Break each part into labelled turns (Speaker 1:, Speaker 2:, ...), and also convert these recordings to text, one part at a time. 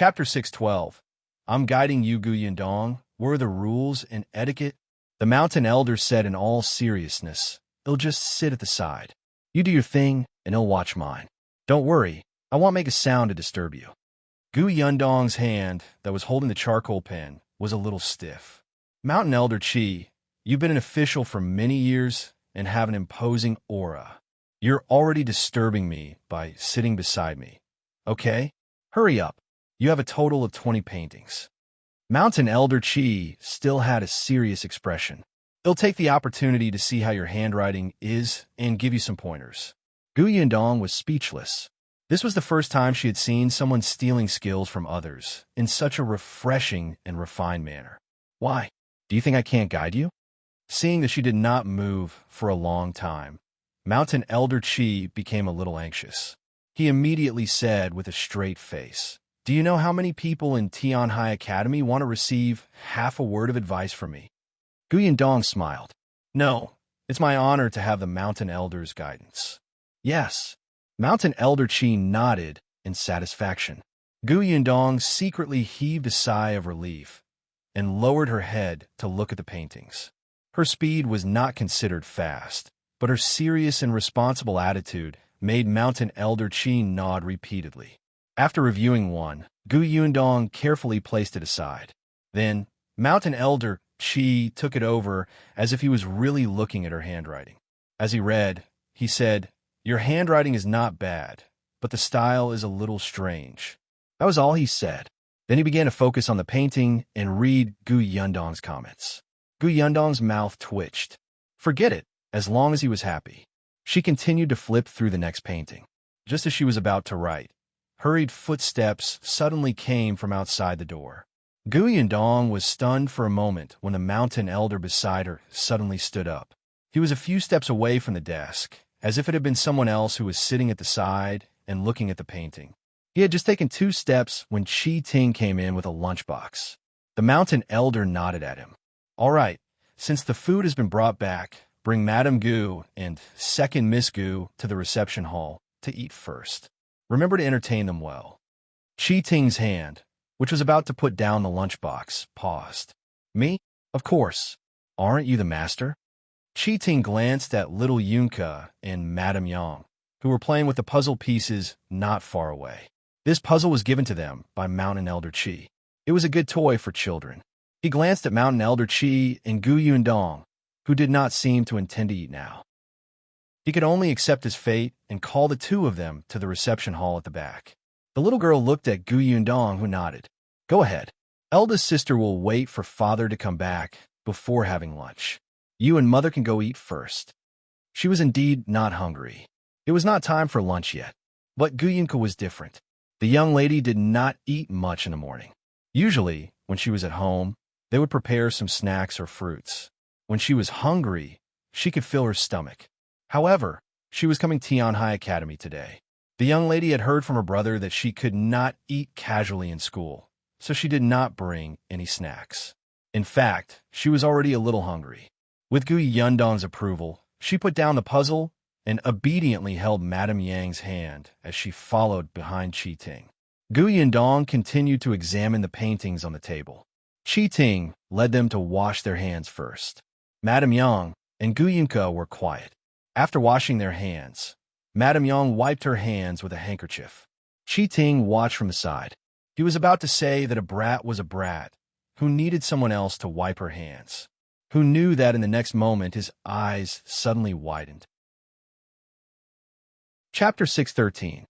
Speaker 1: Chapter 612. I'm guiding you, Gu Yundong. What are the rules and etiquette? The mountain elder said in all seriousness. He'll just sit at the side. You do your thing, and he'll watch mine. Don't worry, I won't make a sound to disturb you. Gu Yundong's hand, that was holding the charcoal pen, was a little stiff. Mountain Elder Qi, you've been an official for many years and have an imposing aura. You're already disturbing me by sitting beside me. Okay? Hurry up. You have a total of 20 paintings. Mountain Elder Qi still had a serious expression. He'll take the opportunity to see how your handwriting is and give you some pointers. Gu Yundong was speechless. This was the first time she had seen someone stealing skills from others in such a refreshing and refined manner. Why? Do you think I can't guide you? Seeing that she did not move for a long time, Mountain Elder Qi became a little anxious. He immediately said with a straight face, Do you know how many people in Tianhai Academy want to receive half a word of advice from me? Gu Yundong smiled. No, it's my honor to have the Mountain Elder's guidance. Yes. Mountain Elder Qi nodded in satisfaction. Gu Yundong secretly heaved a sigh of relief and lowered her head to look at the paintings. Her speed was not considered fast, but her serious and responsible attitude made Mountain Elder Qi nod repeatedly. After reviewing one, Gu Yundong carefully placed it aside. Then, Mountain Elder Qi took it over as if he was really looking at her handwriting. As he read, he said, Your handwriting is not bad, but the style is a little strange. That was all he said. Then he began to focus on the painting and read Gu Yundong's comments. Gu Yundong's mouth twitched. Forget it, as long as he was happy. She continued to flip through the next painting. Just as she was about to write, hurried footsteps suddenly came from outside the door. Gu Yundong was stunned for a moment when the mountain elder beside her suddenly stood up. He was a few steps away from the desk, as if it had been someone else who was sitting at the side and looking at the painting. He had just taken 2 steps when Qi Ting came in with a lunchbox. The mountain elder nodded at him. All right, since the food has been brought back, bring Madame Gu and second Miss Gu to the reception hall to eat first. Remember to entertain them well. Qi Ting's hand, which was about to put down the lunchbox, paused. Me? Of course. Aren't you the master? Qi Ting glanced at little Yunka and Madame Yang, who were playing with the puzzle pieces not far away. This puzzle was given to them by Mountain Elder Qi. It was a good toy for children. He glanced at Mountain Elder Qi and Gu Yundong, who did not seem to intend to eat now. He could only accept his fate and call the 2 of them to the reception hall at the back. The little girl looked at Gu Yundong, who nodded. Go ahead. Eldest sister will wait for father to come back before having lunch. You and mother can go eat first. She was indeed not hungry. It was not time for lunch yet. But Gu Yunka was different. The young lady did not eat much in the morning. Usually, when she was at home, they would prepare some snacks or fruits. When she was hungry, she could fill her stomach. However, she was coming to Tianhai Academy today. The young lady had heard from her brother that she could not eat casually in school, so she did not bring any snacks. In fact, she was already a little hungry. With Gu Yundong's approval, she put down the puzzle and obediently held Madame Yang's hand as she followed behind Qi Ting. Gu Yundong continued to examine the paintings on the table. Qi Ting led them to wash their hands first. Madame Yang and Gu Yunka were quiet. After washing their hands, Madame Yang wiped her hands with a handkerchief. Qi Ting watched from the side. He was about to say that a brat was a brat who needed someone else to wipe her hands, who knew that in the next moment his eyes suddenly widened. Chapter 613.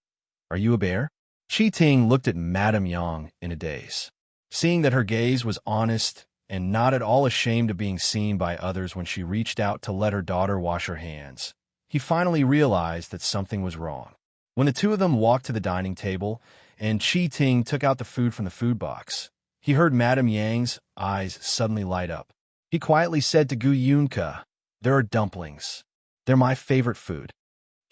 Speaker 1: Are you a bear? Qi Ting looked at Madame Yang in a daze. Seeing that her gaze was honest and not at all ashamed of being seen by others when she reached out to let her daughter wash her hands, he finally realized that something was wrong. When the 2 of them walked to the dining table and Qi Ting took out the food from the food box, he heard Madame Yang's eyes suddenly light up. He quietly said to Gu Yunka, There are dumplings. They're my favorite food.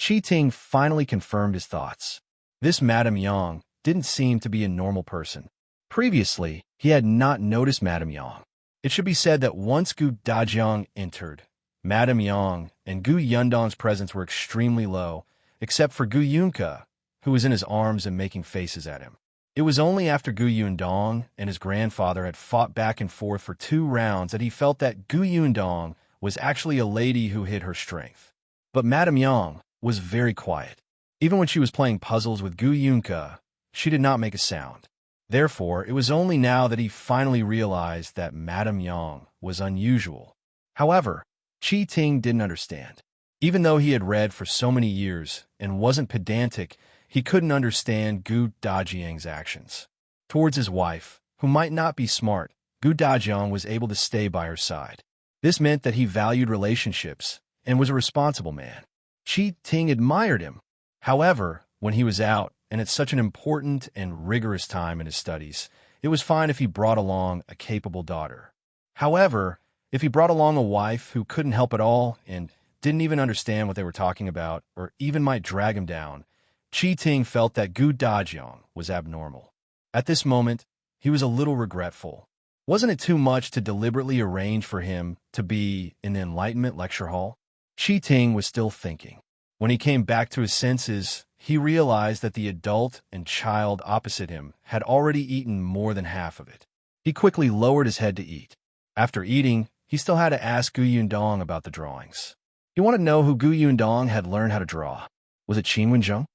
Speaker 1: Qi Ting finally confirmed his thoughts. This Madame Yang didn't seem to be a normal person. Previously, he had not noticed Madame Yang. It should be said that once Gu Dajiang entered, Madame Yang and Gu Yundong's presence were extremely low, except for Gu Yunka, who was in his arms and making faces at him. It was only after Gu Yundong and his grandfather had fought back and forth for 2 rounds that he felt that Gu Yundong was actually a lady who hid her strength. But Madame Yang was very quiet. Even when she was playing puzzles with Gu Yunke, she did not make a sound. Therefore, it was only now that he finally realized that Madame Yang was unusual. However, Qi Ting didn't understand. Even though he had read for so many years and wasn't pedantic, he couldn't understand Gu Dajiang's actions. Towards his wife, who might not be smart, Gu Dajiang was able to stay by her side. This meant that he valued relationships and was a responsible man. Qi Ting admired him. However, when he was out, and at such an important and rigorous time in his studies, it was fine if he brought along a capable daughter. However, if he brought along a wife who couldn't help at all and didn't even understand what they were talking about, or even might drag him down, Qi Ting felt that Gu Dajiang was abnormal. At this moment, he was a little regretful. Wasn't it too much to deliberately arrange for him to be in the Enlightenment lecture hall? Qi Ting was still thinking. When he came back to his senses, he realized that the adult and child opposite him had already eaten more than half of it. He quickly lowered his head to eat. After eating, he still had to ask Gu Yundong about the drawings. He wanted to know who Gu Yundong had learned how to draw. Was it Qin Wenzheng?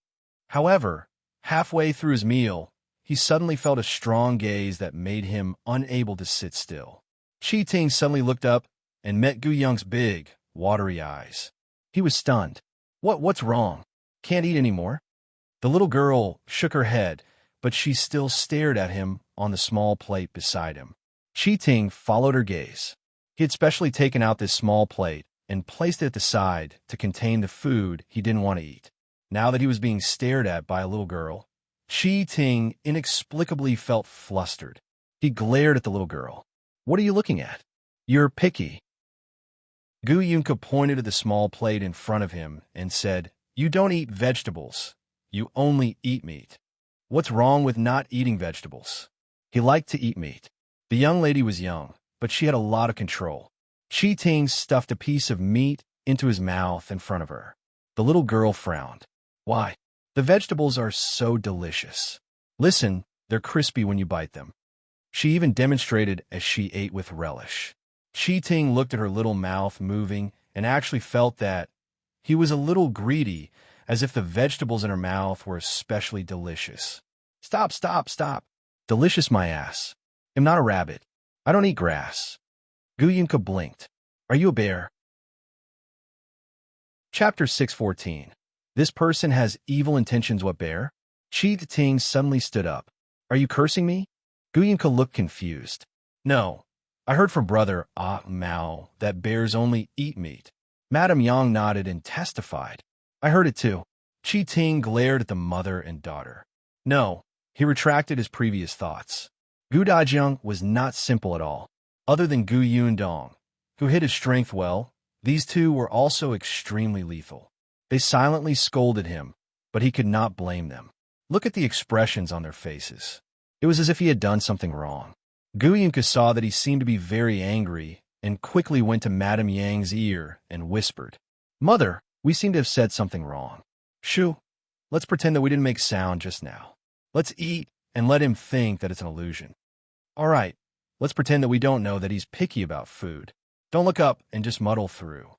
Speaker 1: However, halfway through his meal, he suddenly felt a strong gaze that made him unable to sit still. Qi Ting suddenly looked up and met Gu Yung's big, watery eyes. He was stunned. What's wrong? Can't eat anymore? The little girl shook her head, but she still stared at him on the small plate beside him. Qi Ting followed her gaze. He had specially taken out this small plate and placed it at the side to contain the food he didn't want to eat. Now that he was being stared at by a little girl, Qi Ting inexplicably felt flustered. He glared at the little girl. "What are you looking at? You're picky." Gu Yunke pointed to the small plate in front of him and said, "You don't eat vegetables. You only eat meat." What's wrong with not eating vegetables? He liked to eat meat. The young lady was young, but she had a lot of control. Qi Ting stuffed a piece of meat into his mouth in front of her. The little girl frowned. "Why? The vegetables are so delicious. Listen, they're crispy when you bite them." She even demonstrated as she ate with relish. Qi Ting looked at her little mouth moving and actually felt that he was a little greedy, as if the vegetables in her mouth were especially delicious. Stop, stop, stop. Delicious my ass. I'm not a rabbit. I don't eat grass." Gu Yunke blinked. "Are you a bear?" Chapter 614. This person has evil intentions, what bear? Qi Ting suddenly stood up. "Are you cursing me?" Gu Yunke looked confused. "No. I heard from brother Mao that bears only eat meat." Madame Yang nodded and testified. "I heard it too." Qi Ting glared at the mother and daughter. No, he retracted his previous thoughts. Gu Dajiang was not simple at all. Other than Gu Yundong, who hid his strength well, these two were also extremely lethal. They silently scolded him, but he could not blame them. Look at the expressions on their faces. It was as if he had done something wrong. Gu Yunke saw that he seemed to be very angry and quickly went to Madame Yang's ear and whispered, "Mother, we seem to have said something wrong. Shoo, let's pretend that we didn't make sound just now. Let's eat and let him think that it's an illusion. All right, let's pretend that we don't know that he's picky about food. Don't look up and just muddle through."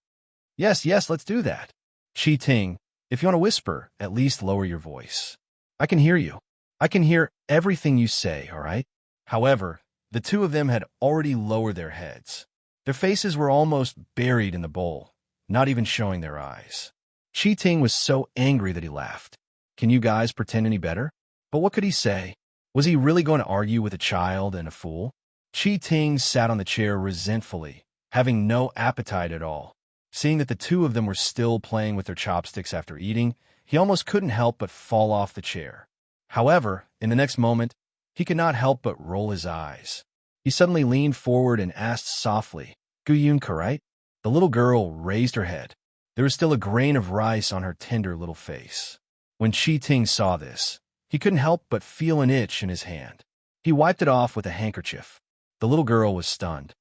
Speaker 1: Yes, let's do that." Qi Ting, if you want to whisper, at least lower your voice. I can hear you. I can hear everything you say, all right? However, the two of them had already lowered their heads. Their faces were almost buried in the bowl, not even showing their eyes. Qi Ting was so angry that he laughed. Can you guys pretend any better? But what could he say? Was he really going to argue with a child and a fool? Qi Ting sat on the chair resentfully, having no appetite at all. Seeing that the two of them were still playing with their chopsticks after eating, he almost couldn't help but fall off the chair. However, in the next moment, he could not help but roll his eyes. He suddenly leaned forward and asked softly, "Gu Yunke, right?" The little girl raised her head. There was still a grain of rice on her tender little face. When Qi Ting saw this, he couldn't help but feel an itch in his hand. He wiped it off with a handkerchief. The little girl was stunned.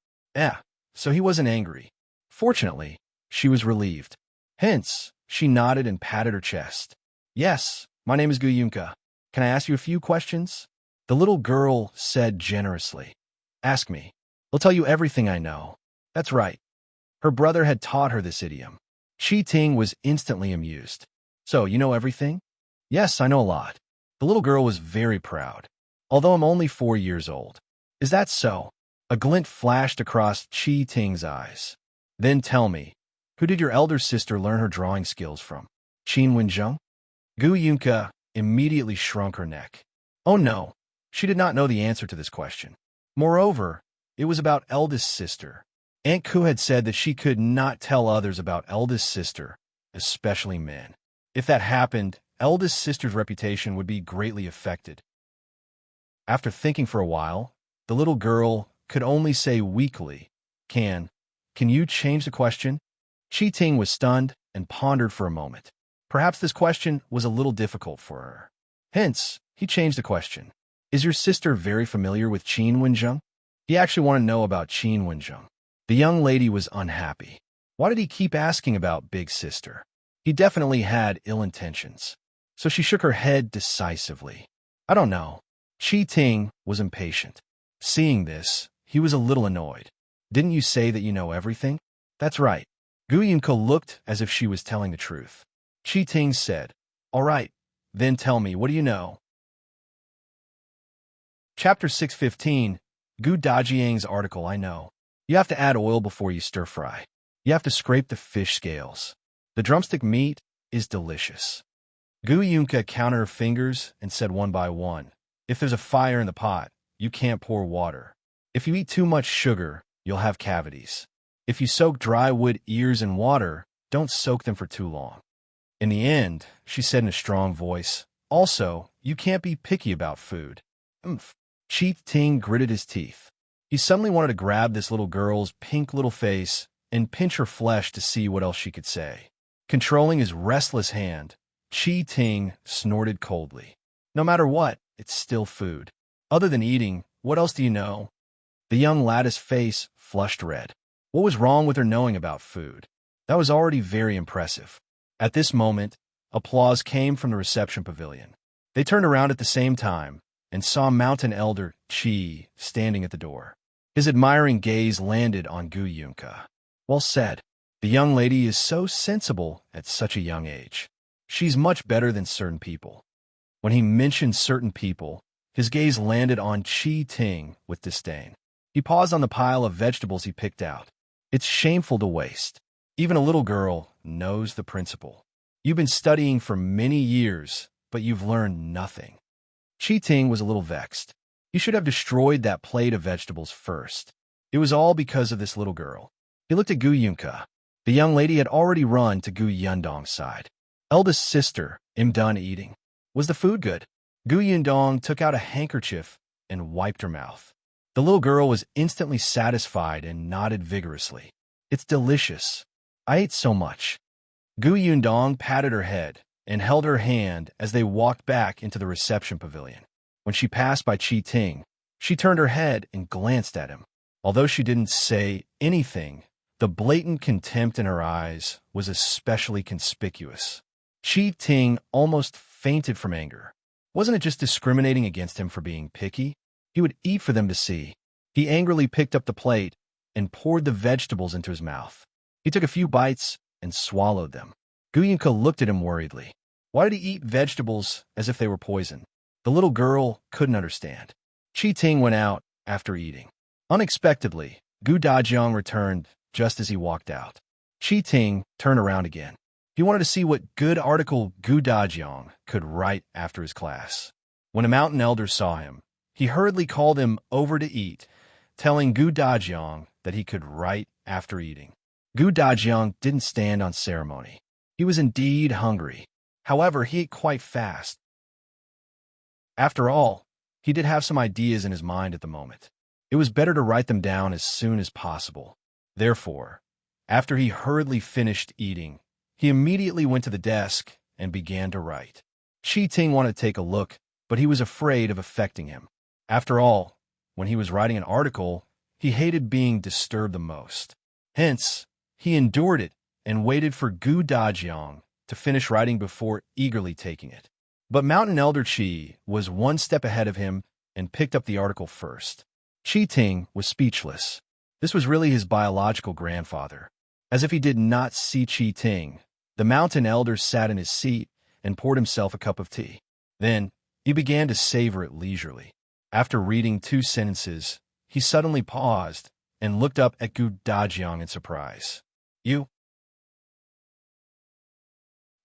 Speaker 1: So he wasn't angry. Fortunately, she was relieved. Hence, she nodded and patted her chest. "Yes, my name is Gu Yunke. Can I ask you a few questions?" The little girl said generously. Ask me. I'll tell you everything I know. That's right. Her brother had taught her this idiom. Qi Ting was instantly amused. So, you know everything? Yes, I know a lot. The little girl was very proud. Although I'm only 4 years old. Is that so? A glint flashed across Qi Ting's eyes. Then tell me, who did your elder sister learn her drawing skills from? Qin Wenzheng? Gu Yunke immediately shrunk her neck. Oh no, she did not know the answer to this question. Moreover, it was about eldest sister. Aunt Ku had said that she could not tell others about eldest sister, especially men. If that happened, eldest sister's reputation would be greatly affected. After thinking for a while, the little girl could only say weakly, Can you change the question? Qi Ting was stunned and pondered for a moment. Perhaps this question was a little difficult for her. Hence, he changed the question. Is your sister very familiar with Qin Wenzheng? He actually wanted to know about Qin Wenzheng. The young lady was unhappy. Why did he keep asking about big sister? He definitely had ill intentions. So she shook her head decisively. I don't know. Qi Ting was impatient. Seeing this, he was a little annoyed. Didn't you say that you know everything? That's right. Gu Yunke looked as if she was telling the truth. Qi Ting said, All right, then tell me, what do you know? Chapter 615, Gu Dajiang's article, I know. You have to add oil before you stir fry. You have to scrape the fish scales. The drumstick meat is delicious. Gu Yunke counted her fingers and said one by one, If there's a fire in the pot, you can't pour water. If you eat too much sugar, you'll have cavities. If you soak dry wood ears in water, don't soak them for too long. In the end, she said in a strong voice, Also, you can't be picky about food. Qi Ting gritted his teeth. He suddenly wanted to grab this little girl's pink little face and pinch her flesh to see what else she could say. Controlling his restless hand, Qi Ting snorted coldly. No matter what, it's still food. Other than eating, what else do you know? The young lattice face flushed red. What was wrong with her knowing about food? That was already very impressive. At this moment, applause came from the reception pavilion. They turned around at the same time and saw Mountain Elder Qi standing at the door. His admiring gaze landed on Gu Yunke. Well said. The young lady is so sensible at such a young age. She's much better than certain people. When he mentioned certain people, his gaze landed on Qi Ting with disdain. He paused on the pile of vegetables he picked out. It's shameful to waste. Even a little girl knows the principle. You've been studying for many years, but you've learned nothing. Qi Ting was a little vexed. He should have destroyed that plate of vegetables first. It was all because of this little girl. He looked at Gu Yunke. The young lady had already run to Gu Yundong's side. Eldest sister, am done eating. Was the food good? Gu Yundong took out a handkerchief and wiped her mouth. The little girl was instantly satisfied and nodded vigorously. It's delicious. I ate so much. Gu Yundong patted her head and held her hand as they walked back into the reception pavilion. When she passed by Qi Ting, she turned her head and glanced at him. Although she didn't say anything, the blatant contempt in her eyes was especially conspicuous. Qi Ting almost fainted from anger. Wasn't it just discriminating against him for being picky? He would eat for them to see. He angrily picked up the plate and poured the vegetables into his mouth. He took a few bites and swallowed them. Gu Yunke looked at him worriedly. Why did he eat vegetables as if they were poison? The little girl couldn't understand. Qi Ting went out after eating. Unexpectedly, Gu Dajiang returned just as he walked out. Qi Ting turned around again. He wanted to see what good article Gu Dajiang could write after his class. When a mountain elder saw him, he hurriedly called him over to eat, telling Gu Dajiang that he could write after eating. Gu Dajiang didn't stand on ceremony. He was indeed hungry. However, he ate quite fast. After all, he did have some ideas in his mind at the moment. It was better to write them down as soon as possible. Therefore, after he hurriedly finished eating, he immediately went to the desk and began to write. Qi Ting wanted to take a look, but he was afraid of affecting him. After all, when he was writing an article, he hated being disturbed the most. Hence, he endured it and waited for Gu Dajiang to finish writing before eagerly taking it. But Mountain Elder Qi was one step ahead of him and picked up the article first. Qi Ting was speechless. This was really his biological grandfather. As if he did not see Qi Ting, the mountain elder sat in his seat and poured himself a cup of tea. Then, he began to savor it leisurely. After reading 2 sentences, he suddenly paused and looked up at Dajiang in surprise. You?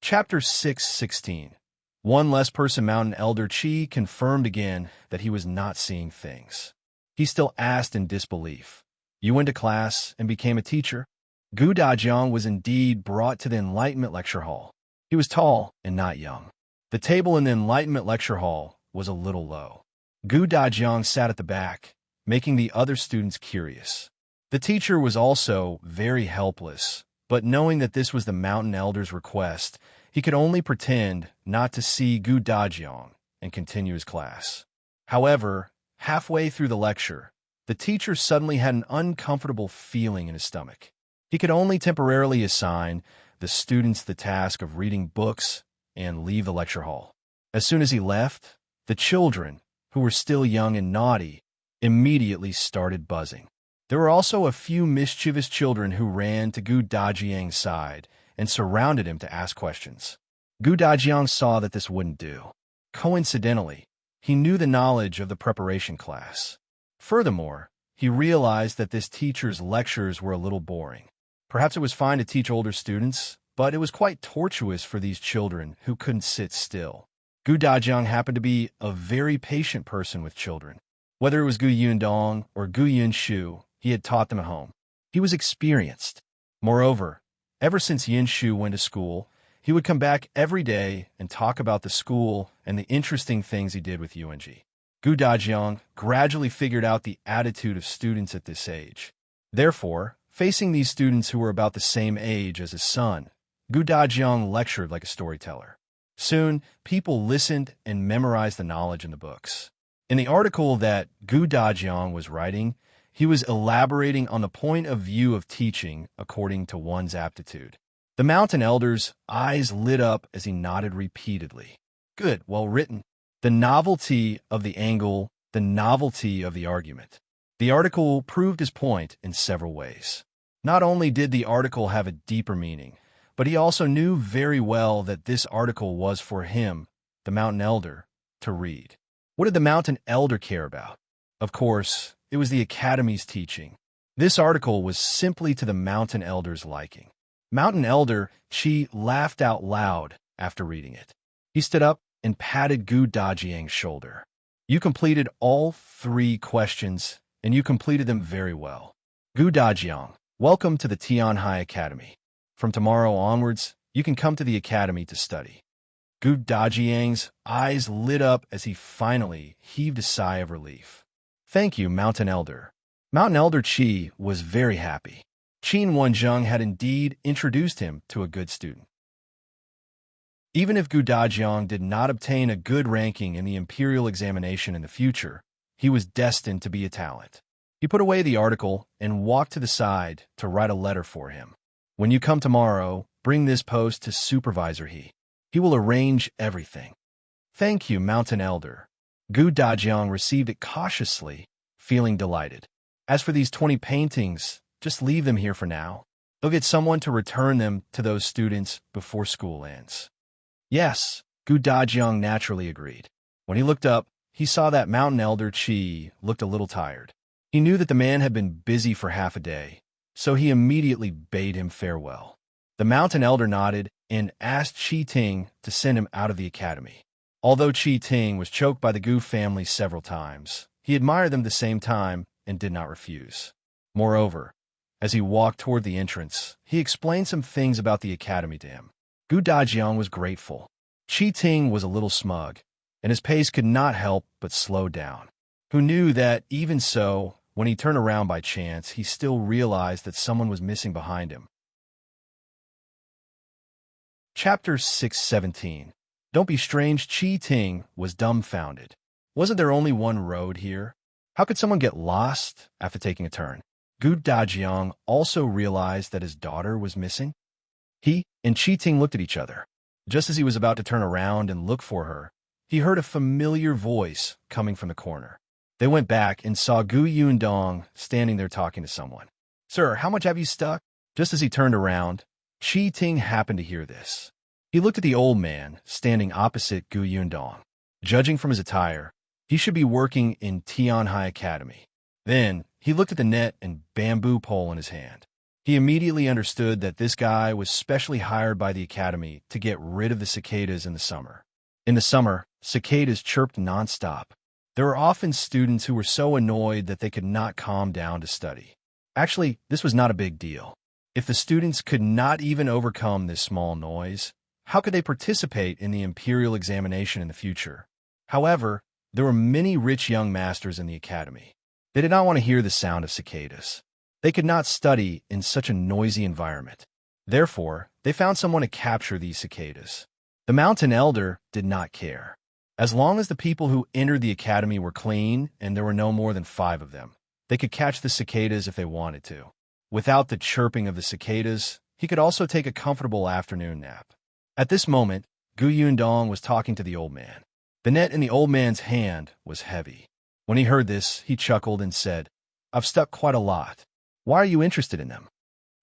Speaker 1: Chapter 6:16. One less person. Mountain Elder Qi confirmed again that he was not seeing things. He still asked in disbelief. You went to class and became a teacher? Dajiang was indeed brought to the Enlightenment Lecture Hall. He was tall and not young. The table in the Enlightenment Lecture Hall was a little low. Dajiang sat at the back, making the other students curious. The teacher was also very helpless, but knowing that this was the mountain elder's request, he could only pretend not to see Dajiang and continue his class. However, halfway through the lecture, the teacher suddenly had an uncomfortable feeling in his stomach. He could only temporarily assign the students the task of reading books and leave the lecture hall. As soon as he left, the children, who were still young and naughty, immediately started buzzing. There were also a few mischievous children who ran to Dajiang's side and surrounded him to ask questions. Dajiang saw that this wouldn't do. Coincidentally, he knew the knowledge of the preparation class. Furthermore, he realized that this teacher's lectures were a little boring. Perhaps it was fine to teach older students, but it was quite tortuous for these children who couldn't sit still. Dajiang happened to be a very patient person with children. Whether it was Yundong or Yunshu, he had taught them at home. He was experienced. Moreover, ever since Yunshu went to school, he would come back every day and talk about the school and the interesting things he did with Yuanji. Dajiang gradually figured out the attitude of students at this age. Therefore, facing these students who were about the same age as his son, Dajiang lectured like a storyteller. Soon, people listened and memorized the knowledge in the books. In the article that Dajiang was writing, he was elaborating on the point of view of teaching according to one's aptitude. The mountain elder's eyes lit up as he nodded repeatedly. Good, well written. The novelty of the angle, the novelty of the argument. The article proved his point in several ways. Not only did the article have a deeper meaning, but he also knew very well that this article was for him, the mountain elder, to read. What did the mountain elder care about? Of course, it was the academy's teaching. This article was simply to the mountain elder's liking. Mountain Elder Qi laughed out loud after reading it. He stood up and patted Dajiang's shoulder. You completed all 3 questions, and you completed them very well. Dajiang, welcome to the Tianhai Academy. From tomorrow onwards, you can come to the academy to study. Dajiang's eyes lit up as he finally heaved a sigh of relief. Thank you, Mountain Elder. Mountain Elder Qi was very happy. Qin Wenzheng had indeed introduced him to a good student. Even if Dajiang did not obtain a good ranking in the imperial examination in the future, he was destined to be a talent. He put away the article and walked to the side to write a letter for him. When you come tomorrow, bring this post to Supervisor He. He will arrange everything. Thank you, Mountain Elder. Dajiang received it cautiously, feeling delighted. As for these 20 paintings, just leave them here for now. They'll get someone to return them to those students before school ends. Yes, Dajiang naturally agreed. When he looked up, he saw that Mountain Elder Qi looked a little tired. He knew that the man had been busy for half a day, so he immediately bade him farewell. The Mountain Elder nodded and asked Qi Ting to send him out of the academy. Although Qi Ting was choked by the Gu family several times, he admired them at the same time and did not refuse. Moreover, as he walked toward the entrance, he explained some things about the academy to him. Dajiang was grateful. Qi Ting was a little smug, and his pace could not help but slow down. Who knew that, even so, when he turned around by chance, he still realized that someone was missing behind him. Chapter 6:17. Don't be strange. Qi Ting was dumbfounded. Wasn't there only one road here? How could someone get lost after taking a turn? Dajiang also realized that his daughter was missing. He and Qi Ting looked at each other. Just as he was about to turn around and look for her, he heard a familiar voice coming from the corner. They went back and saw Gu Yundong standing there talking to someone. "Sir, how much have you stuck?" Just as he turned around, Qi Ting happened to hear this. He looked at the old man standing opposite Gu Yundong. Judging from his attire, he should be working in Tianhai Academy. Then, he looked at the net and bamboo pole in his hand. He immediately understood that this guy was specially hired by the academy to get rid of the cicadas in the summer. In the summer, cicadas chirped nonstop. There were often students who were so annoyed that they could not calm down to study. Actually, this was not a big deal. If the students could not even overcome this small noise, how could they participate in the imperial examination in the future? However, there were many rich young masters in the academy. They did not want to hear the sound of cicadas. They could not study in such a noisy environment. Therefore, they found someone to capture these cicadas. The mountain elder did not care. As long as the people who entered the academy were clean and there were no more than 5 of them, they could catch the cicadas if they wanted to. Without the chirping of the cicadas, he could also take a comfortable afternoon nap. At this moment, Gu Yundong was talking to the old man. The net in the old man's hand was heavy. When he heard this, he chuckled and said, "I've stuck quite a lot. Why are you interested in them?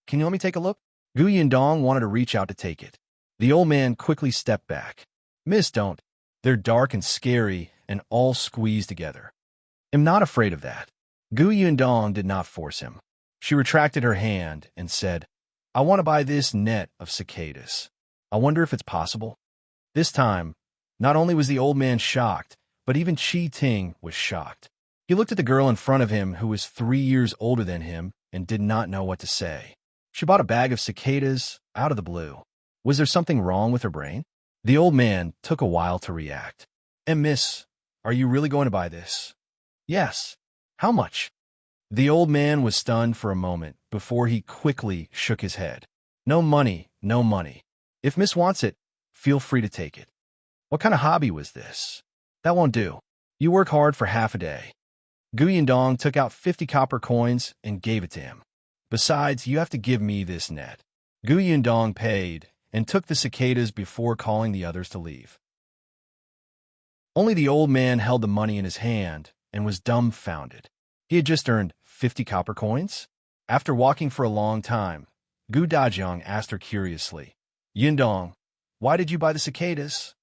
Speaker 1: Can you let me take a look?" Gu Yundong wanted to reach out to take it. The old man quickly stepped back. "Miss, don't. They're dark and scary and all squeezed together." "I'm not afraid of that." Gu Yundong did not force him. She retracted her hand and said, "I want to buy this net of cicadas. I wonder if it's possible." This time, not only was the old man shocked, but even Qi Ting was shocked. He looked at the girl in front of him who was 3 years older than him and did not know what to say. She bought a bag of cicadas out of the blue. Was there something wrong with her brain? The old man took a while to react. "And miss, are you really going to buy this?" "Yes." "How much?" The old man was stunned for a moment before he quickly shook his head. "No money, no money. If miss wants it, feel free to take it." "What kind of hobby was this?" "That won't do. You work hard for half a day." Gu Yundong took out 50 copper coins and gave it to him. "Besides, you have to give me this net." Gu Yundong paid and took the cicadas before calling the others to leave. Only the old man held the money in his hand and was dumbfounded. He had just earned 50 copper coins? After walking for a long time, Gu Dajiang asked her curiously, "Yundong, why did you buy the cicadas?"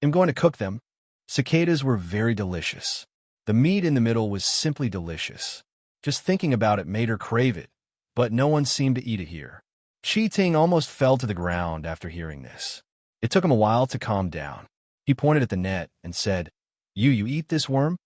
Speaker 1: "I'm going to cook them." Cicadas were very delicious. The meat in the middle was simply delicious. Just thinking about it made her crave it, but no one seemed to eat it here. Qi Ting almost fell to the ground after hearing this. It took him a while to calm down. He pointed at the net and said, You eat this worm?"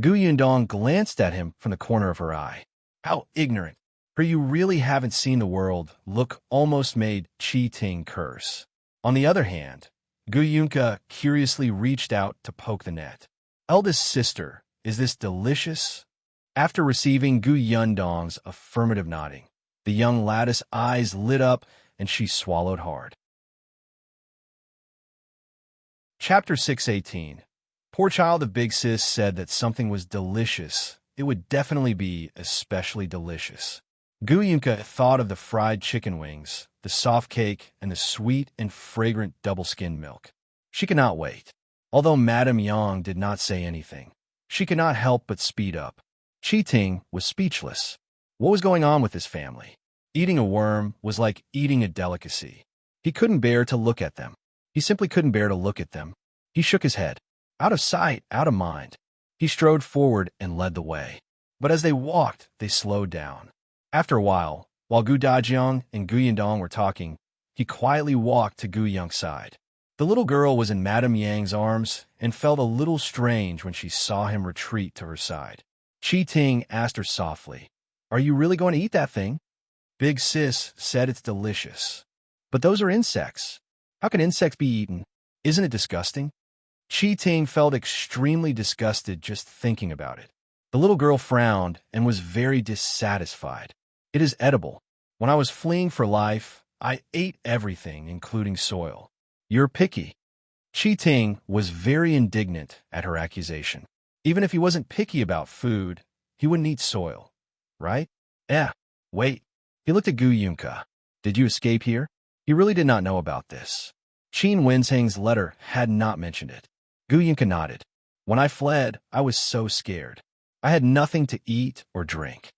Speaker 1: Gu Yundong glanced at him from the corner of her eye. How ignorant! Her "you really haven't seen the world" look almost made Qi Ting curse. On the other hand, Gu Yunka curiously reached out to poke the net. "Eldest sister, is this delicious?" After receiving Gu Yundong's affirmative nodding, the young lattice eyes lit up and she swallowed hard. Chapter 618. Poor child of Big Sis said that something was delicious. It would definitely be especially delicious. Gu Yunka thought of the fried chicken wings, the soft cake, and the sweet and fragrant double-skinned milk. She could not wait. Although Madame Yang did not say anything, she could not help but speed up. Qi Ting was speechless. What was going on with this family? Eating a worm was like eating a delicacy. He couldn't bear to look at them. He simply couldn't bear to look at them. He shook his head. Out of sight, out of mind. He strode forward and led the way. But as they walked, they slowed down. After a while Gu Dajiang and Gu Yundong were talking, he quietly walked to Gu Yung's side. The little girl was in Madame Yang's arms and felt a little strange when she saw him retreat to her side. Qi Ting asked her softly, "Are you really going to eat that thing?" Big Sis said it's delicious. "But those are insects. How can insects be eaten? Isn't it disgusting?" Qi Ting felt extremely disgusted just thinking about it. The little girl frowned and was very dissatisfied. "It is edible. When I was fleeing for life, I ate everything, including soil." "You're picky." Qi Ting was very indignant at her accusation. Even if he wasn't picky about food, he wouldn't eat soil, right? Wait. He looked at Gu Yunka. "Did you escape here?" He really did not know about this. Qin Wenzheng's letter had not mentioned it. Gu Yunka nodded. "When I fled, I was so scared. I had nothing to eat or drink.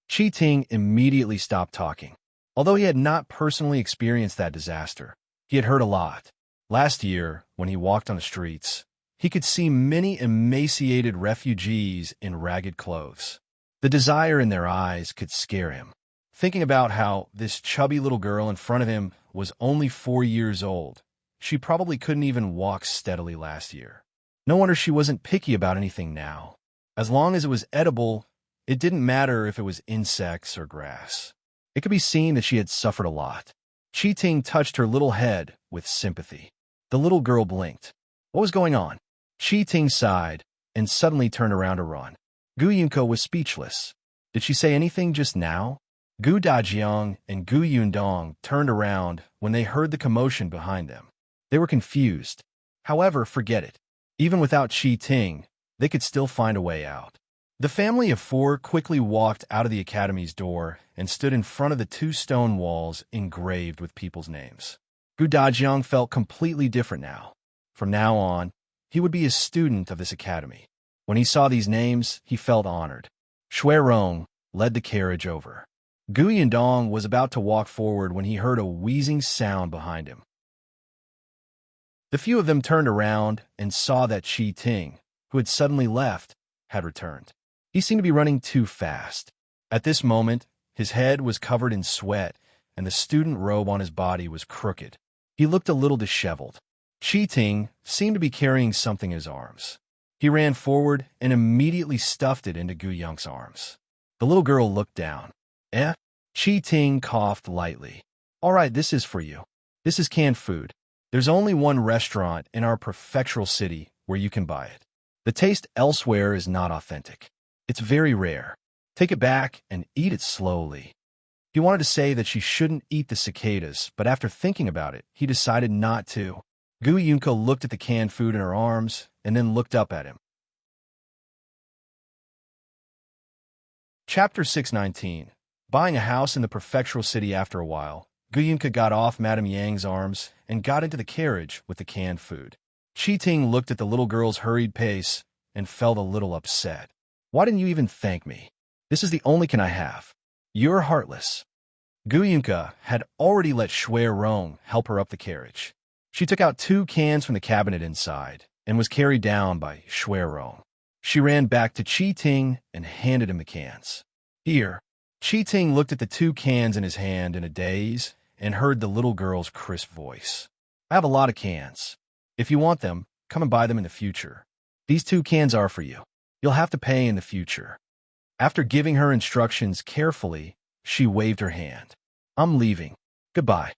Speaker 1: Qi Ting immediately stopped talking. Although he had not personally experienced that disaster, he had heard a lot. Last year, when he walked on the streets, he could see many emaciated refugees in ragged clothes. The desire in their eyes could scare him. Thinking about how this chubby little girl in front of him was only 4 years old, she probably couldn't even walk steadily last year. No wonder she wasn't picky about anything now. As long as it was edible, it didn't matter if it was insects or grass. It could be seen that she had suffered a lot. Qi Ting touched her little head with sympathy. The little girl blinked. What was going on? Qi Ting sighed and suddenly turned around to run. Gu Yunko was speechless. Did she say anything just now? Gu Dajiang and Gu Yundong turned around when they heard the commotion behind them. They were confused. However, forget it. Even without Qi Ting, they could still find a way out. The family of 4 quickly walked out of the academy's door and stood in front of the 2 stone walls engraved with people's names. Gu Dajiang felt completely different now. From now on, he would be a student of this academy. When he saw these names, he felt honored. Shui Rong led the carriage over. Gu Yundong was about to walk forward when he heard a wheezing sound behind him. The few of them turned around and saw that Qi Ting, who had suddenly left, had returned. He seemed to be running too fast. At this moment, his head was covered in sweat, and the student robe on his body was crooked. He looked a little disheveled. Qi Ting seemed to be carrying something in his arms. He ran forward and immediately stuffed it into Gu Yong's arms. The little girl looked down. Eh? Qi Ting coughed lightly. All right, this is for you. This is canned food. There's only one restaurant in our prefectural city where you can buy it. The taste elsewhere is not authentic. It's very rare. Take it back and eat it slowly. He wanted to say that she shouldn't eat the cicadas, but after thinking about it, he decided not to. Gu Yunko looked at the canned food in her arms and then looked up at him. Chapter 619. Buying a house in the prefectural city. After a while, Gu Yunko got off Madame Yang's arms and got into the carriage with the canned food. Qi Ting looked at the little girl's hurried pace and felt a little upset. Why didn't you even thank me? This is the only can I have. You're heartless. Gu Yunko had already let Shui Rong help her up the carriage. She took out 2 cans from the cabinet inside and was carried down by Shui Rong. She ran back to Qi Ting and handed him the cans. Here. Qi Ting looked at the 2 cans in his hand in a daze and heard the little girl's crisp voice. I have a lot of cans. If you want them, come and buy them in the future. These 2 cans are for you. You'll have to pay in the future. After giving her instructions carefully, she waved her hand. I'm leaving. Goodbye.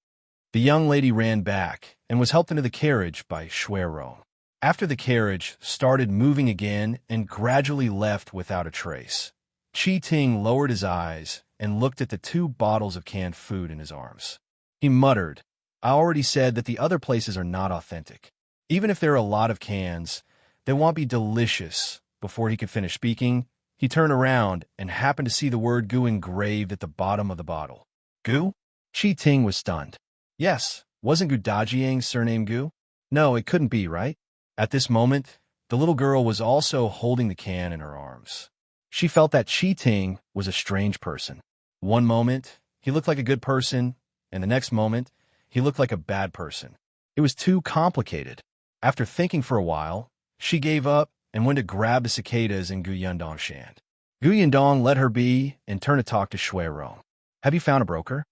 Speaker 1: The young lady ran back and was helped into the carriage by Shui Rong. After the carriage started moving again and gradually left without a trace, Qi Ting lowered his eyes and looked at the 2 bottles of canned food in his arms. He muttered, I already said that the other places are not authentic. Even if there are a lot of cans, they won't be delicious. Before he could finish speaking, he turned around and happened to see the word Gu engraved at the bottom of the bottle. Gu? Qi Ting was stunned. Yes, wasn't Gu Dajiang's surname Gu? No, it couldn't be, right? At this moment, the little girl was also holding the can in her arms. She felt that Qi Ting was a strange person. One moment, he looked like a good person, and the next moment, he looked like a bad person. It was too complicated. After thinking for a while, she gave up and went to grab the cicadas in Gu Yundong's hand. Gu Yundong let her be and turned to talk to Shui Rong. Have you found a broker?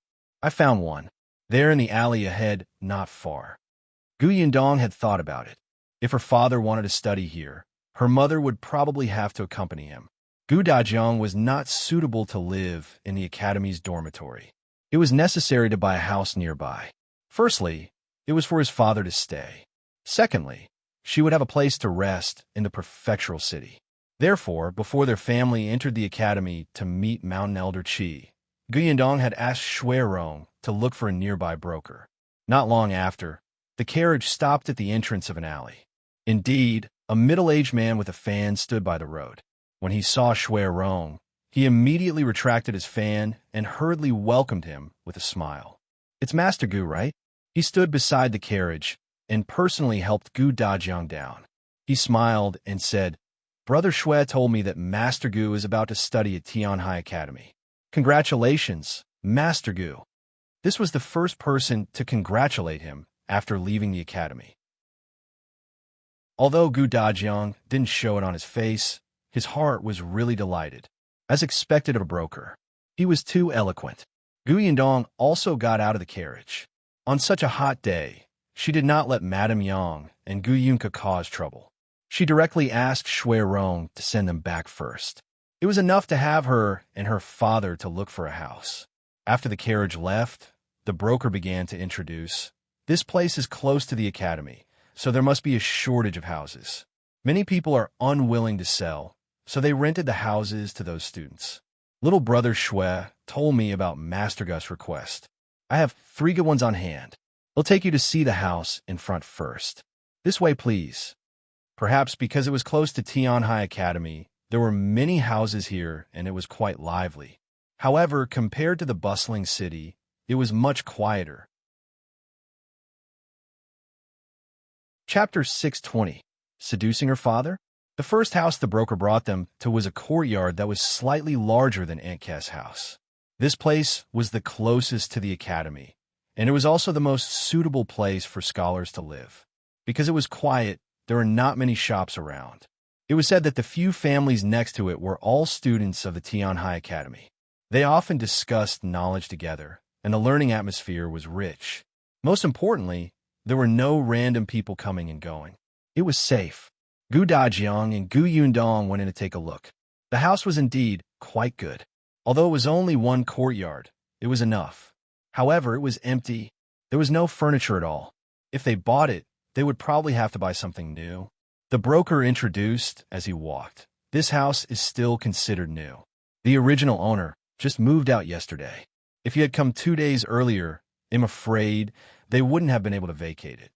Speaker 1: I found one. There in the alley ahead, not far. Gu Yundong had thought about it. If her father wanted to study here, her mother would probably have to accompany him. Gu Dajiang was not suitable to live in the academy's dormitory. It was necessary to buy a house nearby. Firstly, it was for his father to stay. Secondly, she would have a place to rest in the prefectural city. Therefore, before their family entered the academy to meet Mountain Elder Qi, Gu Yundong had asked Shui Rong to look for a nearby broker. Not long after, the carriage stopped at the entrance of an alley. Indeed, a middle-aged man with a fan stood by the road. When he saw Shui Rong, he immediately retracted his fan and hurriedly welcomed him with a smile. It's Master Gu, right? He stood beside the carriage and personally helped Gu Dajiang down. He smiled and said, Brother Shui told me that Master Gu is about to study at Tian High Academy. Congratulations, Master Gu. This was the first person to congratulate him after leaving the academy. Although Gu Dajiang didn't show it on his face, his heart was really delighted. As expected of a broker, he was too eloquent. Gu Yundong also got out of the carriage. On such a hot day, she did not let Madame Yang and Gu Yunke cause trouble. She directly asked Shui Rong to send them back first. It was enough to have her and her father to look for a house. After the carriage left, the broker began to introduce, "This place is close to the academy, so there must be a shortage of houses. Many people are unwilling to sell, so they rented the houses to those students. Little brother Shui told me about Master Gu's request. I have 3 good ones on hand. They'll take you to see the house in front first. This way, please." Perhaps because it was close to Tian High Academy, there were many houses here and it was quite lively. However, compared to the bustling city, it was much quieter. Chapter 620. Seducing her father? The first house the broker brought them to was a courtyard that was slightly larger than Aunt Cass' house. This place was the closest to the academy, and it was also the most suitable place for scholars to live. Because it was quiet, there were not many shops around. It was said that the few families next to it were all students of the Tian High Academy. They often discussed knowledge together, and the learning atmosphere was rich. Most importantly, there were no random people coming and going. It was safe. Gu Dajiang and Gu Yundong went in to take a look. The house was indeed quite good. Although it was only one courtyard, it was enough. However, it was empty. There was no furniture at all. If they bought it, they would probably have to buy something new. The broker introduced as he walked, "This house is still considered new. The original owner just moved out yesterday. If you had come 2 days earlier, I'm afraid they wouldn't have been able to vacate it."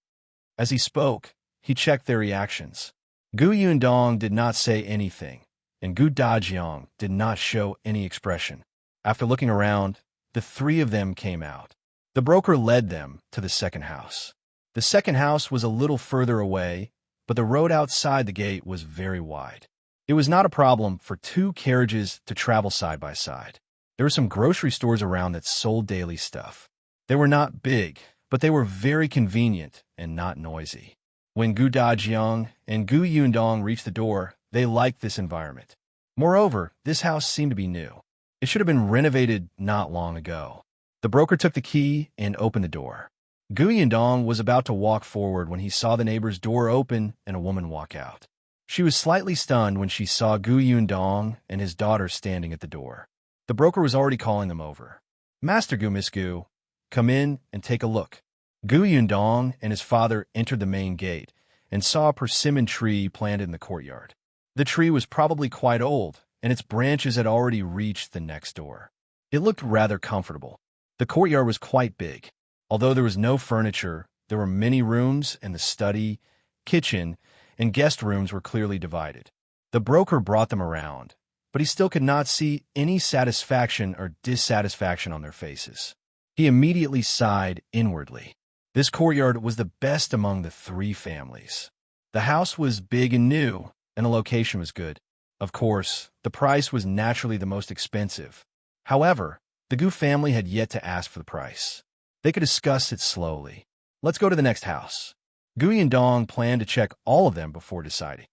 Speaker 1: As he spoke, he checked their reactions. Gu Yundong did not say anything, and Gu Dajiang did not show any expression. After looking around, the 3 of them came out. The broker led them to the second house. The second house was a little further away, but the road outside the gate was very wide. It was not a problem for 2 carriages to travel side by side. There were some grocery stores around that sold daily stuff. They were not big, but they were very convenient and not noisy. When Gu Dajiang and Gu Yundong reached the door, they liked this environment. Moreover, this house seemed to be new. It should have been renovated not long ago. The broker took the key and opened the door. Gu Yundong was about to walk forward when he saw the neighbor's door open and a woman walk out. She was slightly stunned when she saw Gu Yundong and his daughter standing at the door. The broker was already calling them over. "Master Gu, Miss Gu, come in and take a look." Gu Yundong and his father entered the main gate and saw a persimmon tree planted in the courtyard. The tree was probably quite old, and its branches had already reached the next door. It looked rather comfortable. The courtyard was quite big. Although there was no furniture, there were many rooms, and the study, kitchen, and guest rooms were clearly divided. The broker brought them around, but he still could not see any satisfaction or dissatisfaction on their faces. He immediately sighed inwardly. This courtyard was the best among the 3 families. The house was big and new, and the location was good. Of course, the price was naturally the most expensive. However, the Gu family had yet to ask for the price. They could discuss it slowly. "Let's go to the next house." Gu Yundong planned to check all of them before deciding.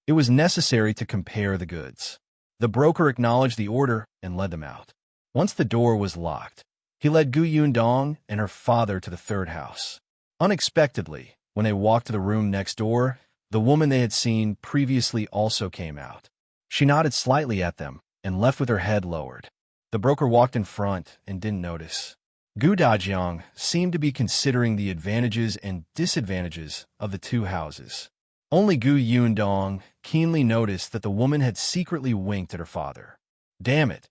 Speaker 1: It was necessary to compare the goods. The broker acknowledged the order and led them out. Once the door was locked, he led Gu Yundong and her father to the third house. Unexpectedly, when they walked to the room next door, the woman they had seen previously also came out. She nodded slightly at them and left with her head lowered. The broker walked in front and didn't notice. Gu Dajiang seemed to be considering the advantages and disadvantages of the 2 houses. Only Gu Yundong keenly noticed that the woman had secretly winked at her father. Damn it!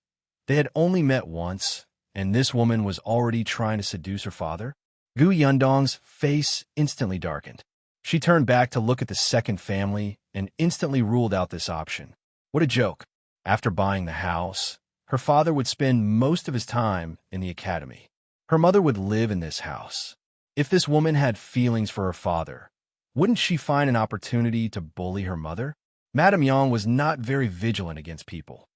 Speaker 1: They had only met once, and this woman was already trying to seduce her father? Gu Yundong's face instantly darkened. She turned back to look at the second family and instantly ruled out this option. What a joke. After buying the house, her father would spend most of his time in the academy. Her mother would live in this house. If this woman had feelings for her father, Wouldn't she find an opportunity to bully her mother? Madame Yang was not very vigilant against people.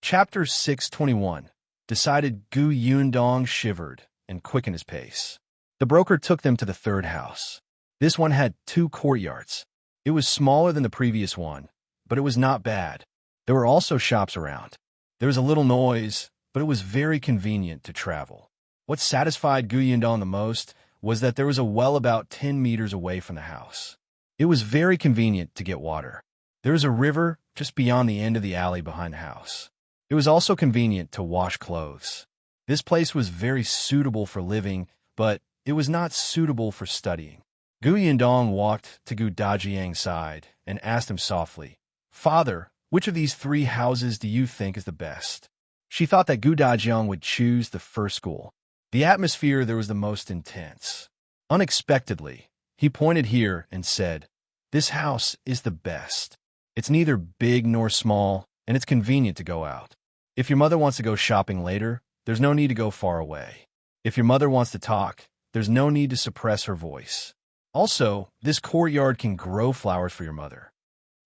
Speaker 1: Chapter 621. Decided Gu Yundong shivered and quickened his pace. The broker took them to the third house. This one had 2 courtyards. It was smaller than the previous one, but it was not bad. There were also shops around. There was a little noise, but it was very convenient to travel. What satisfied Gu Yundong the most was that there was a well about 10 meters away from the house. It was very convenient to get water. There was a river just beyond the end of the alley behind the house. It was also convenient to wash clothes. This place was very suitable for living, but it was not suitable for studying. Gu Yundong walked to Gu Dajiang's side and asked him softly, "Father, which of these 3 houses do you think is the best?" She thought that Gu Dajiang would choose the first school. The atmosphere there was the most intense. Unexpectedly, he pointed here and said, "This house is the best. It's neither big nor small, and it's convenient to go out. If your mother wants to go shopping later, there's no need to go far away. If your mother wants to talk, there's no need to suppress her voice. Also, this courtyard can grow flowers for your mother."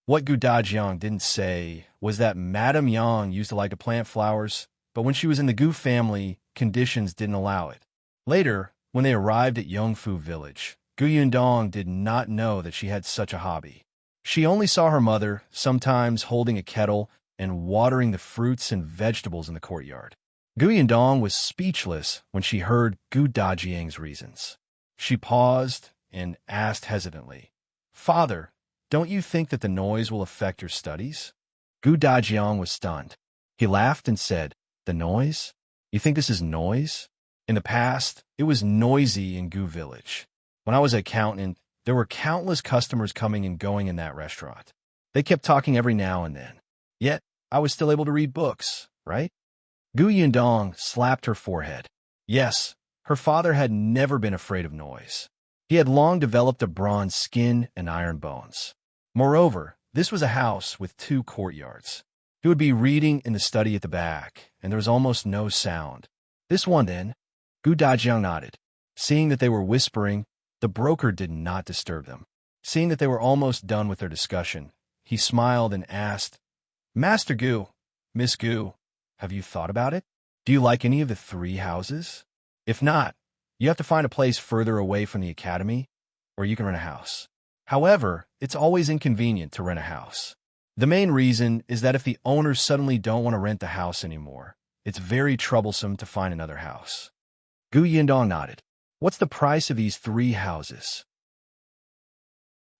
Speaker 1: What Gu Dajiang didn't say was that Madame Yang used to like to plant flowers, but when she was in the Gu family, conditions didn't allow it. Later, when they arrived at Yongfu village, Gu Yundong did not know that she had such a hobby. She only saw her mother, sometimes holding a kettle and watering the fruits and vegetables in the courtyard. Gu Yundong was speechless when she heard Gu Dajiang's reasons. She paused and asked hesitantly, "Father, don't you think that the noise will affect your studies?" Gu Dajiang was stunned. He laughed and said, "The noise? You think this is noise?" In the past, it was noisy in Gu village. When I was an accountant, there were countless customers coming and going in that restaurant. They kept talking every now and then. Yet, I was still able to read books, right? Gu Yundong slapped her forehead. Yes, her father had never been afraid of noise. He had long developed a bronze skin and iron bones. Moreover, this was a house with 2 courtyards. He would be reading in the study at the back, and there was almost no sound. "This one, then?" Gu Dajiang nodded. Seeing that they were whispering, the broker did not disturb them. Seeing that they were almost done with their discussion, he smiled and asked, "Master Gu, Miss Gu, have you thought about it? Do you like any of the 3 houses? If not, you have to find a place further away from the academy, or you can rent a house. However, it's always inconvenient to rent a house. The main reason is that if the owners suddenly don't want to rent the house anymore, it's very troublesome to find another house." Gu Yundong nodded. "What's the price of these 3 houses?"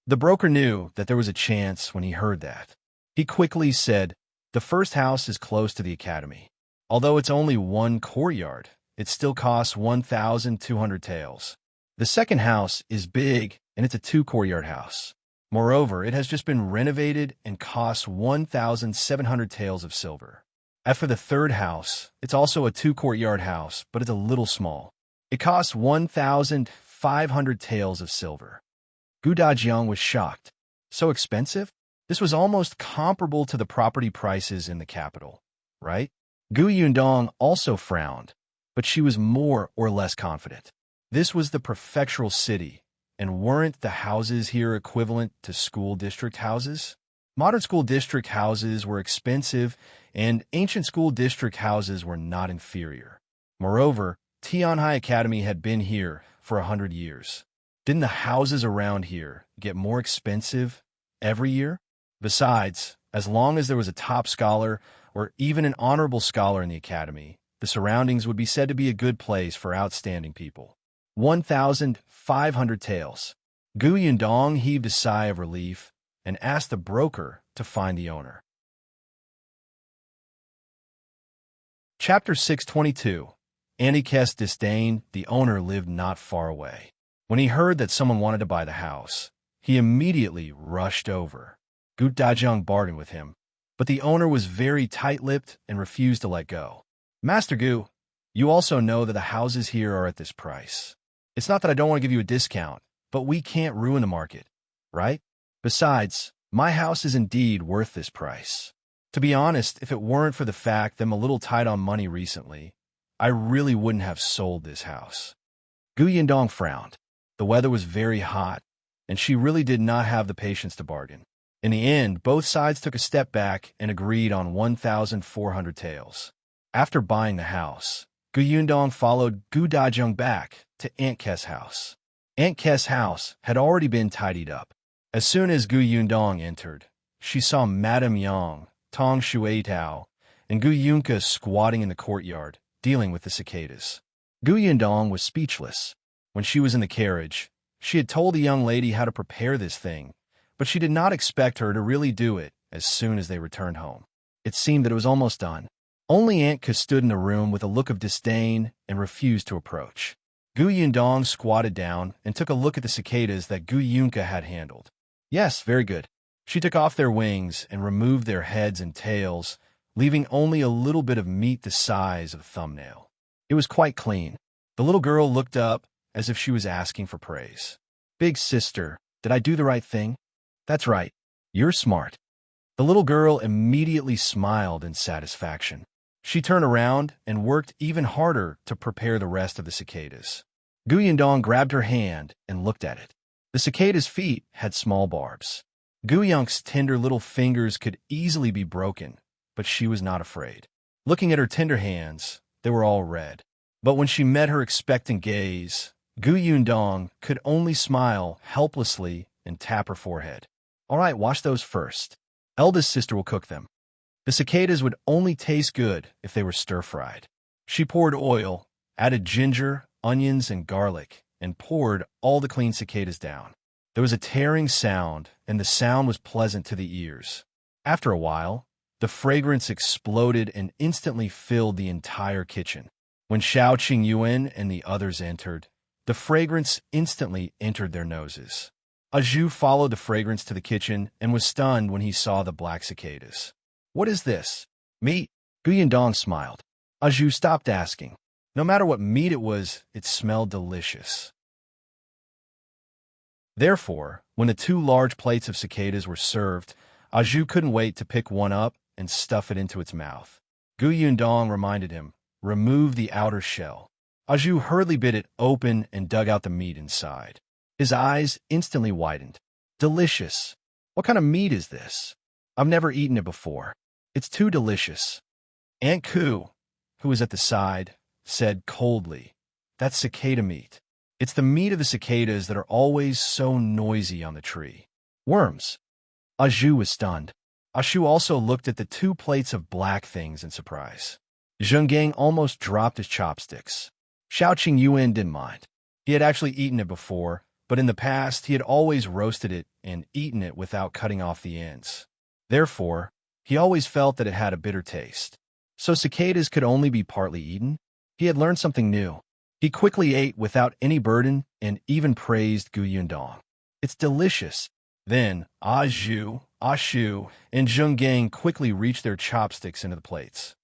Speaker 1: The broker knew that there was a chance when he heard that. He quickly said, "The first house is close to the academy. Although it's only 1 courtyard, it still costs 1,200 taels. The second house is big, and it's a 2-courtyard house. Moreover, it has just been renovated and costs 1,700 taels of silver. As for the third house, it's also a 2-courtyard house, but it's a little small. It costs 1,500 taels of silver." Gu Dajiang was shocked. So expensive? This was almost comparable to the property prices in the capital, right? Gu Yundong also frowned, but she was more or less confident. This was the prefectural city, and weren't the houses here equivalent to school district houses? Modern school district houses were expensive, and ancient school district houses were not inferior. Moreover, Tianhai Academy had been here for 100 years. Didn't the houses around here get more expensive every year? Besides, as long as there was a top scholar or even an honorable scholar in the academy, the surroundings would be said to be a good place for outstanding people. 1,500 taels. Gu Yundong heaved a sigh of relief and asked the broker to find the owner. Chapter 622. Eldest Disdain, the owner lived not far away. When he heard that someone wanted to buy the house, he immediately rushed over. Gu Dajiang bargained with him, but the owner was very tight-lipped and refused to let go. "Master Gu, you also know that the houses here are at this price. It's not that I don't want to give you a discount, but we can't ruin the market, right? Besides, my house is indeed worth this price. To be honest, if it weren't for the fact that I'm a little tight on money recently, I really wouldn't have sold this house." Gu Yundong frowned. The weather was very hot, and she really did not have the patience to bargain. In the end, both sides took a step back and agreed on 1,400 taels. After buying the house, Gu Yundong followed Gu Dajiang back to Aunt Kes' house. Aunt Kes' house had already been tidied up. As soon as Gu Yundong entered, she saw Madame Yang, Tong Shueitao, and Gu Yunka squatting in the courtyard, dealing with the cicadas. Gu Yundong was speechless. When she was in the carriage, she had told the young lady how to prepare this thing, but she did not expect her to really do it as soon as they returned home. It seemed that it was almost done. Only Aunt Kes stood in the room with a look of disdain and refused to approach. Gu Yundong squatted down and took a look at the cicadas that Gu Yunka had handled. Yes, very good. She took off their wings and removed their heads and tails, leaving only a little bit of meat the size of a thumbnail. It was quite clean. The little girl looked up as if she was asking for praise. Big sister, did I do the right thing? That's right. You're smart. The little girl immediately smiled in satisfaction. She turned around and worked even harder to prepare the rest of the cicadas. Gu Yundong grabbed her hand and looked at it. The cicada's feet had small barbs. Gu Yunk's tender little fingers could easily be broken, but she was not afraid. Looking at her tender hands, they were all red. But when she met her expectant gaze, Gu Yundong could only smile helplessly and tap her forehead. All right, wash those first. Eldest sister will cook them. The cicadas would only taste good if they were stir-fried. She poured oil, added ginger, onions, and garlic, and poured all the clean cicadas down. There was a tearing sound, and the sound was pleasant to the ears. After a while, the fragrance exploded and instantly filled the entire kitchen. When Xiao Qingyuan and the others entered, the fragrance instantly entered their noses. Zhou followed the fragrance to the kitchen and was stunned when he saw the black cicadas. What is this? Meat? Gu Yundong smiled. Zhou stopped asking. No matter what meat it was, it smelled delicious. Therefore, when the 2 large plates of cicadas were served, Zhou couldn't wait to pick one up and stuff it into its mouth. Gu Yundong reminded him, remove the outer shell. Zhou hurriedly bit it open and dug out the meat inside. His eyes instantly widened. Delicious. What kind of meat is this? I've never eaten it before. It's too delicious. Aunt Ku, who was at the side, said coldly, that's cicada meat. It's the meat of the cicadas that are always so noisy on the tree. Worms. Zhou was stunned. Zhou also looked at the 2 plates of black things in surprise. Zhenggang almost dropped his chopsticks. Xiao Qingyuan didn't mind. He had actually eaten it before, but in the past he had always roasted it and eaten it without cutting off the ends. Therefore, he always felt that it had a bitter taste. So cicadas could only be partly eaten? He had learned something new. He quickly ate without any burden and even praised Gu Yundong. It's delicious. Then, Zhou, Shu, and Zhenggang quickly reached their chopsticks into the plates.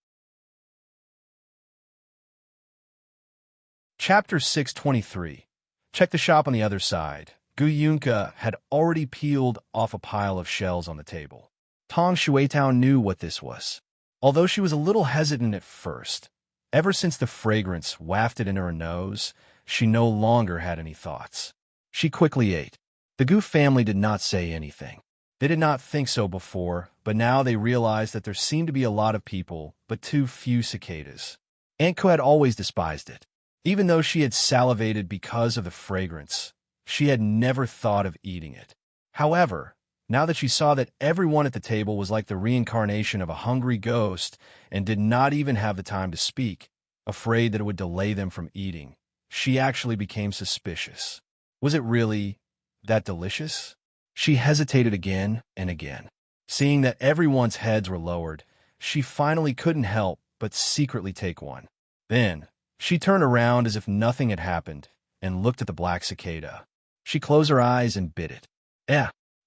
Speaker 1: Chapter 623. Check the shop on the other side. Gu Yunka had already peeled off a pile of shells on the table. Tong Shueitao knew what this was. Although she was a little hesitant at first, ever since the fragrance wafted in her nose, she no longer had any thoughts. She quickly ate. The Gu family did not say anything. They did not think so before, but now they realized that there seemed to be a lot of people, but too few cicadas. Aunt Ku had always despised it. Even though she had salivated because of the fragrance, she had never thought of eating it. However, now that she saw that everyone at the table was like the reincarnation of a hungry ghost and did not even have the time to speak, afraid that it would delay them from eating, she actually became suspicious. Was it really that delicious? She hesitated again and again. Seeing that everyone's heads were lowered, she finally couldn't help but secretly take one. Then, she turned around as if nothing had happened and looked at the black cicada. She closed her eyes and bit it.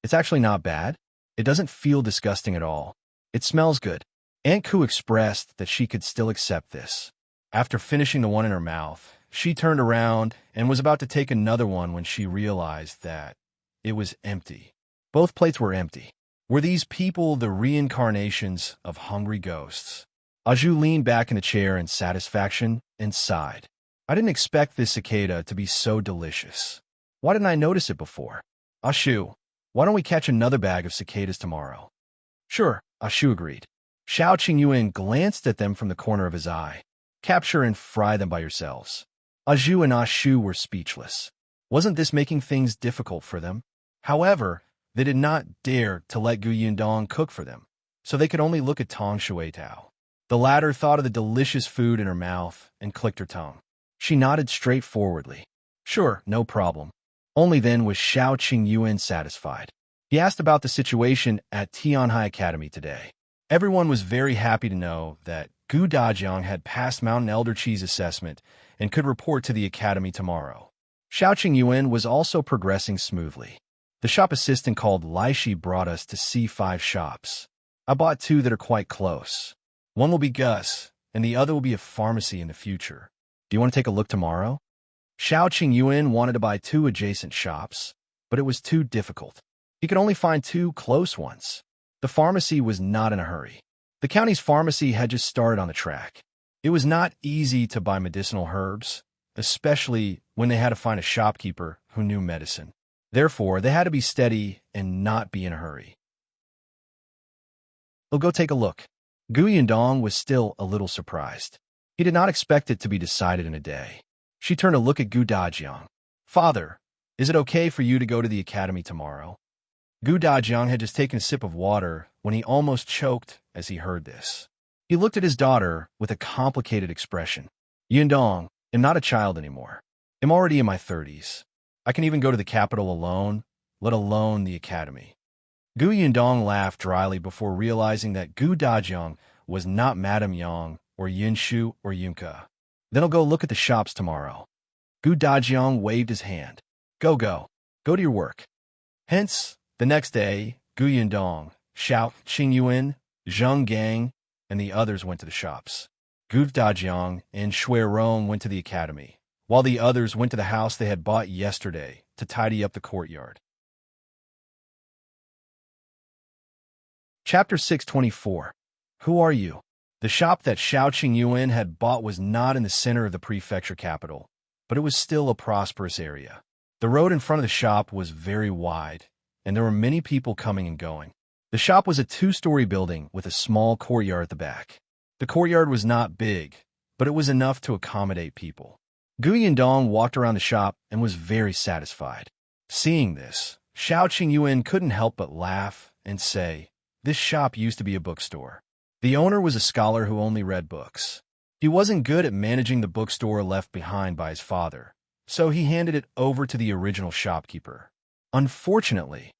Speaker 1: It's actually not bad. It doesn't feel disgusting at all. It smells good. Aunt Ku expressed that she could still accept this. After finishing the one in her mouth, she turned around and was about to take another one when she realized that it was empty. Both plates were empty. Were these people the reincarnations of hungry ghosts? Zhou leaned back in a chair in satisfaction and sighed. I didn't expect this cicada to be so delicious. Why didn't I notice it before? Ashu, why don't we catch another bag of cicadas tomorrow? Sure, Ashu agreed. Xiao Qingyuan glanced at them from the corner of his eye. Capture and fry them by yourselves. Ashu and Ashu were speechless. Wasn't this making things difficult for them? However, they did not dare to let Gu Yundong cook for them, so they could only look at Tong Shueitao. The latter thought of the delicious food in her mouth and clicked her tongue. She nodded straightforwardly. Sure, no problem. Only then was Xiao Qingyuan satisfied. He asked about the situation at Tianhai Academy today. Everyone was very happy to know that Gu Dajiang had passed Mountain Elder Chi's assessment and could report to the academy tomorrow. Xiao Qingyuan was also progressing smoothly. The shop assistant called Laishi brought us to see 5 shops. I bought 2 that are quite close. One will be Gus, and the other will be a pharmacy in the future. Do you want to take a look tomorrow? Xiao Qingyuan wanted to buy 2 adjacent shops, but it was too difficult. He could only find 2 close ones. The pharmacy was not in a hurry. The county's pharmacy had just started on the track. It was not easy to buy medicinal herbs, especially when they had to find a shopkeeper who knew medicine. Therefore, they had to be steady and not be in a hurry. We'll go take a look. Gu Yundong was still a little surprised. He did not expect it to be decided in a day. She turned to look at Gu Dajiang. Father, is it okay for you to go to the academy tomorrow? Gu Dajiang had just taken a sip of water when he almost choked as he heard this. He looked at his daughter with a complicated expression. Yundong, I'm not a child anymore. I'm already in my 30s. I can even go to the capital alone, let alone the academy. Gu Yundong laughed dryly before realizing that Gu Dajiang was not Madame Yang or Yinshu or Yunka. Then I'll go look at the shops tomorrow. Gu Dajiang waved his hand. Go. Go to your work. Hence, the next day, Gu Yundong, Xiao Qingyuan, Zheng Gang, and the others went to the shops. Gu Dajiang and Shui Rong went to the academy, while the others went to the house they had bought yesterday to tidy up the courtyard. Chapter 624. Who are you? The shop that Xiao Qingyuan had bought was not in the center of the prefecture capital, but it was still a prosperous area. The road in front of the shop was very wide, and there were many people coming and going. The shop was a 2-story building with a small courtyard at the back. The courtyard was not big, but it was enough to accommodate people. Gu Yundong walked around the shop and was very satisfied. Seeing this, Xiao Qingyuan couldn't help but laugh and say, this shop used to be a bookstore. The owner was a scholar who only read books. He wasn't good at managing the bookstore left behind by his father, so he handed it over to the original shopkeeper. Unfortunately,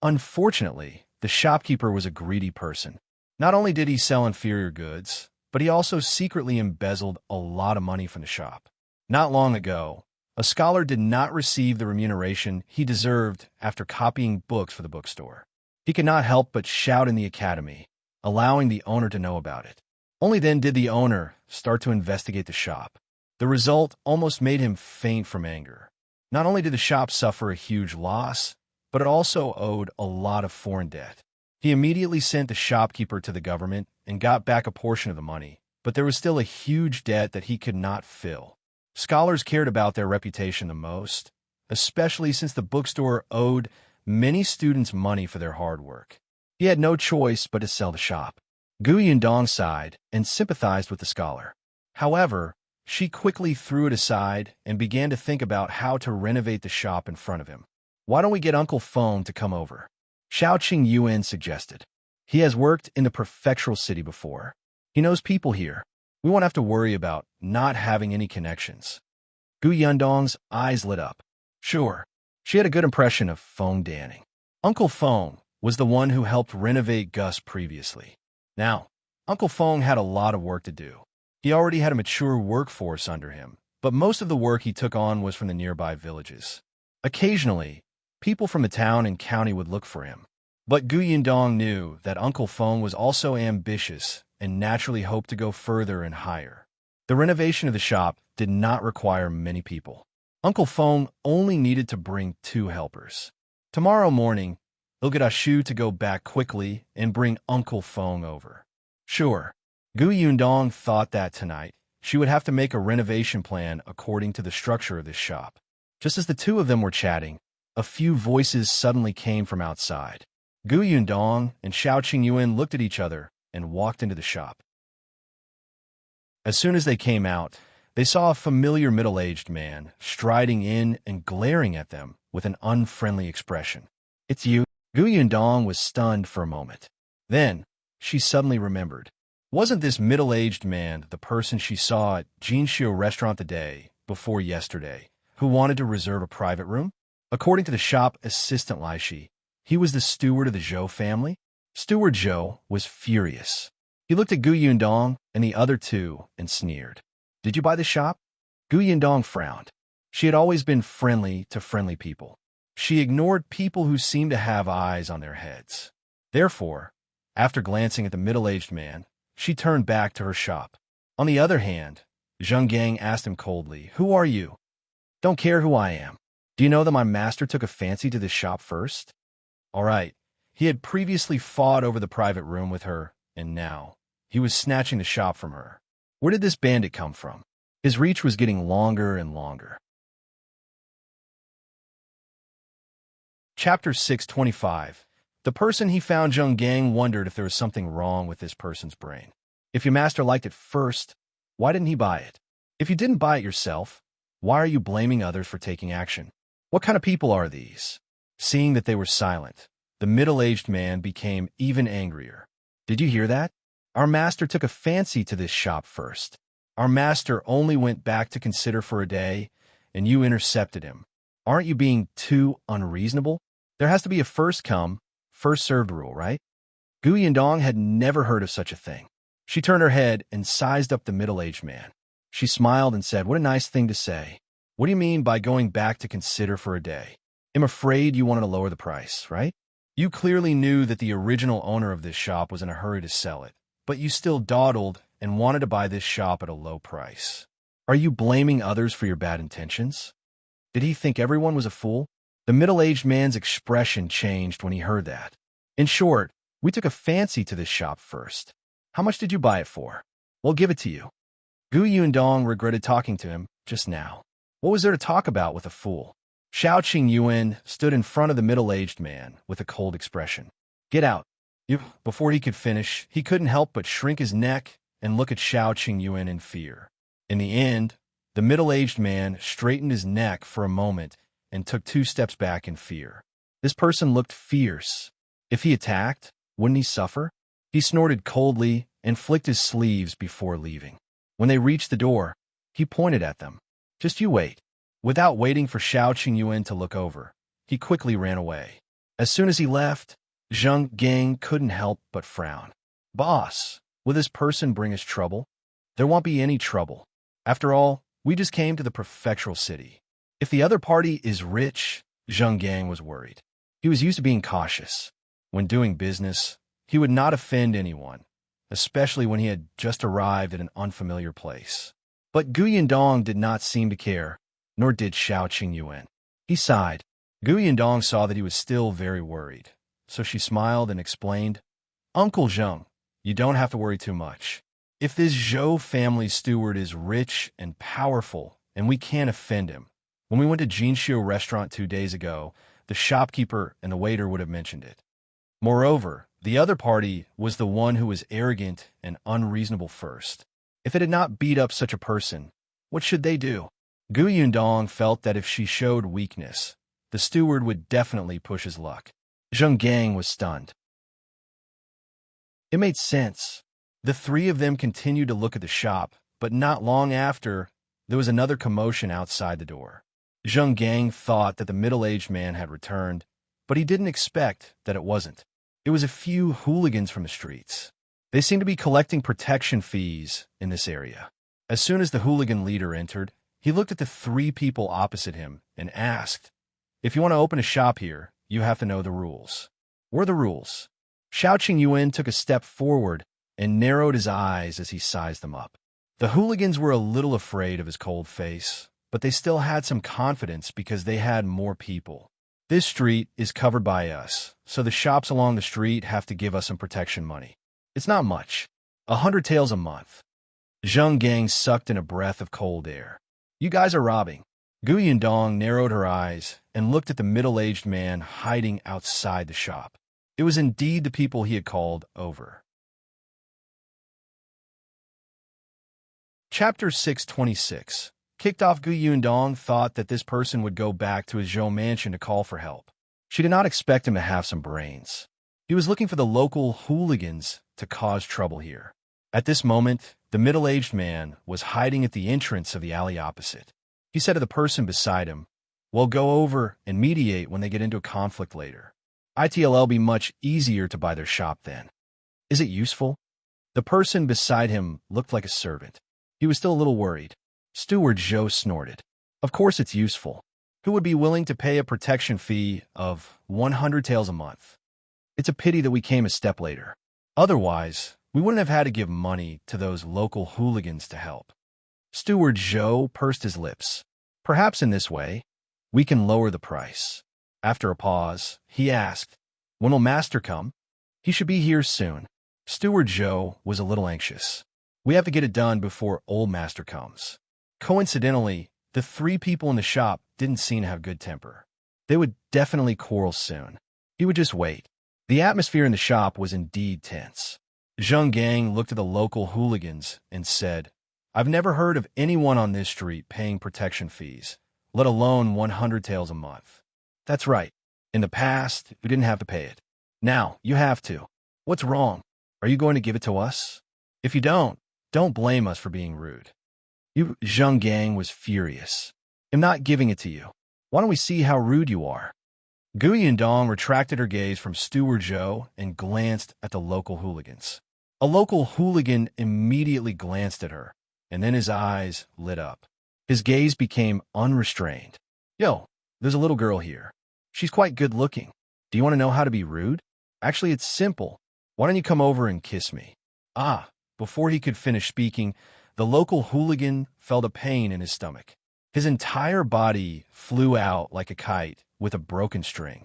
Speaker 1: the shopkeeper was a greedy person. Not only did he sell inferior goods, but he also secretly embezzled a lot of money from the shop. Not long ago, a scholar did not receive the remuneration he deserved after copying books for the bookstore. He could not help but shout in the academy, allowing the owner to know about it. Only then did the owner start to investigate the shop. The result almost made him faint from anger. Not only did the shop suffer a huge loss, but it also owed a lot of foreign debt. He immediately sent the shopkeeper to the government and got back a portion of the money, but there was still a huge debt that he could not fill. Scholars cared about their reputation the most, especially since the bookstore owed many students money for their hard work. He had no choice but to sell the shop. Gu Yundong sighed and sympathized with the scholar. However, she quickly threw it aside and began to think about how to renovate the shop in front of him. Why don't we get Uncle Feng to come over? Xiao Qingyuan suggested. He has worked in the Prefectural city before. He knows people here. We won't have to worry about not having any connections. Gu Yundong's eyes lit up. Sure. She had a good impression of Feng Danning. Uncle Feng was the one who helped renovate Gus previously. Now, Uncle Feng had a lot of work to do. He already had a mature workforce under him, but most of the work he took on was from the nearby villages. Occasionally, people from the town and county would look for him. But Gu Yundong knew that Uncle Feng was also ambitious and naturally hoped to go further and higher. The renovation of the shop did not require many people. Uncle Feng only needed to bring 2 helpers. Tomorrow morning, he'll get Ashu to go back quickly and bring Uncle Feng over. Sure, Gu Yundong thought that tonight She would have to make a renovation plan according to the structure of this shop. Just as the two of them were chatting, a few voices suddenly came from outside. Gu Yundong and Xiao Qingyuan looked at each other and walked into the shop. As soon as they came out, they saw a familiar middle-aged man striding in and glaring at them with an unfriendly expression. "It's you." Gu Yundong was stunned for a moment. Then, she suddenly remembered. Wasn't this middle-aged man the person she saw at Jinxiu restaurant the day before yesterday, who wanted to reserve a private room? According to the shop assistant Lai Shi, he was the steward of the Zhou family. Steward Zhou was furious. He looked at Gu Yundong and the other two and sneered. "Did you buy the shop?" Gu Yundong frowned. She had always been friendly to friendly people. She ignored people who seemed to have eyes on their heads. Therefore, after glancing at the middle-aged man, she turned back to her shop. On the other hand, Zheng Gang asked him coldly, "Who are you?" "Don't care who I am. Do you know that my master took a fancy to this shop first?" All right, he had previously fought over the private room with her, and now he was snatching the shop from her. Where did this bandit come from? His reach was getting longer and longer. Chapter 625. The person he found. Zheng Gang wondered if there was something wrong with this person's brain. If your master liked it first, why didn't he buy it? If you didn't buy it yourself, why are you blaming others for taking action? What kind of people are these? Seeing that they were silent, the middle-aged man became even angrier. Did you hear that? Our master took a fancy to this shop first. Our master only went back to consider for a day, and you intercepted him. Aren't you being too unreasonable? There has to be a first-come, first-served rule, right? Gu Yundong had never heard of such a thing. She turned her head and sized up the middle-aged man. She smiled and said, "What a nice thing to say. What do you mean by going back to consider for a day? I'm afraid you wanted to lower the price, right? You clearly knew that the original owner of this shop was in a hurry to sell it, but you still dawdled and wanted to buy this shop at a low price. Are you blaming others for your bad intentions?" Did he think everyone was a fool? The middle-aged man's expression changed when he heard that. "In short, we took a fancy to this shop first. How much did you buy it for? We'll give it to you." Gu Yundong regretted talking to him just now. What was there to talk about with a fool? Xiao Qingyuan stood in front of the middle-aged man with a cold expression. "Get out." Before he could finish, he couldn't help but shrink his neck and look at Xiao Qingyuan in fear. In the end, the middle-aged man straightened his neck for a moment and took 2 steps back in fear. This person looked fierce. If he attacked, wouldn't he suffer? He snorted coldly and flicked his sleeves before leaving. When they reached the door, he pointed at them. "Just you wait." Without waiting for Xiao Qingyuan to look over, he quickly ran away. As soon as he left, Zheng Gang couldn't help but frown. "Boss, will this person bring us trouble?" "There won't be any trouble. After all, we just came to the Prefectural city. If the other party is rich," Zheng Gang was worried. He was used to being cautious. When doing business, he would not offend anyone, especially when he had just arrived at an unfamiliar place. But Gu Yundong did not seem to care, nor did Xiao Qingyuan. He sighed. Gu Yundong saw that he was still very worried, so she smiled and explained, "Uncle Zheng, you don't have to worry too much. If this Zhou family steward is rich and powerful, and we can't offend him. When we went to Jinxiu restaurant 2 days ago, the shopkeeper and the waiter would have mentioned it. Moreover, the other party was the one who was arrogant and unreasonable first. If it had not beat up such a person, what should they do?" Gu Yundong felt that if she showed weakness, the steward would definitely push his luck. Zheng Gang was stunned. It made sense. The 3 of them continued to look at the shop, but not long after, there was another commotion outside the door. Zheng Gang thought that the middle-aged man had returned, but he didn't expect that it wasn't. It was a few hooligans from the streets. They seemed to be collecting protection fees in this area. As soon as the hooligan leader entered, he looked at the 3 people opposite him and asked, "If you want to open a shop here, you have to know the rules." "What are the rules?" Xiao Qingyuan took a step forward and narrowed his eyes as he sized them up. The hooligans were a little afraid of his cold face, but they still had some confidence because they had more people. "This street is covered by us, so the shops along the street have to give us some protection money. It's not much, 100 taels a month. Zheng Gang sucked in a breath of cold air. You guys are robbing. Gu Yundong narrowed her eyes and looked at the middle-aged man hiding outside the shop. It was indeed the people he had called over. Chapter 626. Kicked off, Gu Yundong thought that this person would go back to his Zhou mansion to call for help. She did not expect him to have some brains. He was looking for the local hooligans to cause trouble here. At this moment, the middle-aged man was hiding at the entrance of the alley opposite. He said to the person beside him, "Well, go over and mediate when they get into a conflict later. It'll be much easier to buy their shop then." "Is it useful?" The person beside him looked like a servant. He was still a little worried. Steward Zhou snorted. "Of course it's useful. Who would be willing to pay a protection fee of 100 taels a month? It's a pity that we came a step later. Otherwise, we wouldn't have had to give money to those local hooligans to help." Steward Zhou pursed his lips. "Perhaps in this way, we can lower the price." After a pause, he asked, "When will Master come?" "He should be here soon." Steward Zhou was a little anxious. "We have to get it done before Old Master comes." Coincidentally, the three people in the shop didn't seem to have good temper. They would definitely quarrel soon. He would just wait. The atmosphere in the shop was indeed tense. Zheng Gang looked at the local hooligans and said, "I've never heard of anyone on this street paying protection fees, let alone 100 taels a month." "That's right. In the past, you didn't have to pay it. Now, you have to. What's wrong? Are you going to give it to us? If you don't blame us for being rude." Zheng Gang was furious. "I'm not giving it to you. Why don't we see how rude you are?" Gu Yundong retracted her gaze from Steward Zhou and glanced at the local hooligans. A local hooligan immediately glanced at her, and then his eyes lit up. His gaze became unrestrained. "Yo, there's a little girl here. She's quite good looking. Do you want to know how to be rude? Actually, it's simple. Why don't you come over and kiss me?" Before he could finish speaking, the local hooligan felt a pain in his stomach. His entire body flew out like a kite with a broken string.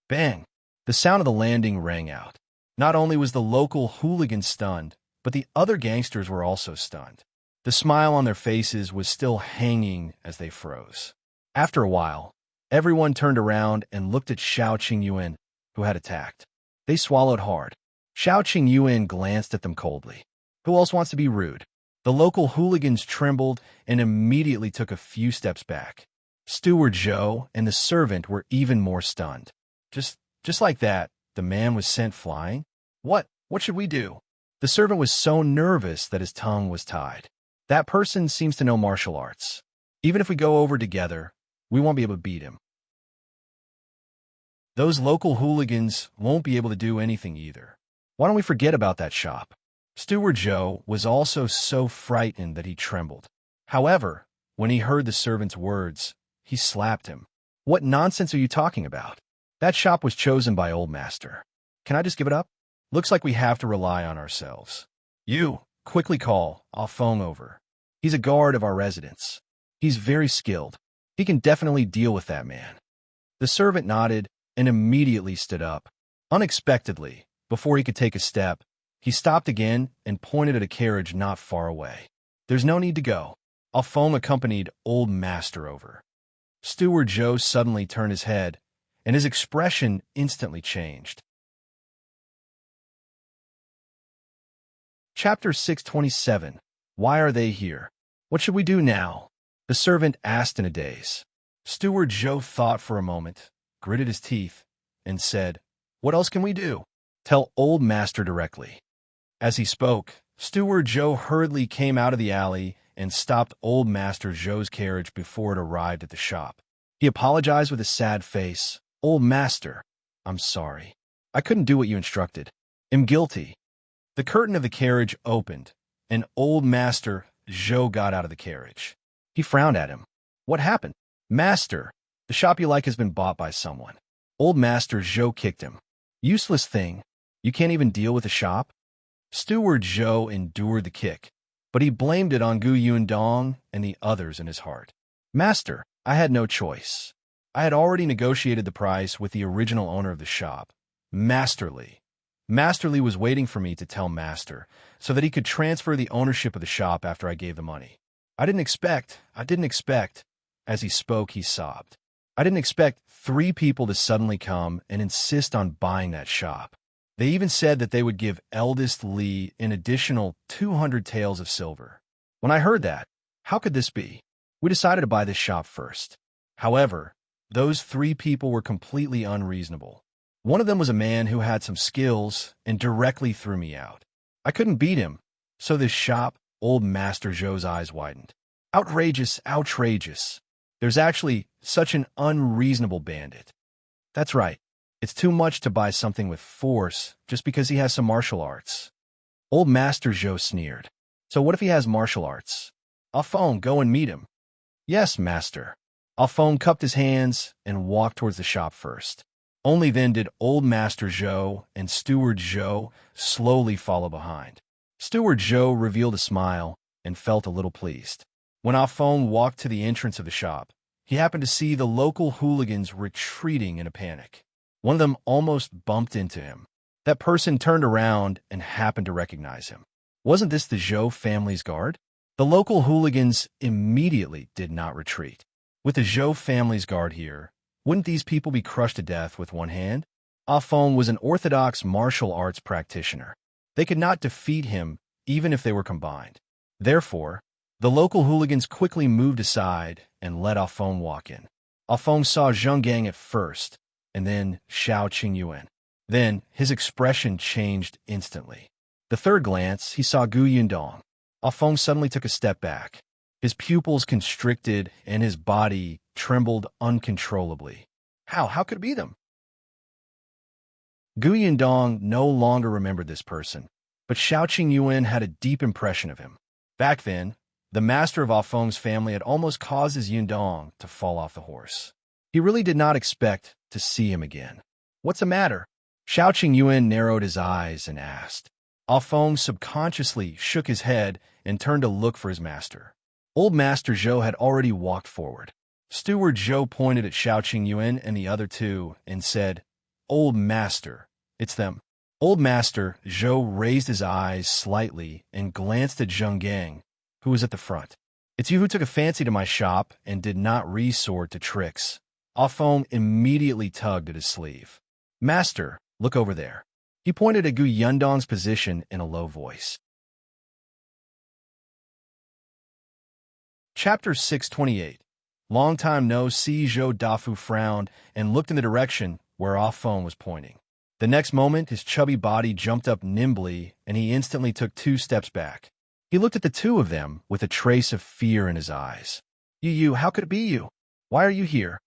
Speaker 1: Bang! The sound of the landing rang out. Not only was the local hooligan stunned, but the other gangsters were also stunned. The smile on their faces was still hanging as they froze. After a while, everyone turned around and looked at Xiao Qingyuan, who had attacked. They swallowed hard. Xiao Qingyuan glanced at them coldly. "Who else wants to be rude?" The local hooligans trembled and immediately took a few steps back. Steward Zhou and the servant were even more stunned. Just like that, the man was sent flying? What should we do?" The servant was so nervous that his tongue was tied. "That person seems to know martial arts. Even if we go over together, we won't be able to beat him. Those local hooligans won't be able to do anything either. Why don't we forget about that shop?" Steward Zhou was also so frightened that he trembled. However, when he heard the servant's words, he slapped him. "What nonsense are you talking about? That shop was chosen by Old Master. Can I just give it up? Looks like we have to rely on ourselves. You, quickly call Ah Feng over. He's a guard of our residence. He's very skilled. He can definitely deal with that man." The servant nodded and immediately stood up. Unexpectedly, before he could take a step, he stopped again and pointed at a carriage not far away. "There's no need to go." Ah Feng accompanied Old Master over. Steward Zhou suddenly turned his head, and his expression instantly changed. Chapter 627. Why are they here? What should we do now? The servant asked in a daze. Steward Zhou thought for a moment, gritted his teeth, and said, "What else can we do? Tell Old Master directly." As he spoke, Steward Zhou hurriedly came out of the alley and stopped Old Master Zhou's carriage before it arrived at the shop. He apologized with a sad face. "Old Master, I'm sorry. I couldn't do what you instructed. I'm guilty." The curtain of the carriage opened, and Old Master Zhou got out of the carriage. He frowned at him. "What happened?" "Master, the shop you like has been bought by someone." Old Master Zhou kicked him. "Useless thing. You can't even deal with the shop?" Steward Zhou endured the kick, but he blamed it on Gu Yundong and the others in his heart. "Master, I had no choice. I had already negotiated the price with the original owner of the shop, Masterly, Master Li was waiting for me to tell Master so that he could transfer the ownership of the shop after I gave the money. I didn't expect, as he spoke, he sobbed. I didn't expect 3 people to suddenly come and insist on buying that shop. They even said that they would give Eldest Li an additional 200 taels of silver. When I heard that, how could this be? We decided to buy this shop first. However, those 3 people were completely unreasonable. One of them was a man who had some skills and directly threw me out. I couldn't beat him, so this shop, old Master Zhou's eyes widened. Outrageous, outrageous. There's actually such an unreasonable bandit. That's right. It's too much to buy something with force just because he has some martial arts. Old Master Zhou sneered. So what if he has martial arts? I'll phone, go and meet him. Yes, Master. Alphonse cupped his hands and walked towards the shop first. Only then did old Master Zhou and Steward Zhou slowly follow behind. Steward Zhou revealed a smile and felt a little pleased. When Alphonse walked to the entrance of the shop, he happened to see the local hooligans retreating in a panic. One of them almost bumped into him. That person turned around and happened to recognize him. Wasn't this the Zhou family's guard? The local hooligans immediately did not retreat. With the Zhou family's guard here, wouldn't these people be crushed to death with one hand? Alphonse was an orthodox martial arts practitioner. They could not defeat him even if they were combined. Therefore, the local hooligans quickly moved aside and let Alphonse walk in. Alphonse saw Zheng Gang at first, and then Xiao Qingyuan. Then his expression changed instantly. The third glance, he saw Gu Yundong. Alphonse suddenly took a step back. His pupils constricted and his body trembled uncontrollably. How could it be them? Gu Yundong no longer remembered this person, but Xiao Qingyuan had a deep impression of him. Back then, the master of Alphonse's family had almost caused his Yundong to fall off the horse. He really did not expect to see him again. What's the matter? Xiao Qingyuan narrowed his eyes and asked. Alphonse subconsciously shook his head and turned to look for his master. Old Master Zhou had already walked forward. Steward Zhou pointed at Xiao Qingyuan and the other 2 and said, Old Master, it's them. Old Master Zhou raised his eyes slightly and glanced at Zheng Gang, who was at the front. It's you who took a fancy to my shop and did not resort to tricks. Alphonse immediately tugged at his sleeve. Master, look over there. He pointed at Gu Yundong's position in a low voice. Chapter 628. Long time no see. Zhou Dafu frowned and looked in the direction where Alphonse was pointing. The next moment, his chubby body jumped up nimbly, and he instantly took 2 steps back. He looked at the 2 of them with a trace of fear in his eyes. You, how could it be you? Why are you here?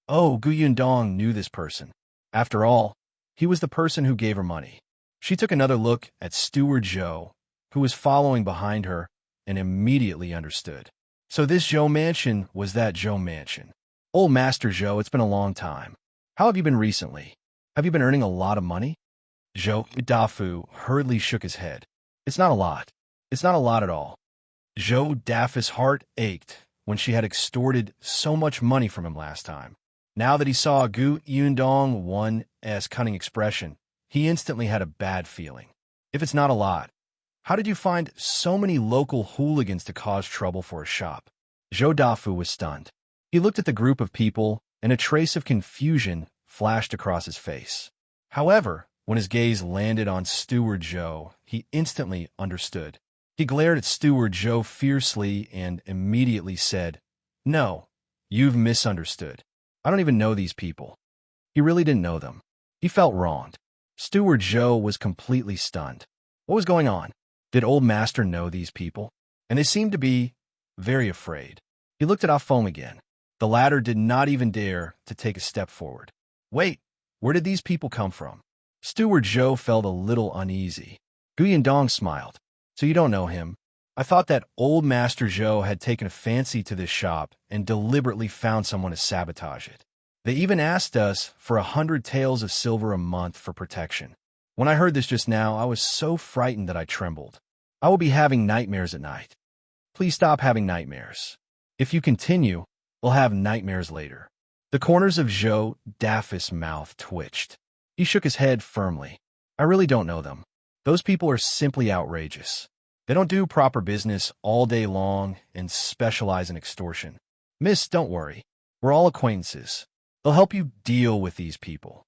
Speaker 1: Oh, Gu Yundong knew this person. After all, he was the person who gave her money. She took another look at Steward Zhou, who was following behind her, and immediately understood. So this Zhou mansion was that Zhou mansion. Old Master Zhou, it's been a long time. How have you been recently? Have you been earning a lot of money? Zhou Dafu hurriedly shook his head. It's not a lot. It's not a lot at all. Zhou Dafu's heart ached when she had extorted so much money from him last time. Now that he saw Gu Yundong one's cunning expression, he instantly had a bad feeling. If it's not a lot, how did you find so many local hooligans to cause trouble for a shop? Zhou Dafu was stunned. He looked at the group of people, and a trace of confusion flashed across his face. However, when his gaze landed on Steward Zhou, he instantly understood. He glared at Steward Zhou fiercely and immediately said, No, you've misunderstood. I don't even know these people. He really didn't know them. He felt wronged. Steward Zhou was completely stunned. What was going on? Did Old Master know these people? And they seemed to be very afraid. He looked at Alphonse again. The latter did not even dare to take a step forward. Wait, where did these people come from? Steward Zhou felt a little uneasy. Gu Yundong smiled. So you don't know him? I thought that Old Master Zhou had taken a fancy to this shop and deliberately found someone to sabotage it. They even asked us for 100 taels of silver a month for protection. When I heard this just now, I was so frightened that I trembled. I will be having nightmares at night. Please stop having nightmares. If you continue, we'll have nightmares later. The corners of Zhou Dafu's mouth twitched. He shook his head firmly. I really don't know them. Those people are simply outrageous. They don't do proper business all day long and specialize in extortion. Miss, don't worry. We're all acquaintances. They'll help you deal with these people.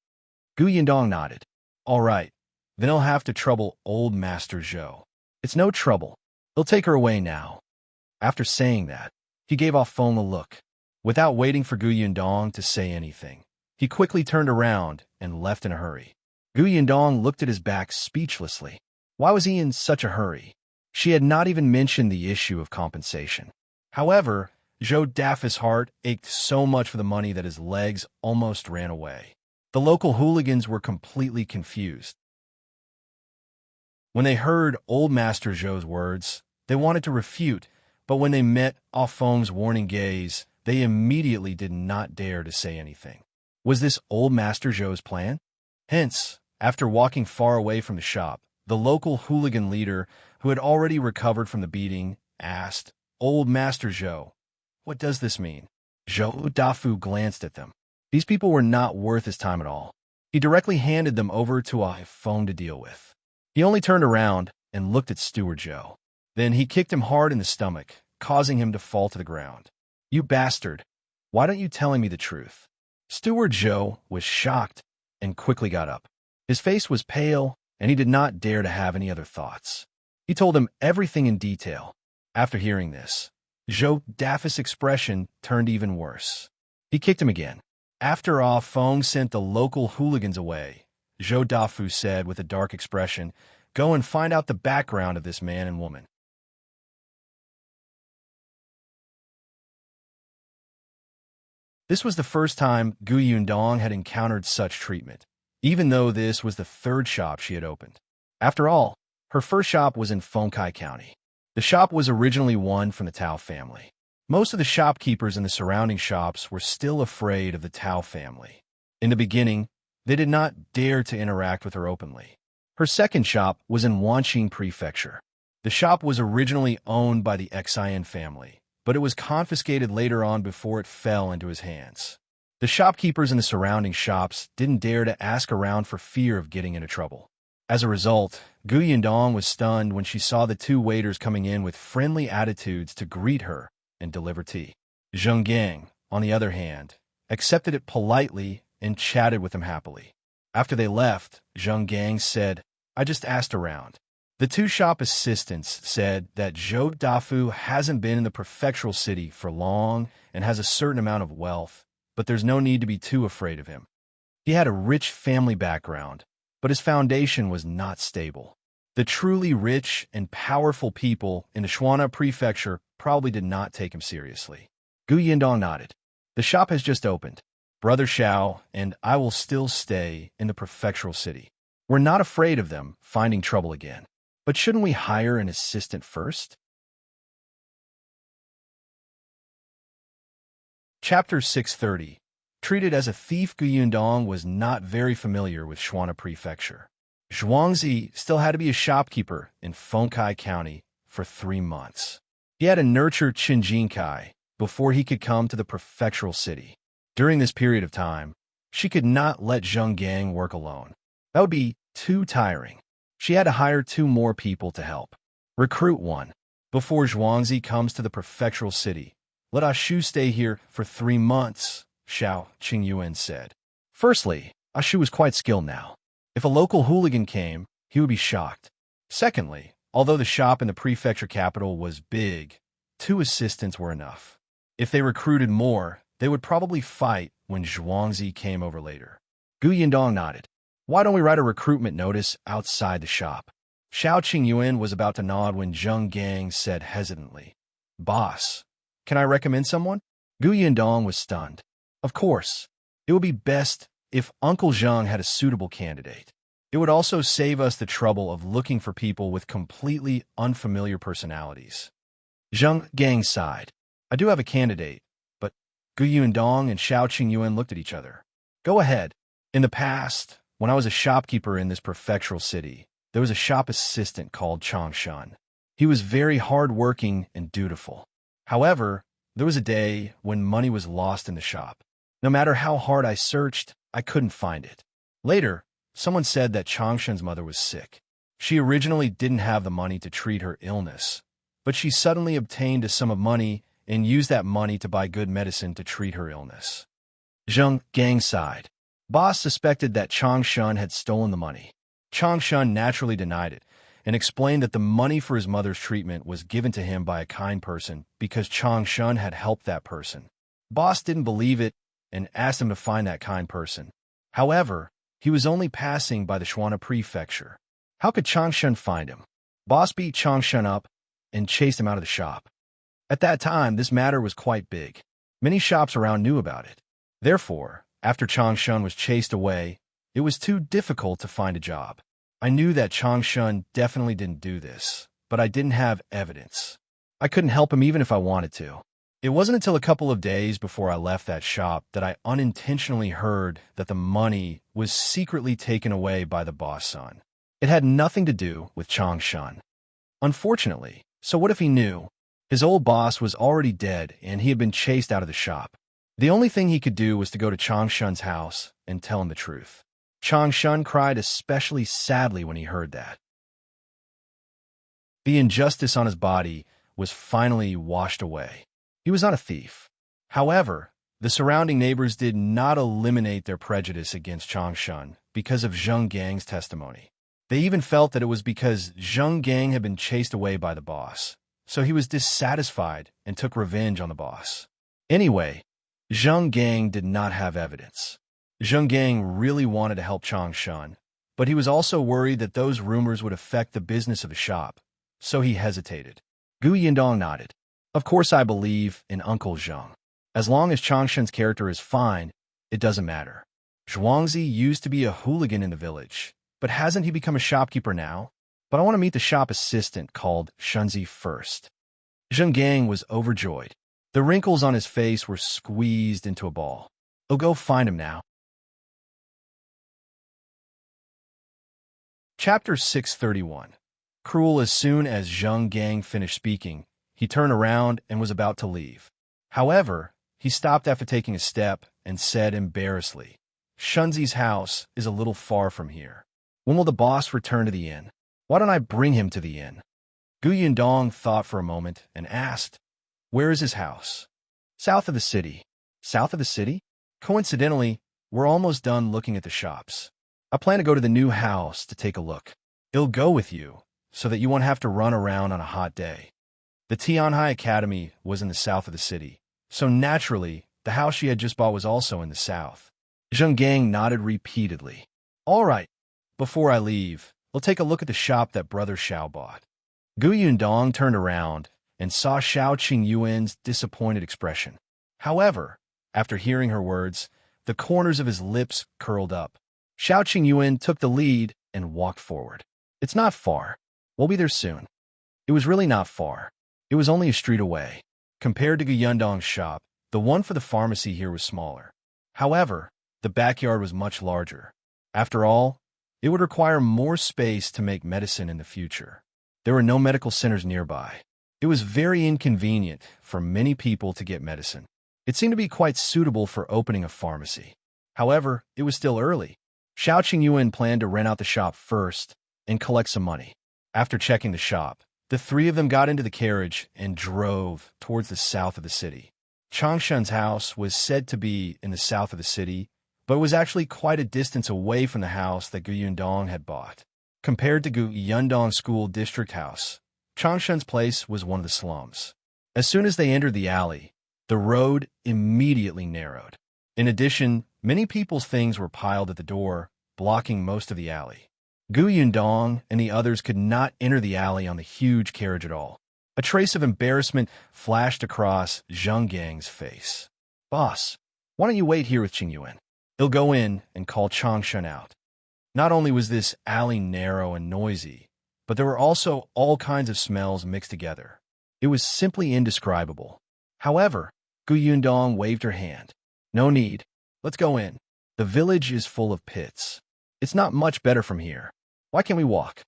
Speaker 1: Gu Yundong nodded. All right, then I'll have to trouble old Master Zhou. It's no trouble. They'll take her away now. After saying that, he gave off Feng a look. Without waiting for Gu Yundong to say anything, he quickly turned around and left in a hurry. Gu Yundong looked at his back speechlessly. Why was he in such a hurry? She had not even mentioned the issue of compensation. However, Zhou Daff's heart ached so much for the money that his legs almost ran away. The local hooligans were completely confused. When they heard old Master Zhou's words, they wanted to refute, but when they met Ah Feng's warning gaze, they immediately did not dare to say anything. Was this old Master Zhou's plan? Hence, after walking far away from the shop, the local hooligan leader, who had already recovered from the beating, asked, Old Master Zhou, what does this mean? Zhou Dafu glanced at them. These people were not worth his time at all. He directly handed them over to Ah Feng to deal with. He only turned around and looked at Steward Zhou. Then he kicked him hard in the stomach, causing him to fall to the ground. You bastard! Why don't you tell me the truth? Steward Zhou was shocked and quickly got up. His face was pale, and he did not dare to have any other thoughts. He told him everything in detail. After hearing this, Zhou Daff's expression turned even worse. He kicked him again. After Ah Feng sent the local hooligans away, Zhou Dafu said with a dark expression, Go and find out the background of this man and woman. This was the first time Gu Yundong had encountered such treatment, even though this was the third shop she had opened. After all, her first shop was in Fengkai County. The shop was originally one from the Tao family. Most of the shopkeepers in the surrounding shops were still afraid of the Tao family. In the beginning, they did not dare to interact with her openly. Her second shop was in Wanqing Prefecture. The shop was originally owned by the Xian family, but it was confiscated later on before it fell into his hands. The shopkeepers in the surrounding shops didn't dare to ask around for fear of getting into trouble. As a result, Gu Yundong was stunned when she saw the two waiters coming in with friendly attitudes to greet her and deliver tea. Zheng Gang, on the other hand, accepted it politely and chatted with them happily. After they left, Zheng Gang said, I just asked around. The two shop assistants said that Zhou Dafu hasn't been in the prefectural city for long and has a certain amount of wealth, but there's no need to be too afraid of him. He had a rich family background, but his foundation was not stable. The truly rich and powerful people in the Shuana Prefecture probably did not take him seriously. Gu Yindong nodded. The shop has just opened. Brother Xiao and I will still stay in the prefectural city. We're not afraid of them finding trouble again. But shouldn't we hire an assistant first? Chapter 630. Treated as a thief, Gu Yundong was not very familiar with Shuana Prefecture. Zhuangzi still had to be a shopkeeper in Fengkai County for 3 months. He had to nurture Qinjinkai before he could come to the prefectural city. During this period of time, she could not let Zheng Gang work alone. That would be too tiring. She had to hire 2 more people to help. Recruit 1. Before Zhuangzi comes to the prefectural city, let Ashu stay here for 3 months, Xiao Qingyuan said. Firstly, Ashu was quite skilled now. If a local hooligan came, he would be shocked. Secondly, although the shop in the prefecture capital was big, 2 assistants were enough. If they recruited more, they would probably fight when Zhuangzi came over later. Gu Yindong nodded. Why don't we write a recruitment notice outside the shop? Xiao Qingyuan was about to nod when Zheng Gang said hesitantly, Boss, can I recommend someone? Gu Yindong was stunned. Of course. It would be best if Uncle Zheng had a suitable candidate. It would also save us the trouble of looking for people with completely unfamiliar personalities. Zheng Gang sighed. I do have a candidate, but Gu Yundong and Xiao Qingyuan looked at each other. Go ahead. In the past, when I was a shopkeeper in this prefectural city, there was a shop assistant called Changshan. He was very hard-working and dutiful. However, there was a day when money was lost in the shop. No matter how hard I searched, I couldn't find it. Later, someone said that Changshan's mother was sick. She originally didn't have the money to treat her illness, but she suddenly obtained a sum of money and used that money to buy good medicine to treat her illness. Zhou Gang sighed. Boss suspected that Changshan had stolen the money. Changshan naturally denied it and explained that the money for his mother's treatment was given to him by a kind person because Changshan had helped that person. Boss didn't believe it and asked him to find that kind person. However, he was only passing by the Shuana Prefecture. How could Changshan find him? Boss beat Changshan up and chased him out of the shop. At that time, this matter was quite big. Many shops around knew about it. Therefore, after Changshan was chased away, it was too difficult to find a job. I knew that Changshan definitely didn't do this, but I didn't have evidence. I couldn't help him even if I wanted to. It wasn't until a couple of days before I left that shop that I unintentionally heard that the money was secretly taken away by the boss' son. It had nothing to do with Changshan. Unfortunately, so what if he knew? His old boss was already dead and he had been chased out of the shop. The only thing he could do was to go to Changshan's house and tell him the truth. Changshan cried especially sadly when he heard that. The injustice on his body was finally washed away. He was not a thief. However, the surrounding neighbors did not eliminate their prejudice against Changshan because of Zhou Gang's testimony. They even felt that it was because Zhou Gang had been chased away by the boss, so he was dissatisfied and took revenge on the boss. Anyway, Zhou Gang did not have evidence. Zhou Gang really wanted to help Changshan, but he was also worried that those rumors would affect the business of the shop, so he hesitated. Yundong nodded. Of course I believe in Uncle Zhang. As long as Changshan's character is fine, it doesn't matter. Zhuangzi used to be a hooligan in the village, but hasn't he become a shopkeeper now? But I want to meet the shop assistant called Shunzi first. Zhou Gang was overjoyed. The wrinkles on his face were squeezed into a ball. I'll go find him now. Chapter 631. Cruel. As soon as Zhou Gang finished speaking, he turned around and was about to leave. However, he stopped after taking a step and said embarrassedly, Shunzi's house is a little far from here. When will the boss return to the inn? Why don't I bring him to the inn? Yundong thought for a moment and asked, where is his house? South of the city. South of the city? Coincidentally, we're almost done looking at the shops. I plan to go to the new house to take a look. I'll go with you, so that you won't have to run around on a hot day. The Tianhai Academy was in the south of the city, so naturally, the house she had just bought was also in the south. Zhou Gang nodded repeatedly. All right, before I leave, we'll take a look at the shop that Brother Xiao bought. Yundong turned around and saw Xiao Qingyuan's disappointed expression. However, after hearing her words, the corners of his lips curled up. Xiao Qingyuan took the lead and walked forward. It's not far. We'll be there soon. It was really not far. It was only a street away. Compared to Yundong's shop, the one for the pharmacy here was smaller. However, the backyard was much larger. After all, it would require more space to make medicine in the future. There were no medical centers nearby. It was very inconvenient for many people to get medicine. It seemed to be quite suitable for opening a pharmacy. However, it was still early. Xiao Qingyuan planned to rent out the shop first and collect some money. After checking the shop, the three of them got into the carriage and drove towards the south of the city. Changshan's house was said to be in the south of the city, but it was actually quite a distance away from the house that Yundong had bought. Compared to Yundong School District House, Changshan's place was one of the slums. As soon as they entered the alley, the road immediately narrowed. In addition, many people's things were piled at the door, blocking most of the alley. Yundong and the others could not enter the alley on the huge carriage at all. A trace of embarrassment flashed across Zhou Gang's face. Boss, why don't you wait here with Qingyuan? He'll go in and call Changshan out. Not only was this alley narrow and noisy, but there were also all kinds of smells mixed together. It was simply indescribable. However, Yundong waved her hand. No need. Let's go in. The village is full of pits. It's not much better from here. Why can't we walk?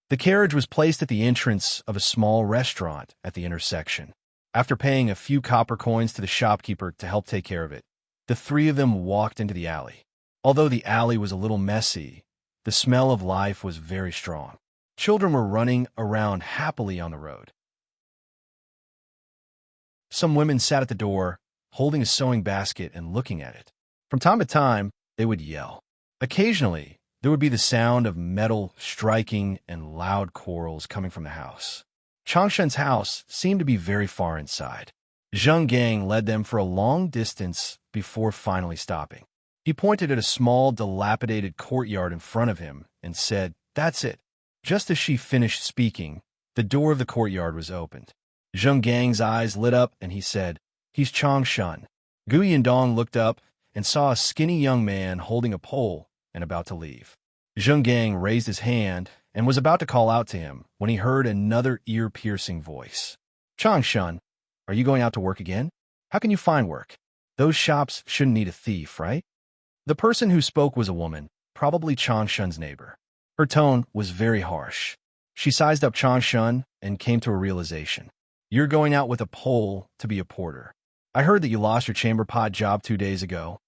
Speaker 1: The carriage was placed at the entrance of a small restaurant at the intersection. After paying a few copper coins to the shopkeeper to help take care of it, the three of them walked into the alley. Although the alley was a little messy, The smell of life was very strong. Children were running around happily on the road. Some women sat at the door, holding a sewing basket and looking at it. From time to time, they would yell. Occasionally, there would be the sound of metal striking and loud quarrels coming from the house. Changshen's house seemed to be very far inside. Zheng Gang led them for a long distance before finally stopping. He pointed at a small, dilapidated courtyard in front of him and said, "That's it." Just as she finished speaking, the door of the courtyard was opened. Zheng Gang's eyes lit up and he said, "He's Changshen." Gu Yundong looked up and saw a skinny young man holding a pole and about to leave. Zheng Gang raised his hand and was about to call out to him when he heard another ear-piercing voice. "Changshen, are you going out to work again? How can you find work? Those shops shouldn't need a thief, right?" The person who spoke was a woman, probably Changshen's neighbor. Her tone was very harsh. She sized up Changshen and came to a realization. "You're going out with a pole to be a porter. I heard that you lost your chamber pot job 2 days ago."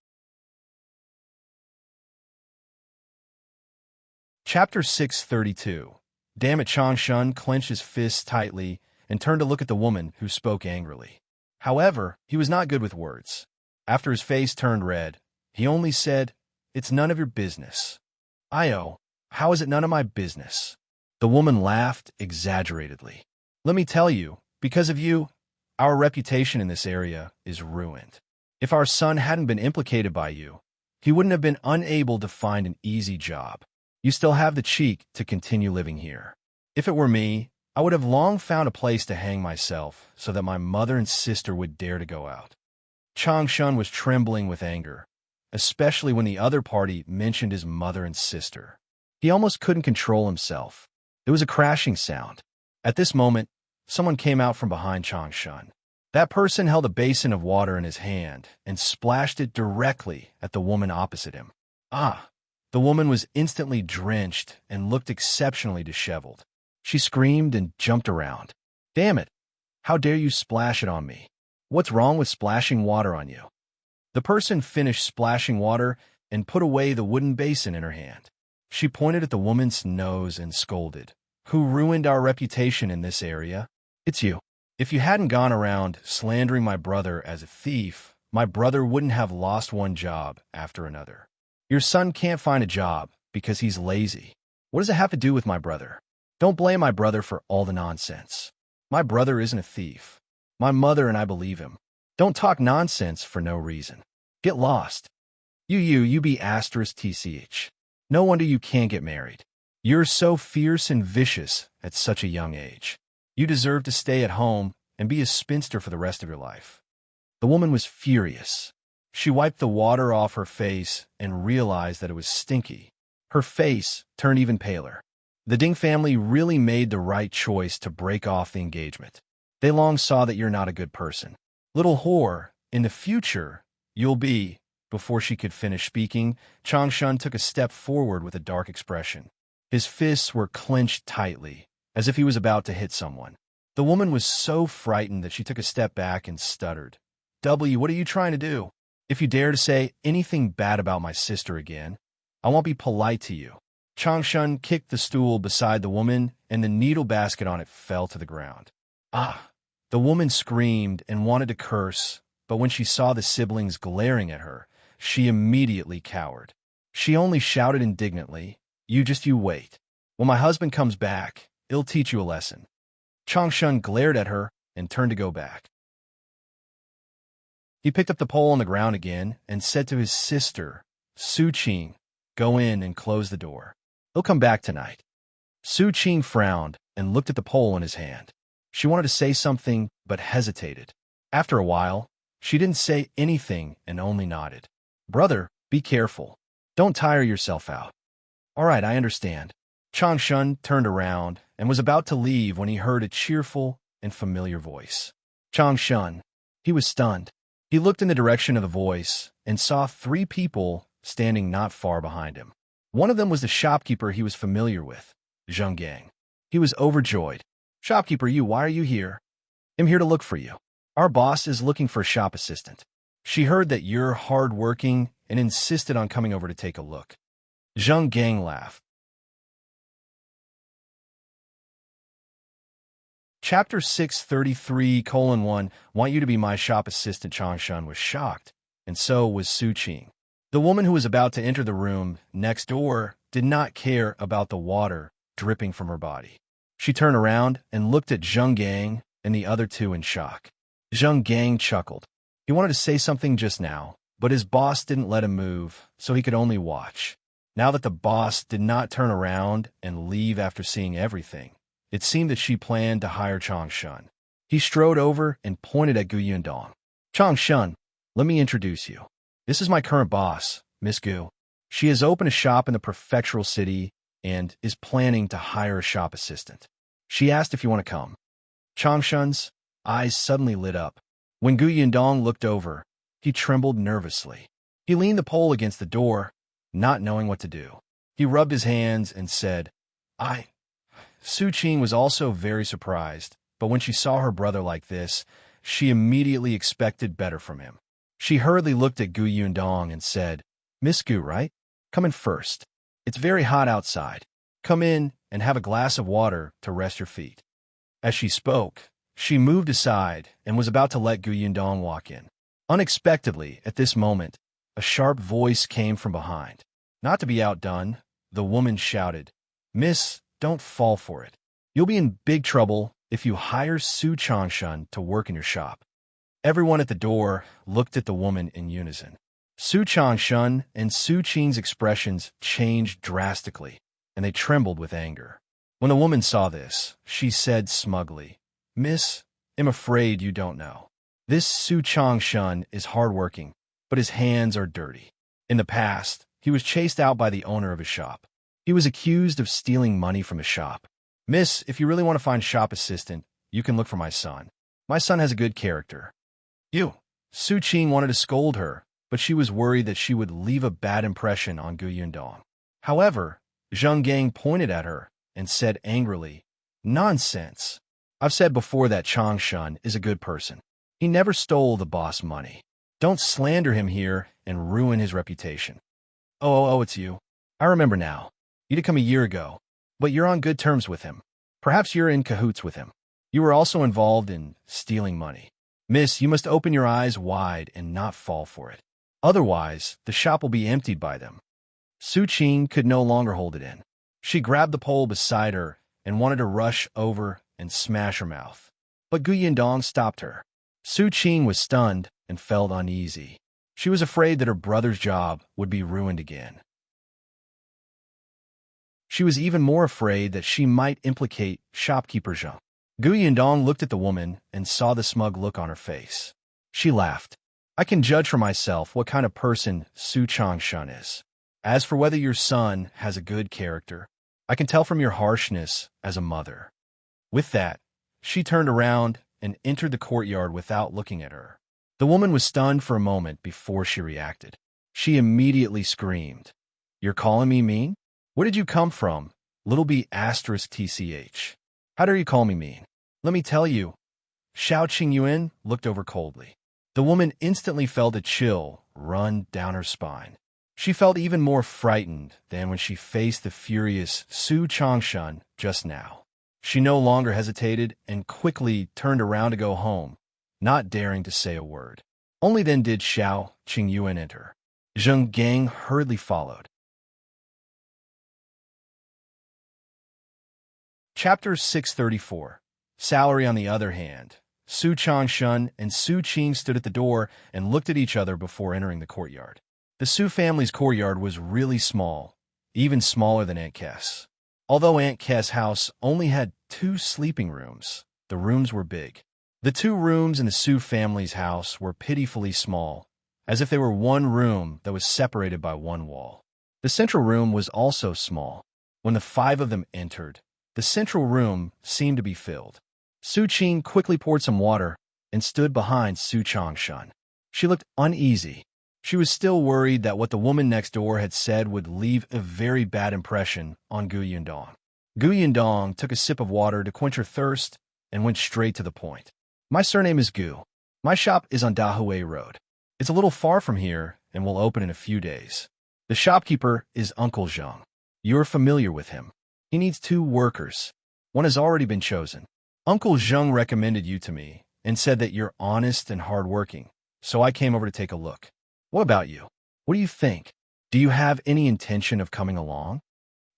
Speaker 1: Chapter 632. Damn it, Changshen clenched his fists tightly and turned to look at the woman who spoke angrily. However, he was not good with words. After his face turned red, he only said, "It's none of your business." "Io, how is it none of my business?" The woman laughed exaggeratedly. "Let me tell you, because of you, our reputation in this area is ruined. If our son hadn't been implicated by you, he wouldn't have been unable to find an easy job. You still have the cheek to continue living here. If it were me, I would have long found a place to hang myself so that my mother and sister would dare to go out." Changshen was trembling with anger, especially when the other party mentioned his mother and sister. He almost couldn't control himself. There was a crashing sound. At this moment, someone came out from behind Changshen. That person held a basin of water in his hand and splashed it directly at the woman opposite him. Ah! The woman was instantly drenched and looked exceptionally disheveled. She screamed and jumped around. "Damn it! How dare you splash it on me? What's wrong with splashing water on you?" The person finished splashing water and put away the wooden basin in her hand. She pointed at the woman's nose and scolded. "Who ruined our reputation in this area? It's you. If you hadn't gone around slandering my brother as a thief, my brother wouldn't have lost one job after another. Your son can't find a job because he's lazy. What does it have to do with my brother? Don't blame my brother for all the nonsense. My brother isn't a thief. My mother and I believe him. Don't talk nonsense for no reason. Get lost. You be asterisk tch. No wonder you can't get married. You're so fierce and vicious at such a young age. You deserve to stay at home and be a spinster for the rest of your life." The woman was furious. She wiped the water off her face and realized that it was stinky. Her face turned even paler. The Ding family really made the right choice to break off the engagement. They long saw that you're not a good person. Little whore, in the future, you'll be. Before she could finish speaking, Changshen took a step forward with a dark expression. His fists were clenched tightly, as if he was about to hit someone. The woman was so frightened that she took a step back and stuttered. "W, what are you trying to do? If you dare to say anything bad about my sister again, I won't be polite to you." Changshen kicked the stool beside the woman, and the needle basket on it fell to the ground. Ah! The woman screamed and wanted to curse, but when she saw the siblings glaring at her, she immediately cowered. She only shouted indignantly, You wait. When my husband comes back, he'll teach you a lesson." Changshen glared at her and turned to go back. He picked up the pole on the ground again and said to his sister, Su Qing, "Go in and close the door. He'll come back tonight." Su Qing frowned and looked at the pole in his hand. She wanted to say something, but hesitated. After a while, she didn't say anything and only nodded. "Brother, be careful. Don't tire yourself out." "All right, I understand." Changshen turned around and was about to leave when he heard a cheerful and familiar voice. Changshen. He was stunned. He looked in the direction of the voice and saw 3 people standing not far behind him. One of them was the shopkeeper he was familiar with, Zheng Gang. He was overjoyed. "Shopkeeper, why are you here?" "I'm here to look for you. Our boss is looking for a shop assistant. She heard that you're hard-working and insisted on coming over to take a look." Zheng Gang laughed. Chapter 633:1 Want you to be my shop assistant. Changshan was shocked, and so was Su Qing. The woman who was about to enter the room next door did not care about the water dripping from her body. She turned around and looked at Zheng Gang and the other two in shock. Zheng Gang chuckled. He wanted to say something just now, but his boss didn't let him move, so he could only watch. Now that the boss did not turn around and leave after seeing everything, it seemed that she planned to hire Changshan. He strode over and pointed at Gu Yundong. Changshan, let me introduce you. This is my current boss, Miss Gu. She has opened a shop in the Prefectural city and is planning to hire a shop assistant. She asked if you want to come. Changshan's eyes suddenly lit up. When Gu Yundong looked over, he trembled nervously. He leaned the pole against the door, not knowing what to do. He rubbed his hands and said, Su Qing was also very surprised, but when she saw her brother like this, she immediately expected better from him. She hurriedly looked at Gu Yundong and said, Miss Gu, right? Come in first. It's very hot outside. Come in and have a glass of water to rest your feet. As she spoke, she moved aside and was about to let Gu Yundong walk in. Unexpectedly, at this moment, a sharp voice came from behind. Not to be outdone, the woman shouted, Miss, don't fall for it. You'll be in big trouble if you hire Su Changshan to work in your shop. Everyone at the door looked at the woman in unison. Su Changshan and Su Qing's expressions changed drastically, and they trembled with anger. When the woman saw this, she said smugly, Miss, I'm afraid you don't know. This Su Changshan is hardworking, but his hands are dirty. In the past, he was chased out by the owner of his shop. He was accused of stealing money from his shop. Miss, if you really want to find shop assistant, you can look for my son. My son has a good character. Su Qing wanted to scold her, but she was worried that she would leave a bad impression on Gu Yundong. However, Zheng Gang pointed at her and said angrily, Nonsense. I've said before that Changshan is a good person. He never stole the boss money. Don't slander him here and ruin his reputation. Oh, it's you. I remember now. You did come a year ago, but you're on good terms with him. Perhaps you're in cahoots with him. You were also involved in stealing money. Miss, you must open your eyes wide and not fall for it. Otherwise, the shop will be emptied by them. Su Qing could no longer hold it in. She grabbed the pole beside her and wanted to rush over and smash her mouth. But Gu Yundong stopped her. Su Qing was stunned and felt uneasy. She was afraid that her brother's job would be ruined again. She was even more afraid that she might implicate shopkeeper Zhou. Gu Yundong looked at the woman and saw the smug look on her face. She laughed. I can judge for myself what kind of person Su Changshan is. As for whether your son has a good character, I can tell from your harshness as a mother. With that, she turned around and entered the courtyard without looking at her. The woman was stunned for a moment before she reacted. She immediately screamed, You're calling me mean? Where did you come from, little b asterisk tch? How dare you call me mean? Let me tell you. Xiao Qingyuan looked over coldly. The woman instantly felt a chill run down her spine. She felt even more frightened than when she faced the furious Su Changshan just now. She no longer hesitated and quickly turned around to go home, not daring to say a word. Only then did Xiao Qingyuan enter. Zheng Gang hurriedly followed. Chapter 634. Salary. On the other hand, Su Changshan and Su Qing stood at the door and looked at each other before entering the courtyard. The Su family's courtyard was really small, even smaller than Aunt Kes. Although Aunt Kes' house only had 2 sleeping rooms, the rooms were big. The 2 rooms in the Su family's house were pitifully small, as if they were one room that was separated by one wall. The central room was also small. When the 5 of them entered, the central room seemed to be filled. Su Qing quickly poured some water and stood behind Su Changshan. She looked uneasy. She was still worried that what the woman next door had said would leave a very bad impression on Gu Yundong. Gu Yundong took a sip of water to quench her thirst and went straight to the point. My surname is Gu. My shop is on Dahui Road. It's a little far from here and will open in a few days. The shopkeeper is Uncle Zhang. You're familiar with him. He needs 2 workers. One has already been chosen. Uncle Zhou recommended you to me and said that you're honest and hardworking, so I came over to take a look. What about you? What do you think? Do you have any intention of coming along?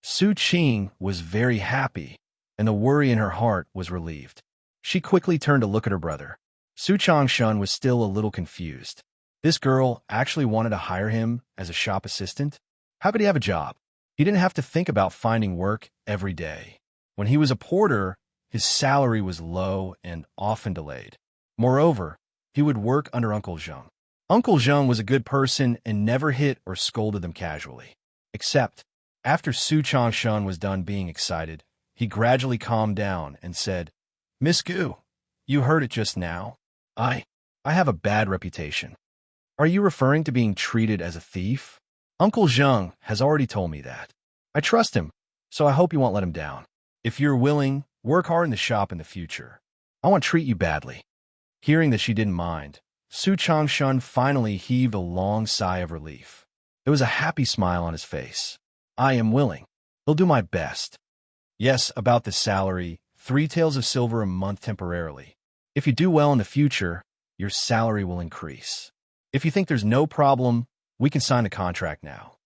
Speaker 1: Su Qing was very happy, and the worry in her heart was relieved. She quickly turned to look at her brother. Su Changshun was still a little confused. This girl actually wanted to hire him as a shop assistant? How could he have a job? He didn't have to think about finding work every day. When he was a porter, his salary was low and often delayed. Moreover, he would work under Uncle Zhou. Uncle Zhou was a good person and never hit or scolded them casually. Except, after Su Changshun was done being excited, he gradually calmed down and said, Miss Gu, you heard it just now. I have a bad reputation. Are you referring to being treated as a thief? Uncle Zhou has already told me that. I trust him, so I hope you won't let him down. If you're willing, work hard in the shop in the future. I won't treat you badly. Hearing that she didn't mind, Su Changshun finally heaved a long sigh of relief. There was a happy smile on his face. I am willing. I'll do my best. Yes, about the salary, 3 taels of silver a month temporarily. If you do well in the future, your salary will increase. If you think there's no problem, we can sign the contract now.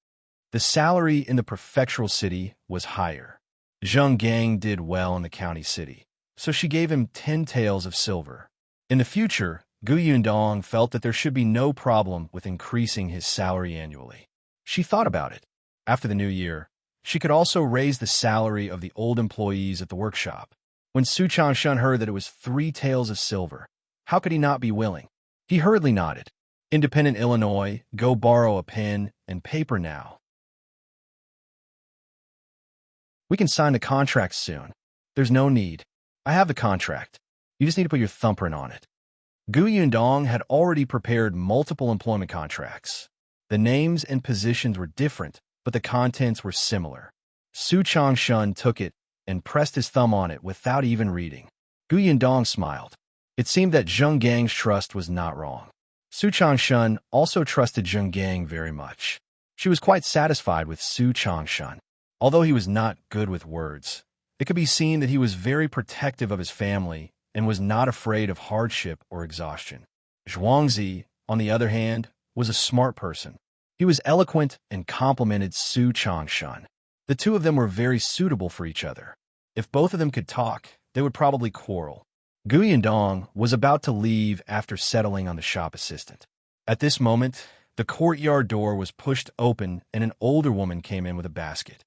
Speaker 1: The salary in the prefectural city was higher. Zheng Gang did well in the county city, so she gave him 10 taels of silver. In the future, Gu Yundong felt that there should be no problem with increasing his salary annually. She thought about it. After the new year, she could also raise the salary of the old employees at the workshop. When Su Changshun heard that it was 3 taels of silver, how could he not be willing? He hurriedly nodded. Independent Illinois, go borrow a pen and paper now. We can sign the contract soon. There's no need. I have the contract. You just need to put your thumbprint on it. Gu Yundong had already prepared multiple employment contracts. The names and positions were different, but the contents were similar. Su Changshun took it and pressed his thumb on it without even reading. Gu Yundong smiled. It seemed that Zheng Gang's trust was not wrong. Su Changshun also trusted Zheng Gang very much. She was quite satisfied with Su Changshun. Although he was not good with words, it could be seen that he was very protective of his family and was not afraid of hardship or exhaustion. Zhuangzi, on the other hand, was a smart person. He was eloquent and complimented Su Changshun. The two of them were very suitable for each other. If both of them could talk, they would probably quarrel. Gu Yundong was about to leave after settling on the shop assistant. At this moment, the courtyard door was pushed open and an older woman came in with a basket.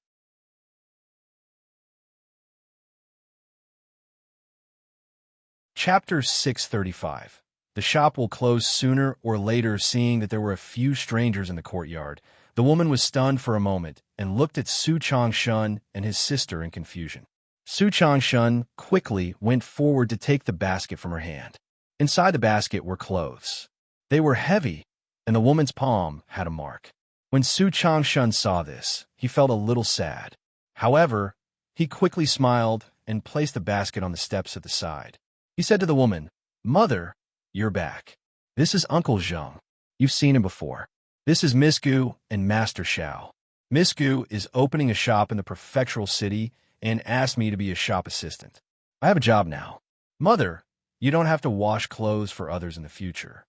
Speaker 1: Chapter 635. The shop will close sooner or later. Seeing that there were a few strangers in the courtyard, the woman was stunned for a moment and looked at Su Changshun and his sister in confusion. Su Changshun quickly went forward to take the basket from her hand. Inside the basket were clothes. They were heavy, and the woman's palm had a mark. When Su Changshun saw this, he felt a little sad. However, he quickly smiled and placed the basket on the steps at the side. He said to the woman, "Mother, you're back. This is Uncle Zhou. You've seen him before. This is Miss Gu and Master Xiao. Miss Gu is opening a shop in the prefectural city and asked me to be a shop assistant. I have a job now. Mother, you don't have to wash clothes for others in the future."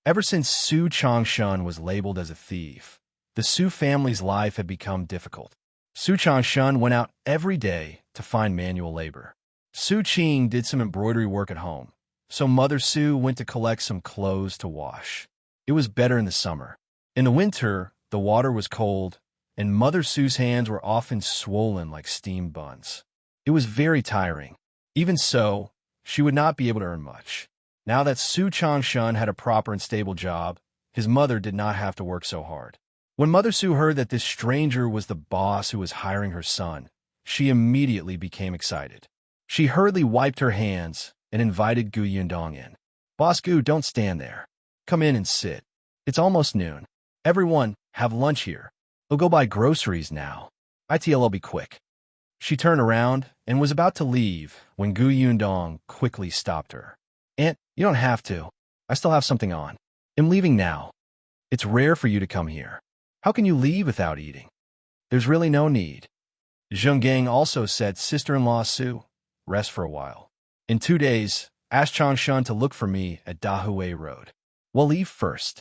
Speaker 1: Ever since Su Changshun was labeled as a thief, the Su family's life had become difficult. Su Changshun went out every day to find manual labor. Su Qing did some embroidery work at home, so Mother Su went to collect some clothes to wash. It was better in the summer. In the winter, the water was cold, and Mother Su's hands were often swollen like steamed buns. It was very tiring. Even so, she would not be able to earn much. Now that Su Changshun had a proper and stable job, his mother did not have to work so hard. When Mother Su heard that this stranger was the boss who was hiring her son, she immediately became excited. She hurriedly wiped her hands and invited Gu Yundong in. "Boss Gu, don't stand there. Come in and sit. It's almost noon. Everyone, have lunch here. We'll go buy groceries now. I'll be quick." She turned around and was about to leave when Gu Yundong quickly stopped her. "Aunt, you don't have to. I still have something on. I'm leaving now. It's rare for you to come here. How can you leave without eating? There's really no need." Zheng Gang also said, "Sister-in-law Su, rest for a while. In 2 days, ask Changshan to look for me at Dahui Road. We'll leave first.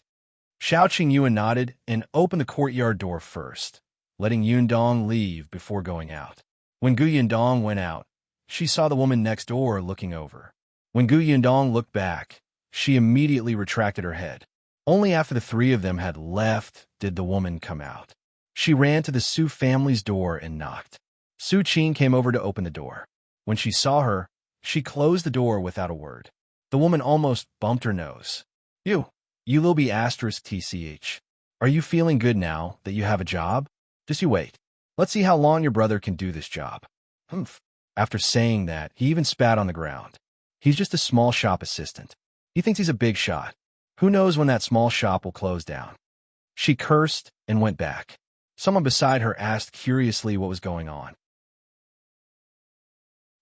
Speaker 1: Xiao Qingyuan nodded and opened the courtyard door first, letting Yundong leave before going out. When Gu Yundong went out, she saw the woman next door looking over. When Gu Yundong looked back, she immediately retracted her head. Only after the three of them had left did the woman come out. She ran to the Su family's door and knocked. Su Qing came over to open the door. When she saw her, she closed the door without a word. The woman almost bumped her nose. You will be *TCH. Are you feeling good now that you have a job? Just you wait. Let's see how long your brother can do this job. Humph. After saying that, he even spat on the ground. He's just a small shop assistant. He thinks he's a big shot. Who knows when that small shop will close down? She cursed and went back. Someone beside her asked curiously what was going on.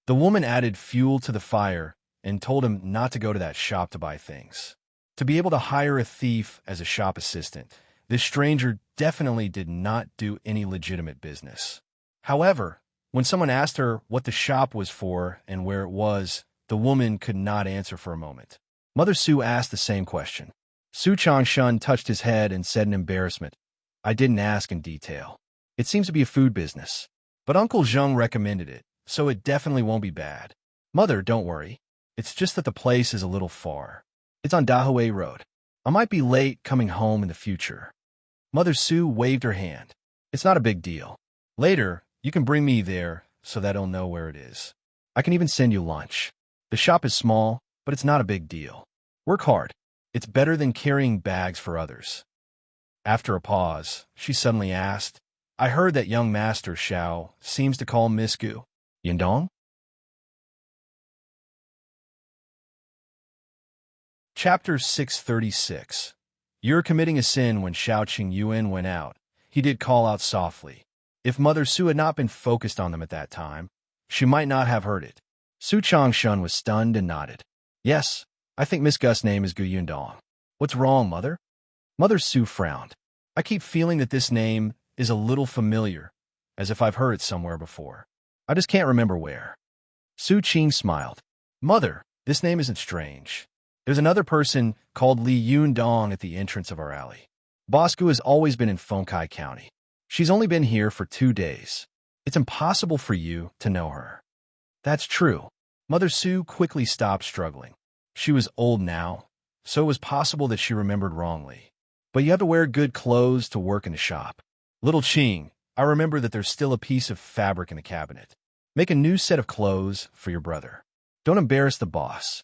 Speaker 1: The woman added fuel to the fire and told him not to go to that shop to buy things. To be able to hire a thief as a shop assistant, this stranger definitely did not do any legitimate business. However, when someone asked her what the shop was for and where it was, the woman could not answer for a moment. Mother Su asked the same question. Su Changshan touched his head and said in embarrassment, I didn't ask in detail. It seems to be a food business. But Uncle Zhou recommended it, so it definitely won't be bad. Mother, don't worry. It's just that the place is a little far. It's on Dahui Road. I might be late coming home in the future. Mother Su waved her hand. It's not a big deal. Later, you can bring me there so that I'll know where it is. I can even send you lunch. The shop is small, but it's not a big deal. Work hard. It's better than carrying bags for others. After a pause, she suddenly asked, I heard that young Master Xiao seems to call Miss Gu Yundong? Chapter 636. You're committing a sin. When Xiao Qingyuan went out, he did call out softly. If Mother Su had not been focused on them at that time, she might not have heard it. Su Changshan was stunned and nodded. Yes, I think Miss Gus's name is Gu Yundong. What's wrong, Mother? Mother Su frowned. I keep feeling that this name is a little familiar, as if I've heard it somewhere before. I just can't remember where. Su Qing smiled. Mother, this name isn't strange. There's another person called Li Yundong at the entrance of our alley. Bosco has always been in Fengkai County. She's only been here for 2 days. It's impossible for you to know her. That's true. Mother Su quickly stopped struggling. She was old now, so it was possible that she remembered wrongly. But you have to wear good clothes to work in the shop. Little Qing, I remember that there's still a piece of fabric in the cabinet. Make a new set of clothes for your brother. Don't embarrass the boss.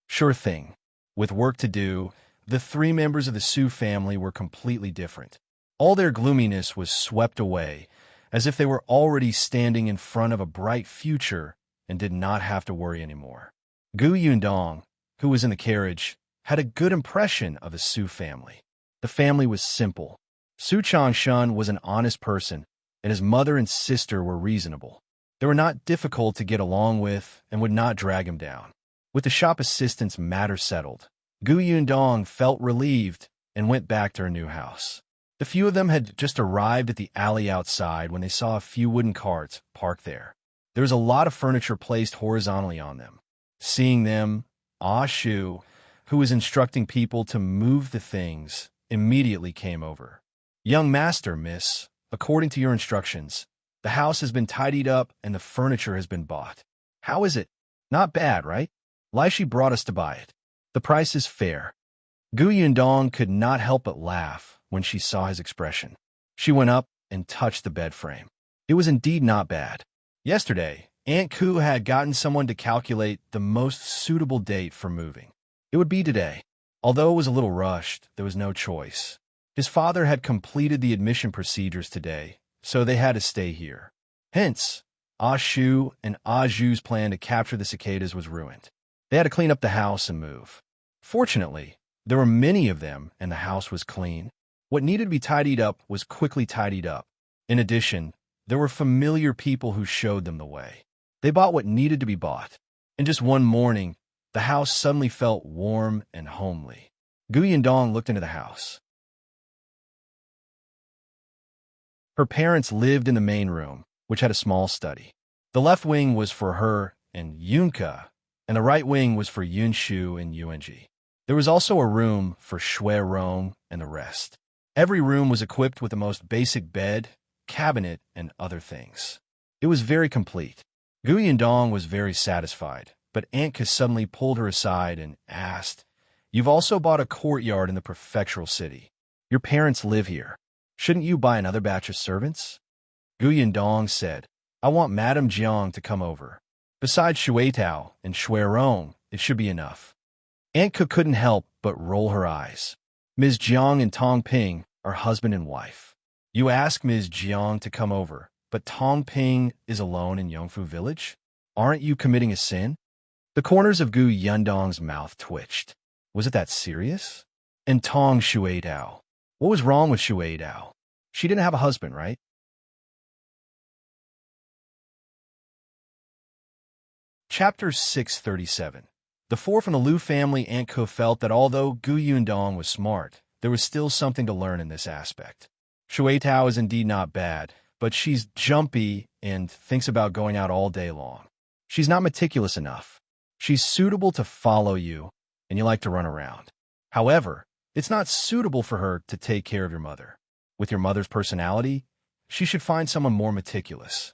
Speaker 1: Sure thing. With work to do, the 3 members of the Su family were completely different. All their gloominess was swept away, as if they were already standing in front of a bright future and did not have to worry anymore. Gu Yundong, who was in the carriage, had a good impression of the Su family. The family was simple. Su Changshan was an honest person, and his mother and sister were reasonable. They were not difficult to get along with and would not drag him down. With the shop assistant's matter settled, Gu Yundong felt relieved and went back to her new house. The few of them had just arrived at the alley outside when they saw a few wooden carts parked there. There was a lot of furniture placed horizontally on them. Seeing them, Ah Shu, who was instructing people to move the things, immediately came over. Young master, miss, according to your instructions, the house has been tidied up and the furniture has been bought. How is it? Not bad, right? Lai Shi brought us to buy it. The price is fair. Gu Yundong could not help but laugh when she saw his expression. She went up and touched the bed frame. It was indeed not bad. Yesterday, Aunt Ku had gotten someone to calculate the most suitable date for moving. It would be today. Although it was a little rushed, there was no choice. His father had completed the admission procedures today, so they had to stay here. Hence, Ah Shu and Ah Zhu's plan to capture the cicadas was ruined. They had to clean up the house and move. Fortunately, there were many of them and the house was clean. What needed to be tidied up was quickly tidied up. In addition, there were familiar people who showed them the way. They bought what needed to be bought. In just one morning, the house suddenly felt warm and homely. Gu Yundong looked into the house. Her parents lived in the main room, which had a small study. The left wing was for her and Yunka, and the right wing was for Yunshu and Yuanji. There was also a room for Shui Rong and the rest. Every room was equipped with the most basic bed, cabinet, and other things. It was very complete. Gu Yundong was very satisfied, but Aunt Ke suddenly pulled her aside and asked, "You've also bought a courtyard in the Prefectural city. Your parents live here. Shouldn't you buy another batch of servants?" Gu Yundong said, "I want Madame Jiang to come over. Besides Shuitao and Shuirong, it should be enough." Aunt Ke couldn't help but roll her eyes. Ms. Jiang and Tong Ping are husband and wife. You ask Ms. Jiang to come over, but Tong Ping is alone in Yongfu village? Aren't you committing a sin? The corners of Gu Yundong's mouth twitched. Was it that serious? And Tong Shuitao. What was wrong with Shuitao? She didn't have a husband, right? Chapter 637. The four from the Liu family. Aunt Ke felt that although Gu Yundong was smart, there was still something to learn in this aspect. Shuitao is indeed not bad, but she's jumpy and thinks about going out all day long. She's not meticulous enough. She's suitable to follow you, and you like to run around. However, it's not suitable for her to take care of your mother. With your mother's personality, she should find someone more meticulous.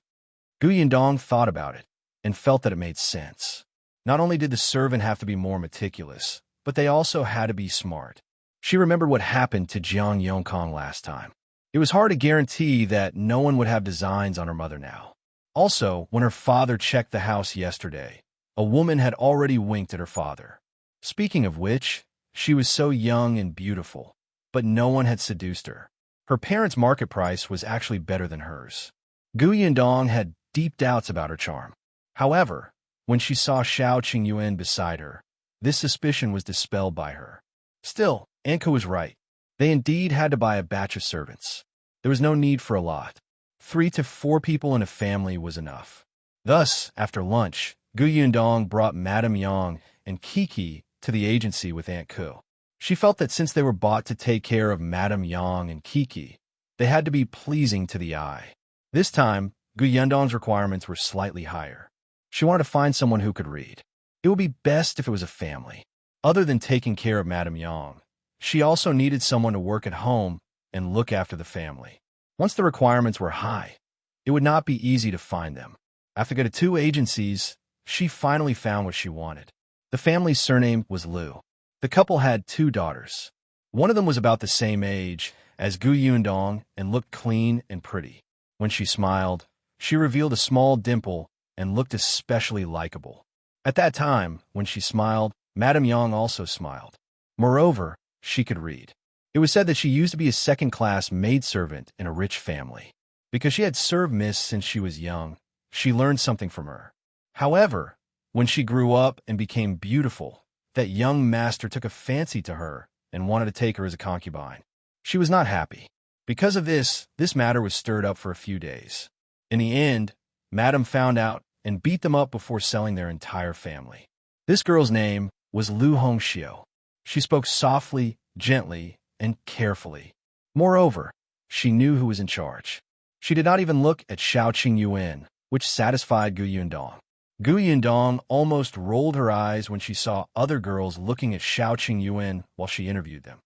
Speaker 1: Gu Yundong thought about it and felt that it made sense. Not only did the servant have to be more meticulous, but they also had to be smart. She remembered what happened to Jiang Yongkong last time. It was hard to guarantee that no one would have designs on her mother now. Also, when her father checked the house yesterday, a woman had already winked at her father. Speaking of which, she was so young and beautiful, but no one had seduced her. Her parents' market price was actually better than hers. Gu Yundong had deep doubts about her charm. However, when she saw Xiao Qingyuan beside her, this suspicion was dispelled by her. Still, Aunt Ke was right. They indeed had to buy a batch of servants. There was no need for a lot. 3 to 4 people in a family was enough. Thus, after lunch, Gu Yundong brought Madame Yang and Kiki to the agency with Aunt Ke. She felt that since they were bought to take care of Madame Yang and Kiki, they had to be pleasing to the eye. This time, Gu Yundong's requirements were slightly higher. She wanted to find someone who could read. It would be best if it was a family. Other than taking care of Madame Yang, she also needed someone to work at home and look after the family. Once the requirements were high, it would not be easy to find them. After going to 2 agencies, she finally found what she wanted. The family's surname was Liu. The couple had 2 daughters. One of them was about the same age as Gu Yundong and looked clean and pretty. When she smiled, she revealed a small dimple and looked especially likable. At that time, when she smiled, Madame Yang also smiled. Moreover, she could read. It was said that she used to be a second-class maidservant in a rich family. Because she had served Miss since she was young, she learned something from her. However, when she grew up and became beautiful, that young master took a fancy to her and wanted to take her as a concubine. She was not happy. Because of this matter was stirred up for a few days. In the end, Madame found out and beat them up before selling their entire family. This girl's name was Lu Hongxiu. She spoke softly, gently, and carefully. Moreover, she knew who was in charge. She did not even look at Xiao Qingyuan, which satisfied Gu Yundong. Gu Yundong almost rolled her eyes when she saw other girls looking at Xiao Qingyuan while she interviewed them.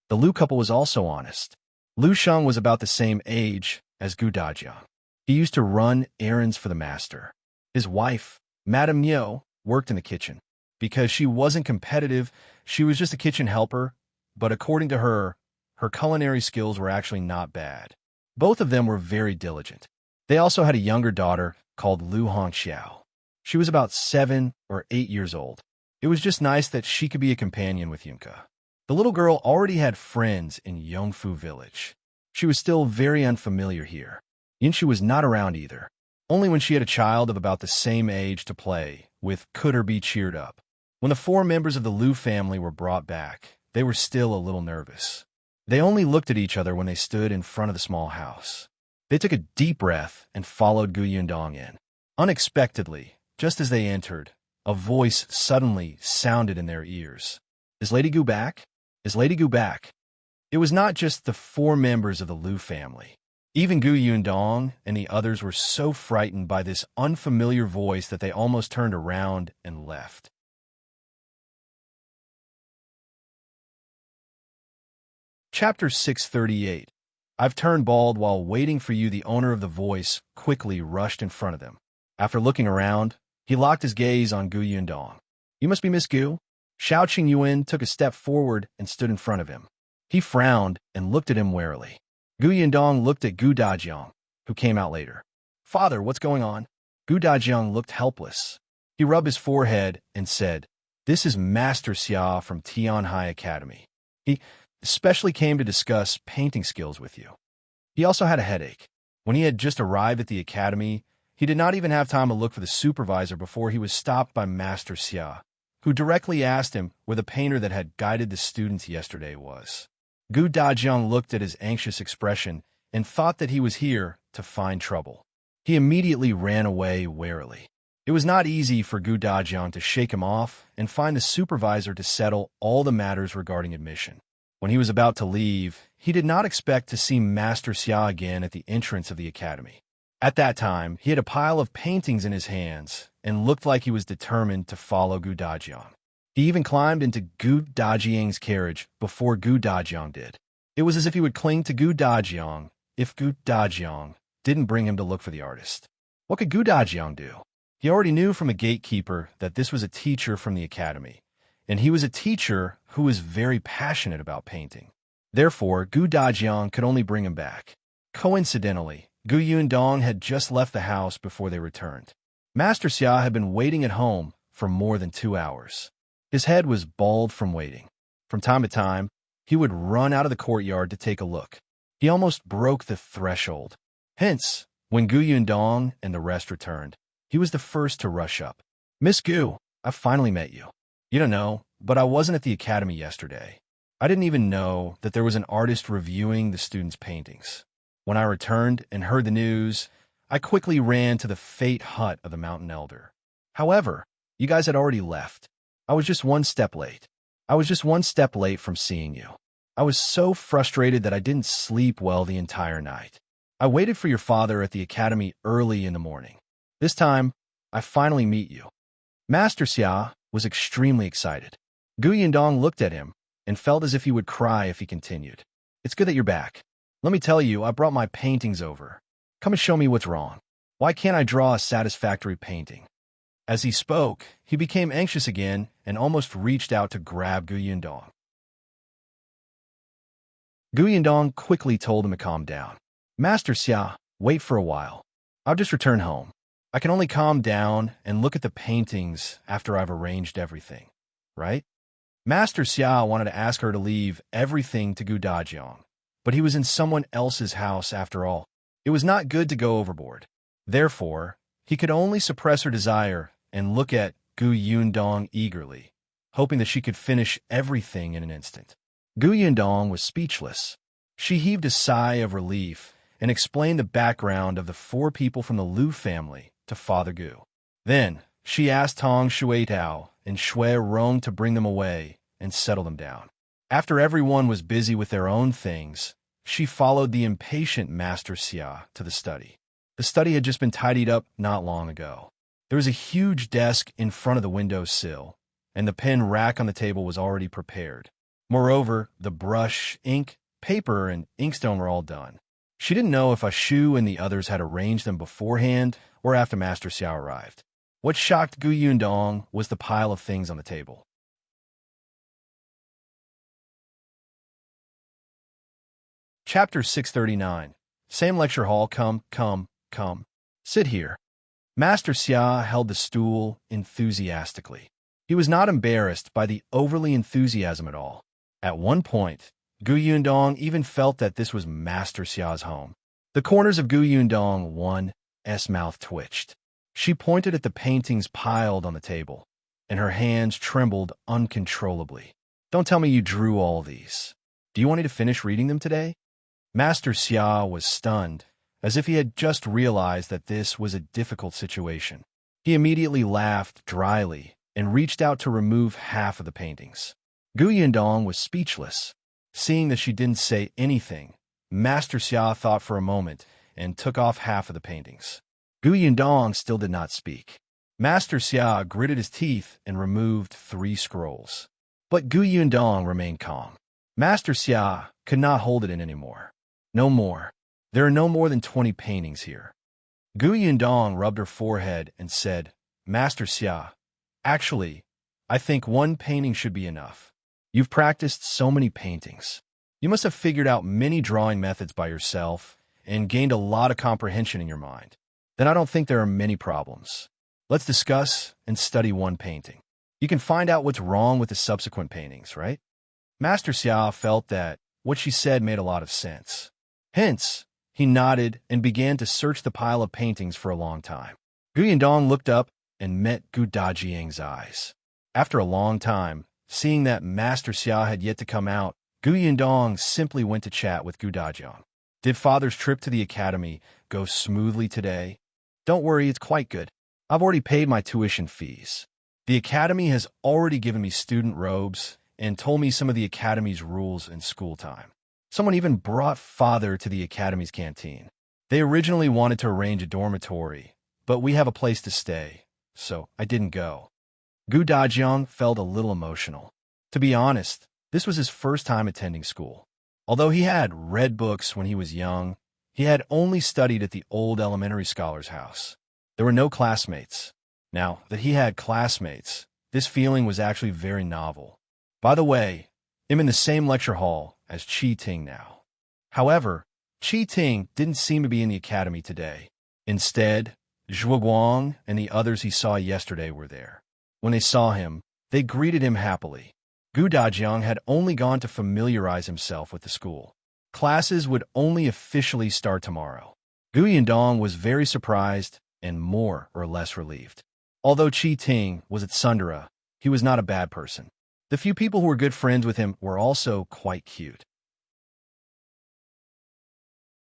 Speaker 1: The Liu couple was also honest. Liu Sheng was about the same age as Gu Dajiang. He used to run errands for the master. His wife, Madame Niu, worked in the kitchen. Because she wasn't competitive, she was just a kitchen helper, but according to her, her culinary skills were actually not bad. Both of them were very diligent. They also had a younger daughter called Lu Hongxiao. She was about 7 or 8 years old. It was just nice that she could be a companion with Yunke. The little girl already had friends in Yongfu village. She was still very unfamiliar here. Yunshi was not around either. Only when she had a child of about the same age to play with could her be cheered up. When the 4 members of the Liu family were brought back, they were still a little nervous. They only looked at each other when they stood in front of the small house. They took a deep breath and followed Gu Yundong in. Unexpectedly, just as they entered, a voice suddenly sounded in their ears. "Is Lady Gu back? Is Lady Gu back?" It was not just the 4 members of the Liu family. Even Gu Yundong and the others were so frightened by this unfamiliar voice that they almost turned around and left. Chapter 638. I've turned bald while waiting for you. The owner of the voice quickly rushed in front of them. After looking around, he locked his gaze on Gu Yundong. You must be Miss Gu? Xiao Qingyuan took a step forward and stood in front of him. He frowned and looked at him warily. Gu Yundong looked at Gu Dajiang, who came out later. Father, what's going on? Gu Dajiang looked helpless. He rubbed his forehead and said, This is Master Xia from Tian High Academy. He especially came to discuss painting skills with you. He also had a headache. When he had just arrived at the academy, he did not even have time to look for the supervisor before he was stopped by Master Xia, who directly asked him where the painter that had guided the students yesterday was. Gu Dajiang looked at his anxious expression and thought that he was here to find trouble. He immediately ran away warily. It was not easy for Gu Dajiang to shake him off and find the supervisor to settle all the matters regarding admission. When he was about to leave, he did not expect to see Master Xia again at the entrance of the academy. At that time, he had a pile of paintings in his hands and looked like he was determined to follow Gu Dajiang. He even climbed into Gu Dajiang's carriage before Gu Dajiang did. It was as if he would cling to Gu Dajiang if Gu Dajiang didn't bring him to look for the artist. What could Gu Dajiang do? He already knew from a gatekeeper that this was a teacher from the academy, and he was a teacher who was very passionate about painting. Therefore, Gu Dajiang could only bring him back. Coincidentally, Gu Yundong had just left the house before they returned. Master Xia had been waiting at home for more than 2 hours. His head was bald from waiting. From time to time, he would run out of the courtyard to take a look. He almost broke the threshold. Hence, when Gu Yundong and the rest returned, he was the first to rush up. Miss Gu, I finally met you. You don't know, but I wasn't at the academy yesterday. I didn't even know that there was an artist reviewing the students' paintings. When I returned and heard the news, I quickly ran to the fate hut of the mountain elder. However, you guys had already left. I was just one step late. I was just one step late from seeing you. I was so frustrated that I didn't sleep well the entire night. I waited for your father at the academy early in the morning. This time, I finally meet you. Master Xia was extremely excited. Gu Yundong looked at him and felt as if he would cry if he continued. It's good that you're back. Let me tell you, I brought my paintings over. Come and show me what's wrong. Why can't I draw a satisfactory painting? As he spoke, he became anxious again and almost reached out to grab Gu Yundong. Gu Yundong quickly told him to calm down. Master Xia, wait for a while. I'll just return home. I can only calm down and look at the paintings after I've arranged everything, right? Master Xia wanted to ask her to leave everything to Gu Dajiang, but he was in someone else's house after all. It was not good to go overboard. Therefore, he could only suppress her desire and look at Gu Yundong eagerly, hoping that she could finish everything in an instant. Gu Yundong was speechless. She heaved a sigh of relief and explained the background of the 4 people from the Liu family to Father Gu. Then, she asked Tong Shuitao and Shui Rong to bring them away and settle them down. After everyone was busy with their own things, she followed the impatient Master Xia to the study. The study had just been tidied up not long ago. There was a huge desk in front of the window sill, and the pen rack on the table was already prepared. Moreover, the brush, ink, paper, and inkstone were all done. She didn't know if Ashu and the others had arranged them beforehand or after Master Xiao arrived. What shocked Gu Yundong was the pile of things on the table. Chapter 639. Same lecture hall, come. Sit here. Master Xia held the stool enthusiastically. He was not embarrassed by the overly enthusiasm at all. At one point, Gu Yundong even felt that this was Master Xia's home. The corners of Gu Yundong's mouth twitched. She pointed at the paintings piled on the table, and her hands trembled uncontrollably. Don't tell me you drew all these. Do you want me to finish reading them today? Master Xia was stunned, as if he had just realized that this was a difficult situation. He immediately laughed dryly and reached out to remove half of the paintings. Gu Yundong was speechless. Seeing that she didn't say anything, Master Xia thought for a moment and took off half of the paintings. Gu Yundong still did not speak. Master Xia gritted his teeth and removed 3 scrolls. But Gu Yundong remained calm. Master Xia could not hold it in anymore. No more. There are no more than 20 paintings here. Gu Yundong rubbed her forehead and said, Master Xia, actually, I think 1 painting should be enough. You've practiced so many paintings. You must have figured out many drawing methods by yourself and gained a lot of comprehension in your mind. Then I don't think there are many problems. Let's discuss and study 1 painting. You can find out what's wrong with the subsequent paintings, right? Master Xia felt that what she said made a lot of sense. Hence, he nodded and began to search the pile of paintings for a long time. Gu Yundong looked up and met Gu Dajiang's eyes. After a long time, seeing that Master Xia had yet to come out, Gu Yundong simply went to chat with Gu Dajiang. Did Father's trip to the academy go smoothly today? Don't worry, it's quite good. I've already paid my tuition fees. The academy has already given me student robes and told me some of the academy's rules in school time. Someone even brought Father to the academy's canteen. They originally wanted to arrange a dormitory, but we have a place to stay, so I didn't go. Gu Dajiang felt a little emotional. To be honest, this was his first time attending school. Although he had read books when he was young, he had only studied at the old elementary scholar's house. There were no classmates. Now that he had classmates, this feeling was actually very novel. By the way, I'm in the same lecture hall as Qi Ting now. However, Qi Ting didn't seem to be in the academy today. Instead, Zhou Guang and the others he saw yesterday were there. When they saw him, they greeted him happily. Gu Dajiang had only gone to familiarize himself with the school. Classes would only officially start tomorrow. Gu Yundong was very surprised and more or less relieved. Although Qi Ting was at Sundara, he was not a bad person. The few people who were good friends with him were also quite cute.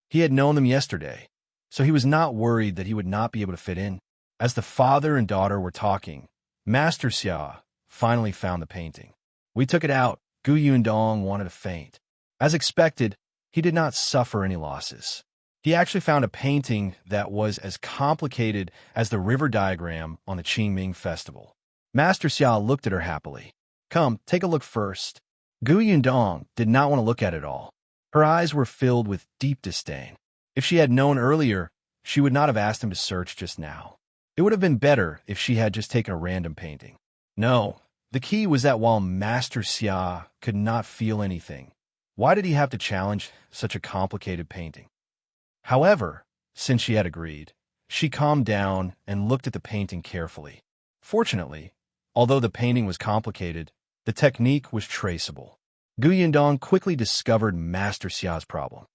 Speaker 1: He had known them yesterday, so he was not worried that he would not be able to fit in. As the father and daughter were talking, Master Xia finally found the painting. We took it out. Gu Yundong wanted to faint. As expected, he did not suffer any losses. He actually found a painting that was as complicated as the river diagram on the Qingming festival. Master Xia looked at her happily. Come, take a look first. Gu Yundong did not want to look at it all. Her eyes were filled with deep disdain. If she had known earlier, she would not have asked him to search just now. It would have been better if she had just taken a random painting. No, the key was that while Master Xia could not feel anything, why did he have to challenge such a complicated painting? However, since she had agreed, she calmed down and looked at the painting carefully. Fortunately, although the painting was complicated, the technique was traceable. Gu Yundong quickly discovered Master Xia's problem.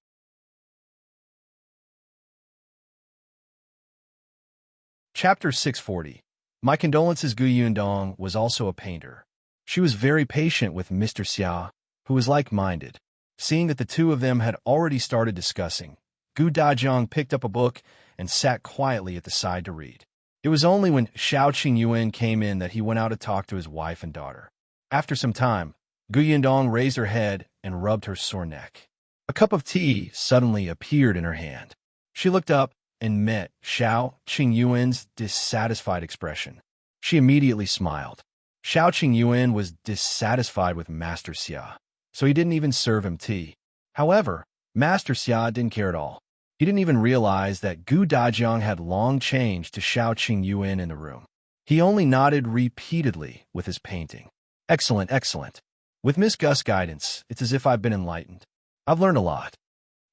Speaker 1: Chapter 640. My condolences. Gu Yundong was also a painter. She was very patient with Mr. Xia, who was like-minded. Seeing that the two of them had already started discussing, Gu Dajiang picked up a book and sat quietly at the side to read. It was only when Xiao Qingyuan came in that he went out to talk to his wife and daughter. After some time, Gu Yundong raised her head and rubbed her sore neck. A cup of tea suddenly appeared in her hand. She looked up and met Xiao Qingyuan's dissatisfied expression. She immediately smiled. Xiao Qingyuan was dissatisfied with Master Xia, so he didn't even serve him tea. However, Master Xia didn't care at all. He didn't even realize that Gu Dajiang had long changed to Xiao Qingyuan in the room. He only nodded repeatedly with his painting. Excellent, excellent. With Miss Gus' guidance, it's as if I've been enlightened. I've learned a lot.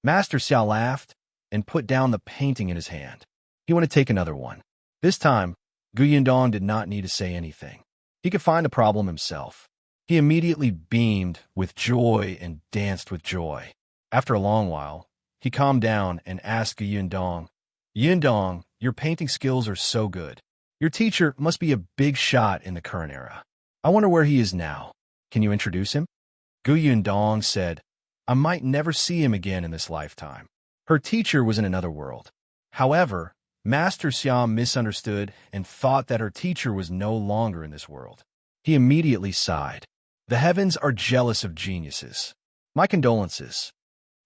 Speaker 1: Master Xia laughed and put down the painting in his hand. He wanted to take another one. This time, Gu Yundong did not need to say anything. He could find the problem himself. He immediately beamed with joy and danced with joy. After a long while, he calmed down and asked Yundong, Yundong, your painting skills are so good. Your teacher must be a big shot in the current era. I wonder where he is now. Can you introduce him? Gu Yundong said, I might never see him again in this lifetime. Her teacher was in another world. However, Master Xia misunderstood and thought that her teacher was no longer in this world. He immediately sighed. The heavens are jealous of geniuses. My condolences.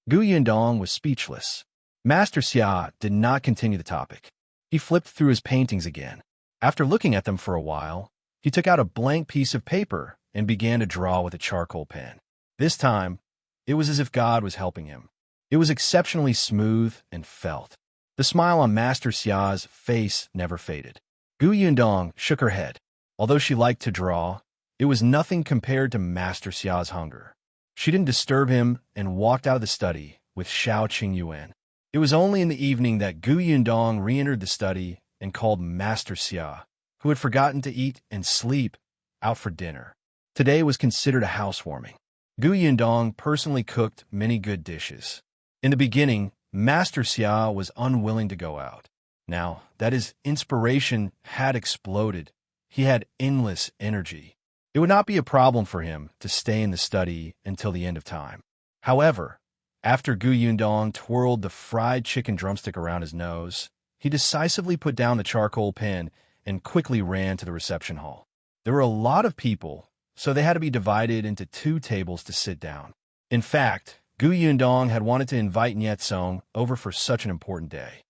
Speaker 1: Gu Yundong was speechless. Master Xia did not continue the topic. He flipped through his paintings again. After looking at them for a while, he took out a blank piece of paper and began to draw with a charcoal pen. This time, it was as if God was helping him. It was exceptionally smooth and felt. The smile on Master Xia's face never faded. Gu Yundong shook her head. Although she liked to draw, it was nothing compared to Master Xia's hunger. She didn't disturb him and walked out of the study with Xiao Qingyuan. It was only in the evening that Gu Yundong re-entered the study and called Master Xia, who had forgotten to eat and sleep, out for dinner. Today was considered a housewarming. Gu Yundong personally cooked many good dishes. In the beginning, Master Xia was unwilling to go out. Now that his inspiration had exploded, he had endless energy. It would not be a problem for him to stay in the study until the end of time. However, after Gu Yundong twirled the fried chicken drumstick around his nose, he decisively put down the charcoal pen and quickly ran to the reception hall. There were a lot of people, so they had to be divided into 2 tables to sit down. In fact, Gu Yundong had wanted to invite Nietsong over for such an important day.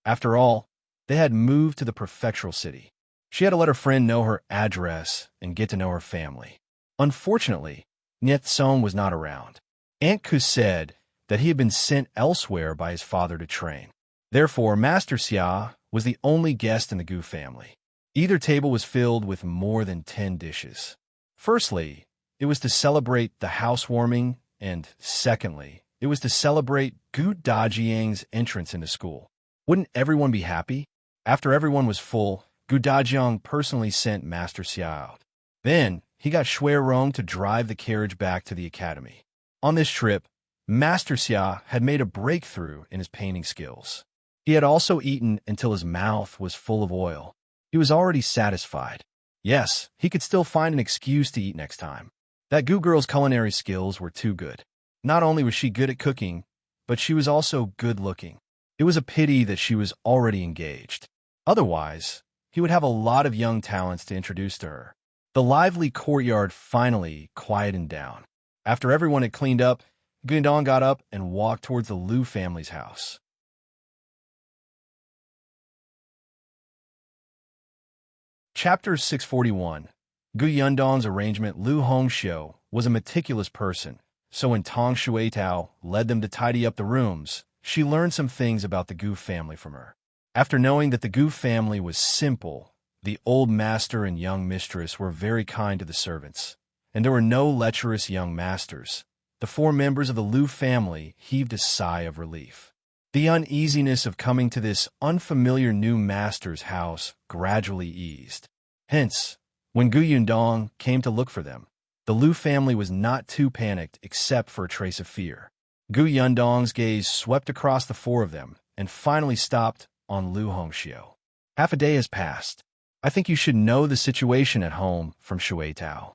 Speaker 1: After all, they had moved to the prefectural city. She had to let her friend know her address and get to know her family. Unfortunately, Nietsong was not around. Aunt Ku said that he had been sent elsewhere by his father to train. Therefore, Master Xia was the only guest in the Gu family. Either table was filled with more than 10 dishes. Firstly, it was to celebrate the housewarming, and secondly, it was to celebrate Gu Dajiang's entrance into school. Wouldn't everyone be happy? After everyone was full, Gu Dajiang personally sent Master Xia out. Then, he got Shui Rong to drive the carriage back to the academy. On this trip, Master Xia had made a breakthrough in his painting skills. He had also eaten until his mouth was full of oil. He was already satisfied. Yes, he could still find an excuse to eat next time. That Gu girl's culinary skills were too good. Not only was she good at cooking, but she was also good-looking. It was a pity that she was already engaged. Otherwise, he would have a lot of young talents to introduce to her. The lively courtyard finally quieted down. After everyone had cleaned up, Yundong got up and walked towards the Liu family's house. Chapter 641. Gu Yundong's arrangement. Liu Hongxiu was a meticulous person, so when Tong Shuitao led them to tidy up the rooms, she learned some things about the Gu family from her. After knowing that the Gu family was simple, the old master and young mistress were very kind to the servants, and there were no lecherous young masters. The 4 members of the Liu family heaved a sigh of relief. The uneasiness of coming to this unfamiliar new master's house gradually eased. Hence, when Gu Yundong came to look for them, the Liu family was not too panicked except for a trace of fear. Gu Yundong's gaze swept across the 4 of them and finally stopped on Liu Hongxiu. Half a day has passed. I think you should know the situation at home from Shuitao.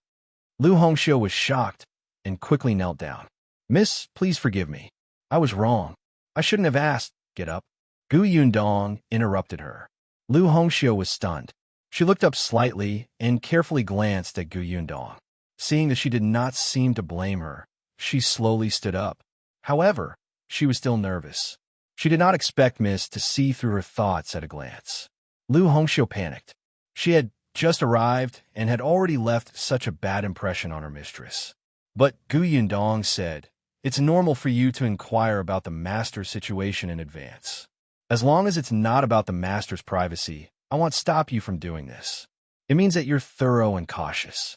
Speaker 1: Liu Hongxiu was shocked and quickly knelt down. Miss, please forgive me. I was wrong. I shouldn't have asked. Get up. Gu Yundong interrupted her. Liu Hongxiu was stunned. She looked up slightly and carefully glanced at Gu Yundong. Seeing that she did not seem to blame her, she slowly stood up. However, she was still nervous. She did not expect Miss to see through her thoughts at a glance. Liu Hongxiu panicked. She had just arrived and had already left such a bad impression on her mistress. But Gu Yundong said, "It's normal for you to inquire about the master's situation in advance. As long as it's not about the master's privacy, I won't stop you from doing this. It means that you're thorough and cautious."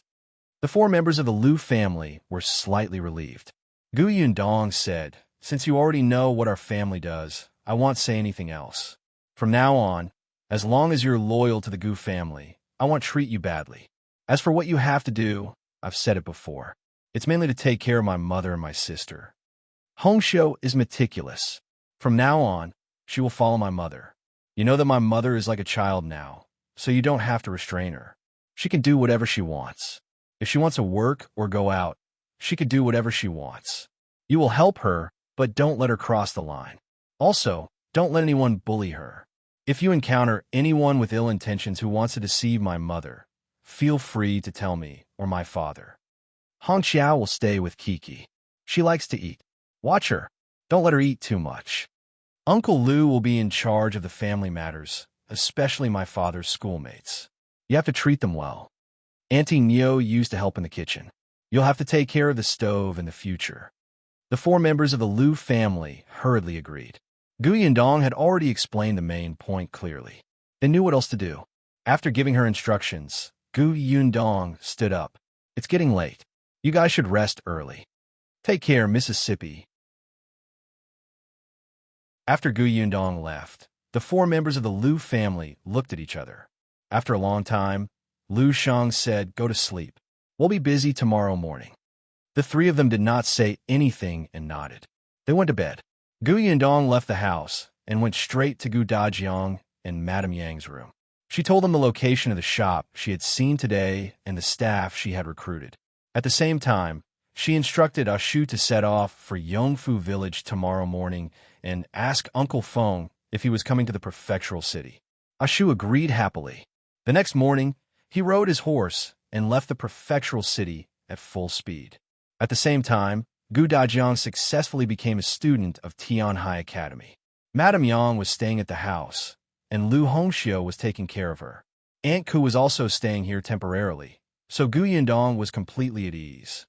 Speaker 1: The 4 members of the Liu family were slightly relieved. Gu Yundong said, "Since you already know what our family does, I won't say anything else. From now on, as long as you're loyal to the Gu family, I won't treat you badly. As for what you have to do, I've said it before. It's mainly to take care of my mother and my sister. Hongxiu is meticulous. From now on, she will follow my mother. You know that my mother is like a child now, so you don't have to restrain her. She can do whatever she wants. If she wants to work or go out, she could do whatever she wants. You will help her, but don't let her cross the line. Also, don't let anyone bully her. If you encounter anyone with ill intentions who wants to deceive my mother, feel free to tell me or my father. Hongxiu will stay with Kiki. She likes to eat. Watch her. Don't let her eat too much. Uncle Lu will be in charge of the family matters, especially my father's schoolmates. You have to treat them well. Auntie Neo used to help in the kitchen. You'll have to take care of the stove in the future. The 4 members of the Lu family hurriedly agreed. Gu Yundong had already explained the main point clearly. They knew what else to do. After giving her instructions, Gu Yundong stood up. It's getting late. You guys should rest early. Take care, Mississippi. After Gu Yundong left, the 4 members of the Lu family looked at each other. After a long time, Lu Shang said, "Go to sleep. We'll be busy tomorrow morning." The 3 of them did not say anything and nodded. They went to bed. Gu Yundong left the house and went straight to Gu Dajiang and Madame Yang's room. She told them the location of the shop she had seen today and the staff she had recruited. At the same time, she instructed Ashu to set off for Yongfu village tomorrow morning and ask Uncle Feng if he was coming to the prefectural city. Ashu agreed happily. The next morning, he rode his horse and left the prefectural city at full speed. At the same time, Gu Dajiang successfully became a student of Tian High Academy. Madame Yang was staying at the house, and Lu Hongxiu was taking care of her. Aunt Ku was also staying here temporarily, so Gu Yundong was completely at ease.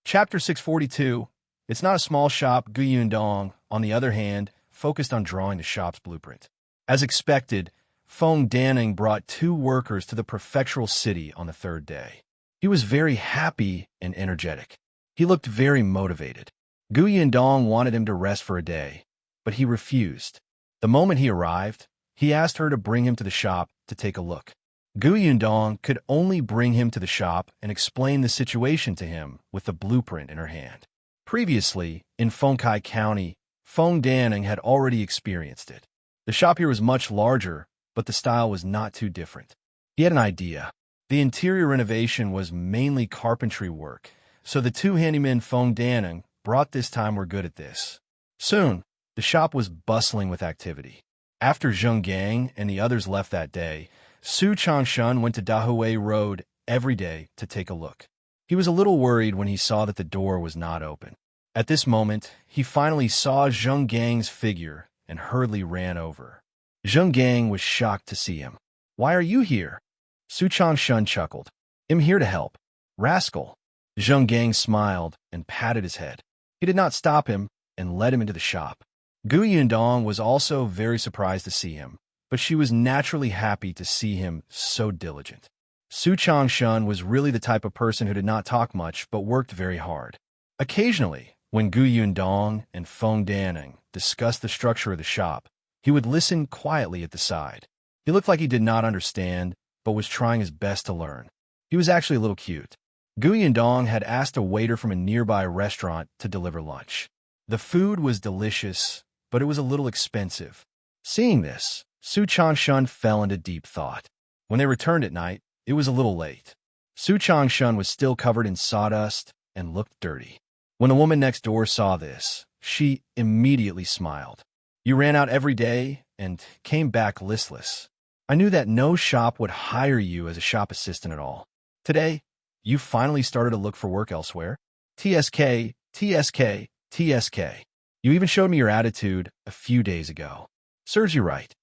Speaker 1: Chapter 642. It's not a small shop. Gu Yundong, on the other hand, focused on drawing the shop's blueprint. As expected, Feng Danning brought 2 workers to the prefectural city on the 3rd day. He was very happy and energetic. He looked very motivated. Gu Yundong wanted him to rest for a day, but he refused. The moment he arrived, he asked her to bring him to the shop to take a look. Gu Yundong could only bring him to the shop and explain the situation to him with the blueprint in her hand. Previously, in Fengkai County, Feng Danning had already experienced it. The shop here was much larger, but the style was not too different. He had an idea. The interior renovation was mainly carpentry work, so the 2 handymen Feng Danning brought this time were good at this. Soon, the shop was bustling with activity. After Zheng Gang and the others left that day, Su Changshan went to Dahui Road every day to take a look. He was a little worried when he saw that the door was not open. At this moment, he finally saw Zheng Gang's figure and hurriedly ran over. Zheng Gang was shocked to see him. "Why are you here?" Su Changshan chuckled. "I'm here to help." "Rascal." Zheng Gang smiled and patted his head. He did not stop him and led him into the shop. Gu Yundong was also very surprised to see him, but she was naturally happy to see him so diligent. Su Changshan was really the type of person who did not talk much but worked very hard. Occasionally, when Gu Yundong and Feng Danning discussed the structure of the shop, he would listen quietly at the side. He looked like he did not understand, but was trying his best to learn. He was actually a little cute. Gu Yundong had asked a waiter from a nearby restaurant to deliver lunch. The food was delicious, but it was a little expensive. Seeing this, Su Changshan fell into deep thought. When they returned at night, it was a little late. Su Changshan was still covered in sawdust and looked dirty. When the woman next door saw this, she immediately smiled. "You ran out every day and came back listless. I knew that no shop would hire you as a shop assistant at all. Today, you finally started to look for work elsewhere. TSK, TSK, TSK. You even showed me your attitude a few days ago. Serves you right."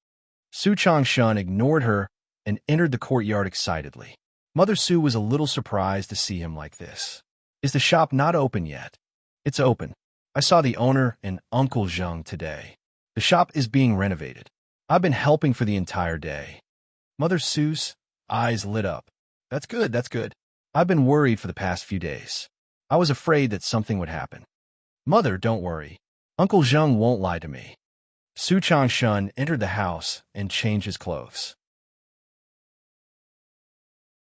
Speaker 1: Su Changshan ignored her and entered the courtyard excitedly. Mother Su was a little surprised to see him like this. "Is the shop not open yet?" "It's open. I saw the owner and Uncle Zheng today. The shop is being renovated. I've been helping for the entire day." Mother Su's eyes lit up. That's good, that's good. I've been worried for the past few days. I was afraid that something would happen." "Mother, don't worry. Uncle Zheng won't lie to me." Su Changshan entered the house and changed his clothes.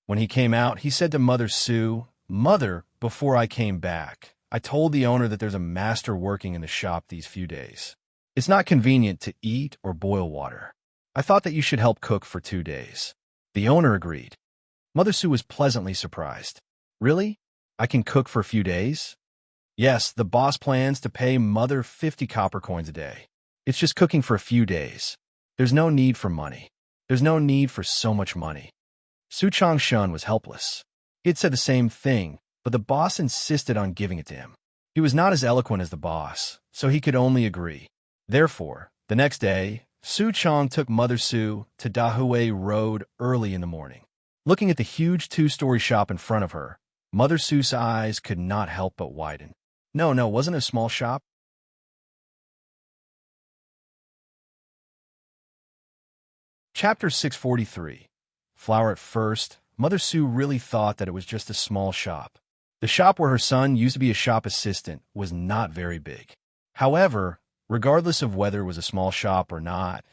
Speaker 1: When he came out, he said to Mother Su, "Mother, before I came back, I told the owner that there's a master working in the shop these few days. It's not convenient to eat or boil water. I thought that you should help cook for 2 days." The owner agreed. Mother Su was pleasantly surprised. "Really? I can cook for a few days?" "Yes, the boss plans to pay Mother 50 copper coins a day. It's just cooking for a few days. There's no need for money. There's no need for so much money." Su Changshun was helpless. He had said the same thing, but the boss insisted on giving it to him. He was not as eloquent as the boss, so he could only agree. Therefore, the next day, Su Chang took Mother Su to Dahui Road early in the morning. Looking at the huge two-story shop in front of her, Mother Su's eyes could not help but widen. No, wasn't it a small shop? Chapter 643. Flower. At first, Mother Su really thought that it was just a small shop. The shop where her son used to be a shop assistant was not very big. However, regardless of whether it was a small shop or not,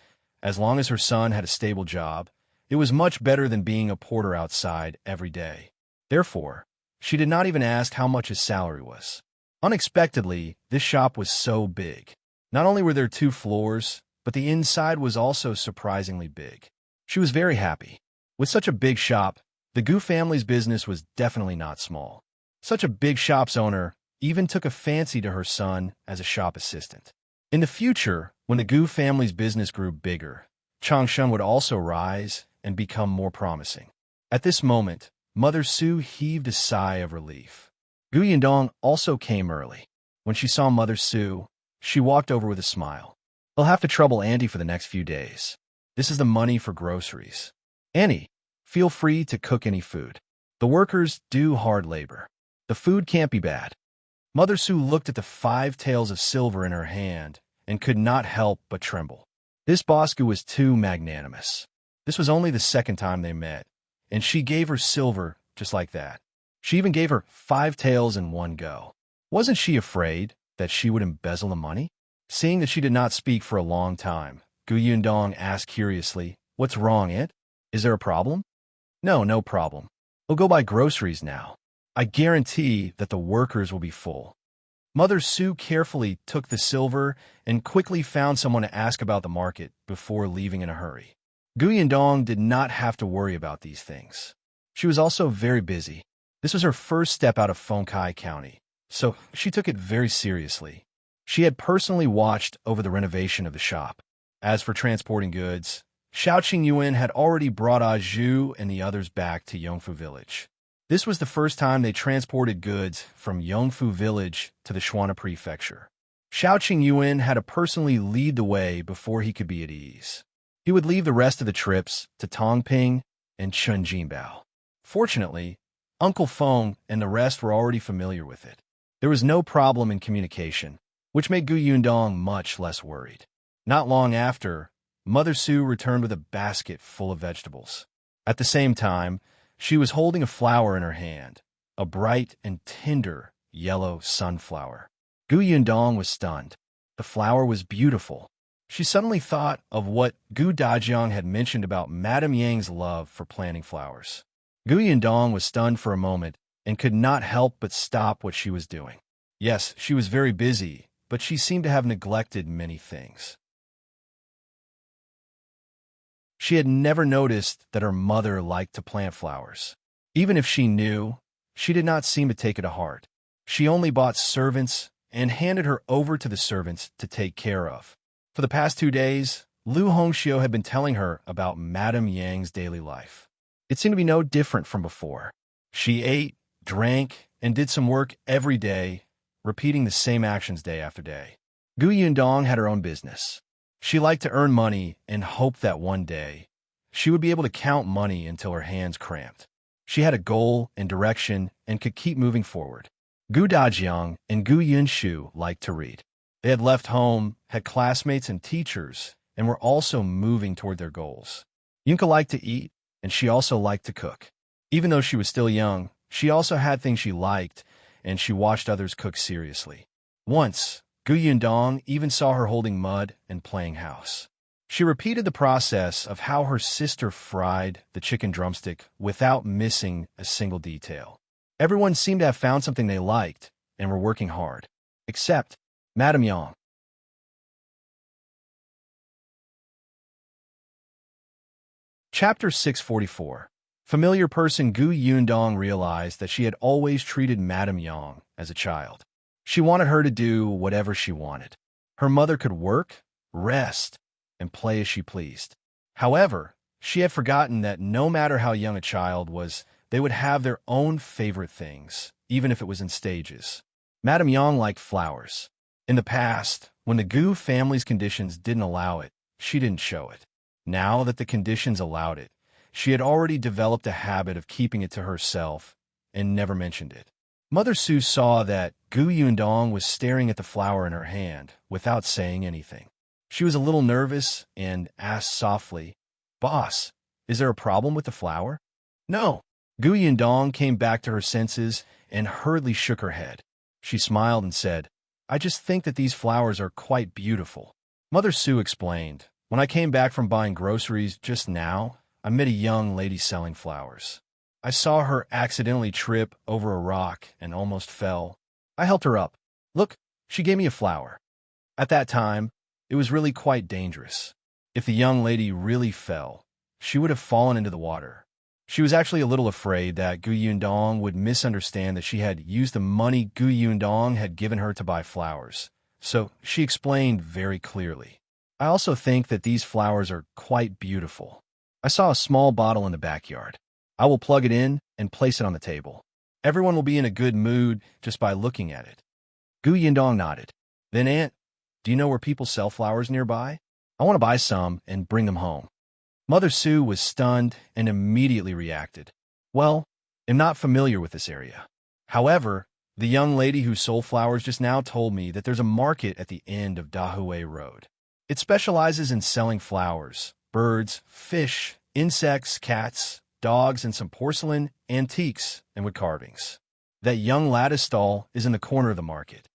Speaker 1: as long as her son had a stable job, it was much better than being a porter outside every day. Therefore, she did not even ask how much his salary was. Unexpectedly, this shop was so big. Not only were there 2 floors, but the inside was also surprisingly big. She was very happy. With such a big shop, the Gu family's business was definitely not small. Such a big shop's owner even took a fancy to her son as a shop assistant. In the future, when the Gu family's business grew bigger, Changshun would also rise and become more promising. At this moment, Mother Su heaved a sigh of relief. Gu Yundong also came early. When she saw Mother Su, she walked over with a smile. He'll have to trouble Auntie for the next few days. This is the money for groceries. Auntie, feel free to cook any food. The workers do hard labor. The food can't be bad. Mother Su looked at the 5 taels of silver in her hand and could not help but tremble. This Bosco was too magnanimous. This was only the second time they met, and she gave her silver just like that. She even gave her 5 taels in one go. Wasn't she afraid that she would embezzle the money? Seeing that she did not speak for a long time, Gu Yundong asked curiously, "What's wrong, Aunt? Is there a problem?" No problem. We'll go buy groceries now. I guarantee that the workers will be full." Mother Su carefully took the silver and quickly found someone to ask about the market before leaving in a hurry. Gu Yundong did not have to worry about these things. She was also very busy. This was her first step out of Fengkai County, so she took it very seriously. She had personally watched over the renovation of the shop. As for transporting goods, Shaoqing Yuan had already brought Zhou and the others back to Yongfu Village. This was the first time they transported goods from Yongfu Village to the Shuana Prefecture. Shaoqing Yuan had to personally lead the way before he could be at ease. He would leave the rest of the trips to Tongping and Chunjinbao. Fortunately, Uncle Feng and the rest were already familiar with it. There was no problem in communication, which made Gu Yundong much less worried. Not long after, Mother Su returned with a basket full of vegetables. At the same time, she was holding a flower in her hand, a bright and tender yellow sunflower. Gu Yundong was stunned. The flower was beautiful. She suddenly thought of what Gu Dajiang had mentioned about Madame Yang's love for planting flowers. Gu Yundong was stunned for a moment and could not help but stop what she was doing. Yes, she was very busy, but she seemed to have neglected many things. She had never noticed that her mother liked to plant flowers. Even if she knew, she did not seem to take it to heart. She only bought servants and handed her over to the servants to take care of. For the past 2 days, Lu Hongxiu had been telling her about Madame Yang's daily life. It seemed to be no different from before. She ate, drank, and did some work every day, repeating the same actions day after day. Gu Yundong had her own business. She liked to earn money and hoped that one day she would be able to count money until her hands cramped. She had a goal and direction and could keep moving forward. Gu Dajiang and Gu Yunshu liked to read. They had left home, had classmates and teachers, and were also moving toward their goals. Yunka liked to eat, and she also liked to cook. Even though she was still young, she also had things she liked, and she watched others cook seriously. Once, Gu Yundong even saw her holding mud and playing house. She repeated the process of how her sister fried the chicken drumstick without missing a single detail. Everyone seemed to have found something they liked and were working hard, except Madame Yang. Chapter 644. Familiar person. Gu Yundong realized that she had always treated Madame Yang as a child. She wanted her to do whatever she wanted. Her mother could work, rest, and play as she pleased. However, She had forgotten that no matter how young a child was, they would have their own favorite things, even if it was in stages. Madame Yang liked flowers. In the past, when the Gu family's conditions didn't allow it, she didn't show it. Now that the conditions allowed it, she had already developed a habit of keeping it to herself and never mentioned it. Mother Su saw that Gu Yundong was staring at the flower in her hand without saying anything. She was a little nervous and asked softly, "Boss, is there a problem with the flower?" "No." Gu Yundong came back to her senses and hurriedly shook her head. She smiled and said, "I just think that these flowers are quite beautiful." Mother Su explained, "When I came back from buying groceries just now, I met a young lady selling flowers. I saw her accidentally trip over a rock and almost fell. I helped her up. Look, she gave me a flower. At that time, it was really quite dangerous. If the young lady really fell, she would have fallen into the water." She was actually a little afraid that Gu Yundong would misunderstand that she had used the money Gu Yundong had given her to buy flowers, so she explained very clearly, "I also think that these flowers are quite beautiful. I saw a small bottle in the backyard. I will plug it in and place it on the table. Everyone will be in a good mood just by looking at it." Gu Yundong nodded. "Then, Aunt, do you know where people sell flowers nearby? I want to buy some and bring them home." Mother Su was stunned and immediately reacted. "Well, I'm not familiar with this area. However, the young lady who sold flowers just now told me that there's a market at the end of Dahui Road. It specializes in selling flowers, birds, fish, insects, cats, dogs, and some porcelain, antiques, and wood carvings. That young lattice stall is in the corner of the market."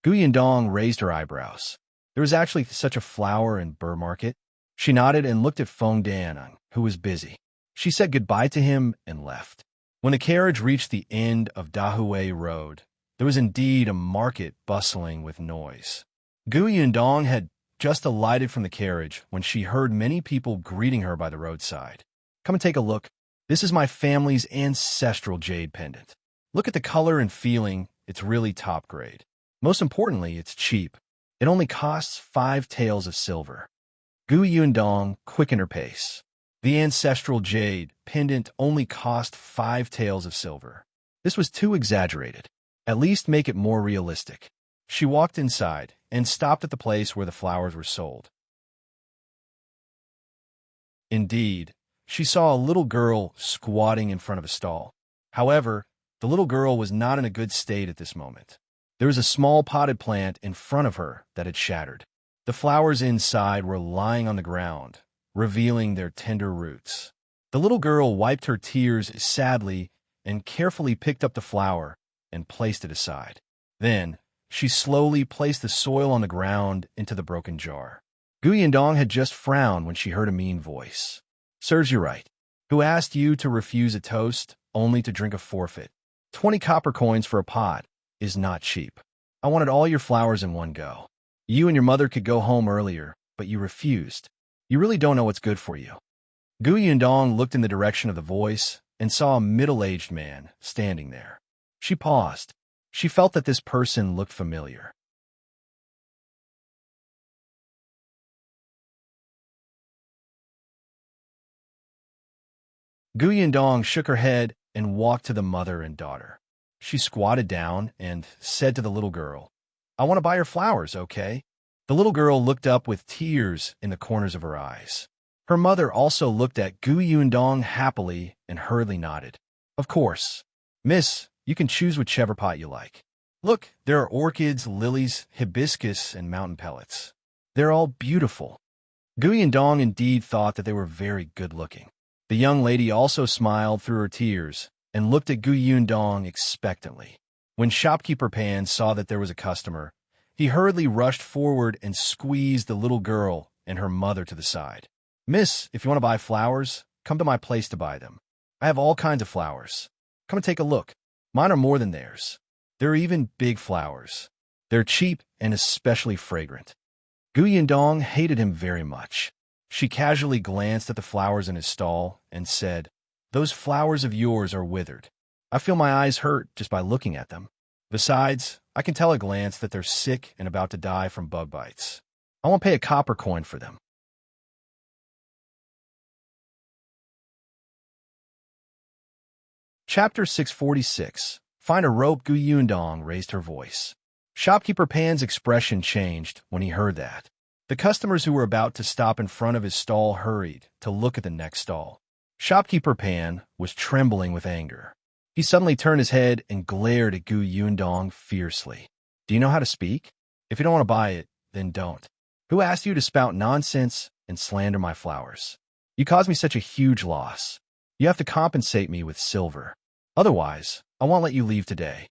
Speaker 1: Gu Yundong raised her eyebrows. There was actually such a flower and bird market? She nodded and looked at Feng Dan, who was busy. She said goodbye to him and left. When the carriage reached the end of Dahui Road, there was indeed a market bustling with noise. Gu Yundong had just alighted from the carriage when she heard many people greeting her by the roadside. "Come and take a look. This is my family's ancestral jade pendant. Look at the color and feeling, it's really top grade. Most importantly, it's cheap. It only costs 5 taels of silver." Gu Yundong quickened her pace. The ancestral jade pendant only cost 5 taels of silver. This was too exaggerated. At least make it more realistic. She walked inside and stopped at the place where the flowers were sold. Indeed, she saw a little girl squatting in front of a stall. However, the little girl was not in a good state at this moment. There was a small potted plant in front of her that had shattered. The flowers inside were lying on the ground, revealing their tender roots. The little girl wiped her tears sadly and carefully picked up the flower and placed it aside. Then, she slowly placed the soil on the ground into the broken jar. Gu Yundong had just frowned when she heard a mean voice. "Serves you right. Who asked you to refuse a toast only to drink a forfeit? 20 copper coins for a pot is not cheap. I wanted all your flowers in one go. You and your mother could go home earlier, but you refused. You really don't know what's good for you." Gu Yundong looked in the direction of the voice and saw a middle-aged man standing there. She paused. She felt that this person looked familiar. Gu Yundong shook her head and walked to the mother and daughter. She squatted down and said to the little girl, "I want to buy your flowers, okay?" The little girl looked up with tears in the corners of her eyes. Her mother also looked at Gu Yundong happily and hurriedly nodded. "Of course. Miss, you can choose whichever pot you like. Look, there are orchids, lilies, hibiscus, and mountain pellets. They're all beautiful." Gu Yundong indeed thought that they were very good-looking. The young lady also smiled through her tears and looked at Gu Yundong expectantly. When shopkeeper Pan saw that there was a customer, he hurriedly rushed forward and squeezed the little girl and her mother to the side. "Miss, if you want to buy flowers, come to my place to buy them. I have all kinds of flowers. Come and take a look. Mine are more than theirs. There are even big flowers. They're cheap and especially fragrant." Gu Yundong hated him very much. She casually glanced at the flowers in his stall and said, "Those flowers of yours are withered. I feel my eyes hurt just by looking at them. Besides, I can tell at a glance that they're sick and about to die from bug bites. I won't pay a copper coin for them." Chapter 646. Find a rope. Gu Yundong raised her voice. Shopkeeper Pan's expression changed when he heard that. The customers who were about to stop in front of his stall hurried to look at the next stall. Shopkeeper Pan was trembling with anger. He suddenly turned his head and glared at Gu Yundong fiercely. Do you know how to speak? If you don't want to buy it, then don't. Who asked you to spout nonsense and slander my flowers? You caused me such a huge loss. You have to compensate me with silver. Otherwise, I won't let you leave today.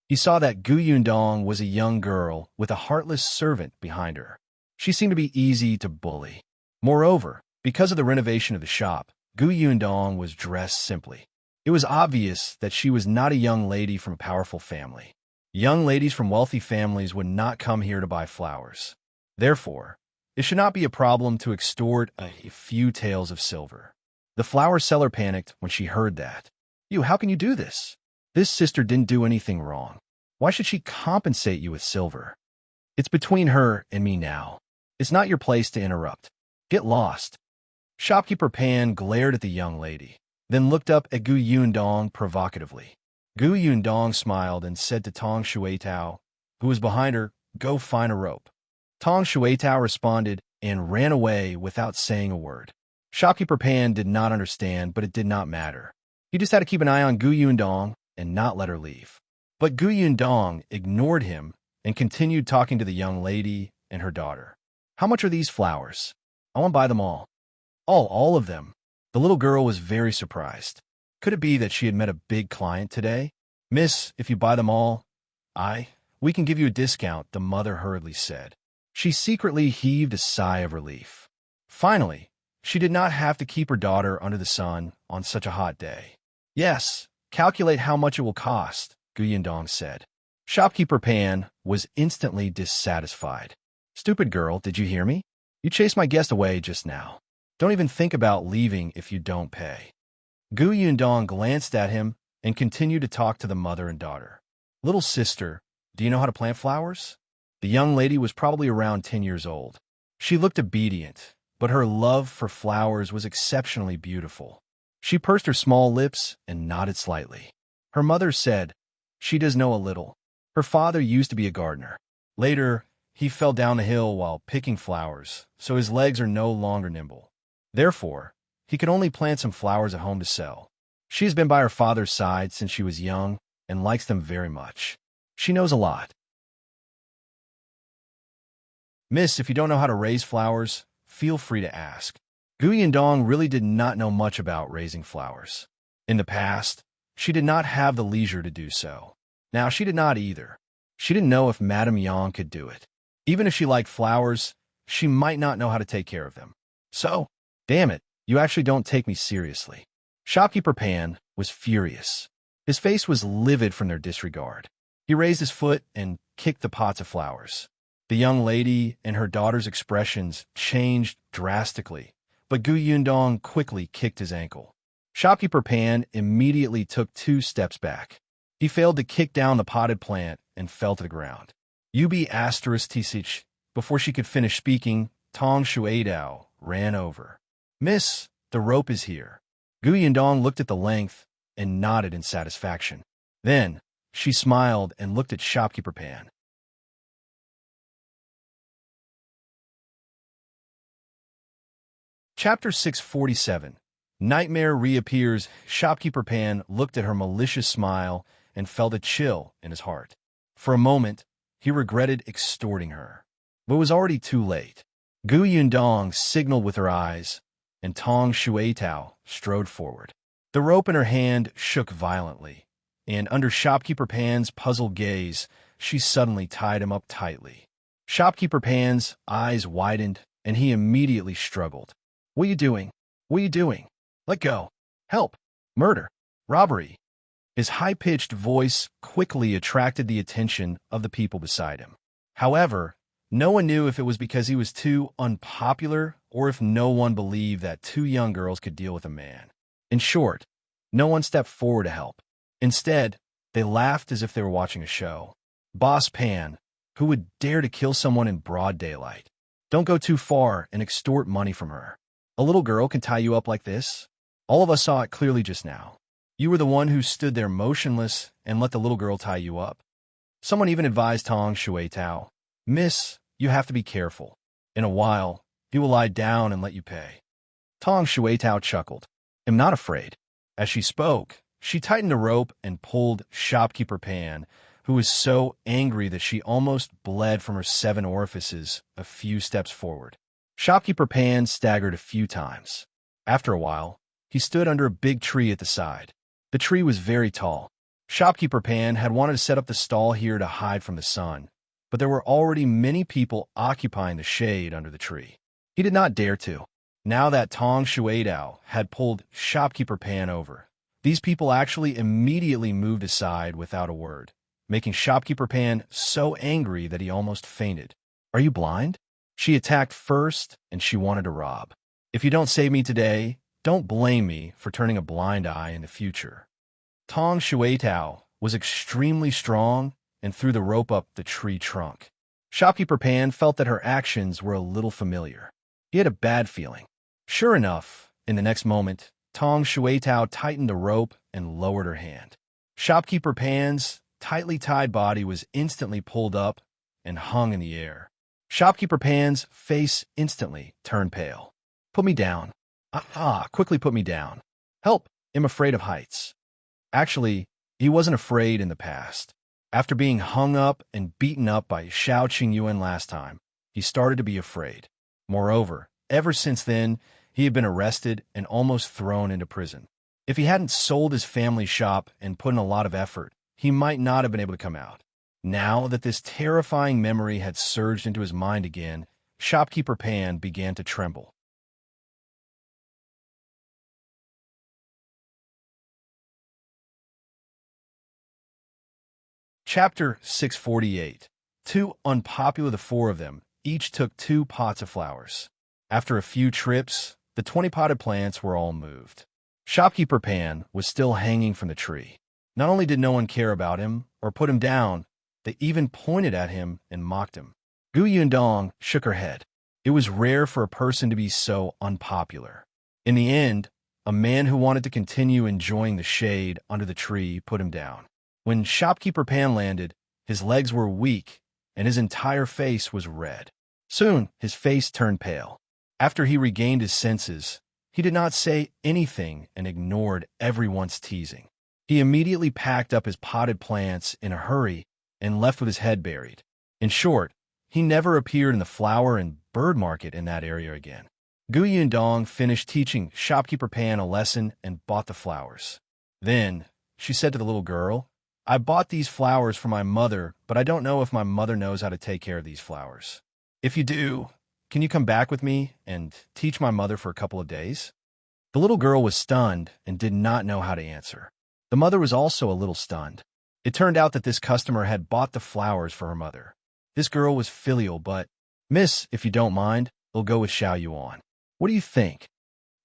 Speaker 1: He saw that Gu Yundong was a young girl with a heartless servant behind her. She seemed to be easy to bully. Moreover, because of the renovation of the shop, Gu Yundong was dressed simply. It was obvious that she was not a young lady from a powerful family. Young ladies from wealthy families would not come here to buy flowers. Therefore, it should not be a problem to extort a few taels of silver. The flower seller panicked when she heard that. How can you do this? This sister didn't do anything wrong. Why should she compensate you with silver? It's between her and me now. It's not your place to interrupt. Get lost. Shopkeeper Pan glared at the young lady, then looked up at Gu Yundong provocatively. Gu Yundong smiled and said to Tong Shuitao, who was behind her, go find a rope. Tong Shuitao responded and ran away without saying a word. Shopkeeper Pan did not understand, but it did not matter. He just had to keep an eye on Gu Yundong and not let her leave. But Gu Yundong ignored him and continued talking to the young lady and her daughter. How much are these flowers? I want to buy them all. All of them. The little girl was very surprised. Could it be that she had met a big client today? Miss, if you buy them all, we can give you a discount, the mother hurriedly said. She secretly heaved a sigh of relief. Finally, she did not have to keep her daughter under the sun on such a hot day. Yes, calculate how much it will cost, Gu Yundong said. Shopkeeper Pan was instantly dissatisfied. Stupid girl, did you hear me? You chased my guest away just now. Don't even think about leaving if you don't pay. Gu Yundong glanced at him and continued to talk to the mother and daughter. Little sister, do you know how to plant flowers? The young lady was probably around 10 years old. She looked obedient, but her love for flowers was exceptionally beautiful. She pursed her small lips and nodded slightly. Her mother said, she does know a little. Her father used to be a gardener. Later, he fell down the hill while picking flowers, so his legs are no longer nimble. Therefore, he could only plant some flowers at home to sell. She has been by her father's side since she was young and likes them very much. She knows a lot. Miss, if you don't know how to raise flowers, feel free to ask. Gu Yundong really did not know much about raising flowers. In the past, she did not have the leisure to do so. Now she did not either. She didn't know if Madame Yang could do it. Even if she liked flowers, she might not know how to take care of them. So, damn it, you actually don't take me seriously. Shopkeeper Pan was furious. His face was livid from their disregard. He raised his foot and kicked the pots of flowers. The young lady and her daughter's expressions changed drastically, but Gu Yundong quickly kicked his ankle. Shopkeeper Pan immediately took 2 steps back. He failed to kick down the potted plant and fell to the ground. Tacit. Before she could finish speaking, Tong Shuitao ran over. Miss, the rope is here. Gu Yundong looked at the length and nodded in satisfaction. Then, she smiled and looked at Shopkeeper Pan. Chapter 647. Nightmare Reappears. Shopkeeper Pan looked at her malicious smile and felt a chill in his heart. For a moment, he regretted extorting her, but it was already too late. Gu Yundong signaled with her eyes, and Tong Shuitao strode forward. The rope in her hand shook violently, and under Shopkeeper Pan's puzzled gaze, she suddenly tied him up tightly. Shopkeeper Pan's eyes widened, and he immediately struggled. What are you doing? What are you doing? Let go. Help. Murder. Robbery. His high-pitched voice quickly attracted the attention of the people beside him. However, no one knew if it was because he was too unpopular or if no one believed that 2 young girls could deal with a man. In short, no one stepped forward to help. Instead, they laughed as if they were watching a show. Boss Pan, who would dare to kill someone in broad daylight? Don't go too far and extort money from her. A little girl can tie you up like this? All of us saw it clearly just now. You were the one who stood there motionless and let the little girl tie you up. Someone even advised Tong Shueitao, Miss, you have to be careful. In a while, he will lie down and let you pay. Tong Shueitao chuckled. I'm not afraid. As she spoke, she tightened a rope and pulled Shopkeeper Pan, who was so angry that she almost bled from her 7 orifices, a few steps forward. Shopkeeper Pan staggered a few times. After a while, he stood under a big tree at the side. The tree was very tall. Shopkeeper Pan had wanted to set up the stall here to hide from the sun, but there were already many people occupying the shade under the tree. He did not dare to. Now that Tong Shueidao had pulled Shopkeeper Pan over, these people actually immediately moved aside without a word, making Shopkeeper Pan so angry that he almost fainted. Are you blind? She attacked first, and she wanted to rob. If you don't save me today, don't blame me for turning a blind eye in the future. Tong Shueitao was extremely strong and threw the rope up the tree trunk. Shopkeeper Pan felt that her actions were a little familiar. He had a bad feeling. Sure enough, in the next moment, Tong Shueitao tightened the rope and lowered her hand. Shopkeeper Pan's tightly tied body was instantly pulled up and hung in the air. Shopkeeper Pan's face instantly turned pale. Put me down. Quickly put me down. Help, I'm afraid of heights. Actually, he wasn't afraid in the past. After being hung up and beaten up by Xiao Qingyuan last time, he started to be afraid. Moreover, ever since then, he had been arrested and almost thrown into prison. If he hadn't sold his family shop and put in a lot of effort, he might not have been able to come out. Now that this terrifying memory had surged into his mind again, Shopkeeper Pan began to tremble. Chapter 648. Too unpopular, the 4 of them each took 2 pots of flowers. After a few trips, the 20 potted plants were all moved. Shopkeeper Pan was still hanging from the tree. Not only did no one care about him or put him down, they even pointed at him and mocked him. Gu Yundong shook her head. It was rare for a person to be so unpopular. In the end, a man who wanted to continue enjoying the shade under the tree put him down. When Shopkeeper Pan landed, his legs were weak and his entire face was red. Soon, his face turned pale. After he regained his senses, he did not say anything and ignored everyone's teasing. He immediately packed up his potted plants in a hurry and left with his head buried. In short, he never appeared in the flower and bird market in that area again. Gu Yundong finished teaching Shopkeeper Pan a lesson and bought the flowers. Then, she said to the little girl, I bought these flowers for my mother, but I don't know if my mother knows how to take care of these flowers. If you do, can you come back with me and teach my mother for a couple of days? The little girl was stunned and did not know how to answer. The mother was also a little stunned. It turned out that this customer had bought the flowers for her mother. This girl was filial, but, Miss, if you don't mind, we'll go with Xiao Yuan. What do you think?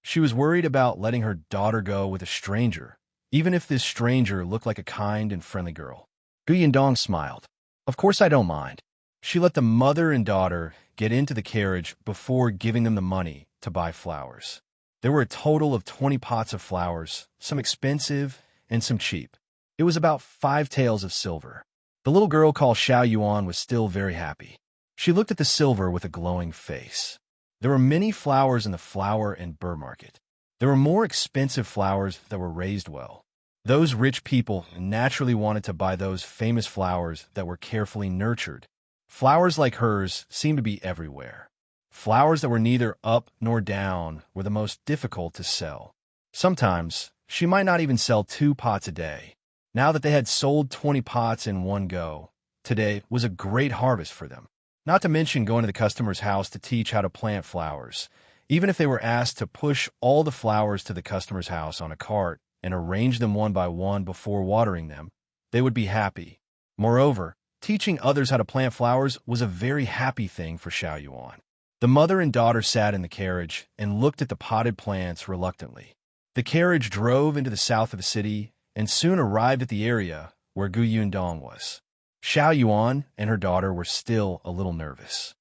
Speaker 1: She was worried about letting her daughter go with a stranger, even if this stranger looked like a kind and friendly girl. Gu Yindong smiled. Of course I don't mind. She let the mother and daughter get into the carriage before giving them the money to buy flowers. There were a total of 20 pots of flowers, some expensive and some cheap. It was about 5 taels of silver. The little girl called Xiao Yuan was still very happy. She looked at the silver with a glowing face. There were many flowers in the flower and bird market. There were more expensive flowers that were raised well. Those rich people naturally wanted to buy those famous flowers that were carefully nurtured. Flowers like hers seemed to be everywhere. Flowers that were neither up nor down were the most difficult to sell. Sometimes, she might not even sell 2 pots a day. Now that they had sold 20 pots in one go, today was a great harvest for them. Not to mention going to the customer's house to teach how to plant flowers. Even if they were asked to push all the flowers to the customer's house on a cart and arrange them one by one before watering them, they would be happy. Moreover, teaching others how to plant flowers was a very happy thing for Xiao Yuan. The mother and daughter sat in the carriage and looked at the potted plants reluctantly. The carriage drove into the south of the city and soon arrived at the area where Gu Yundong was. Xiao Yuan and her daughter were still a little nervous.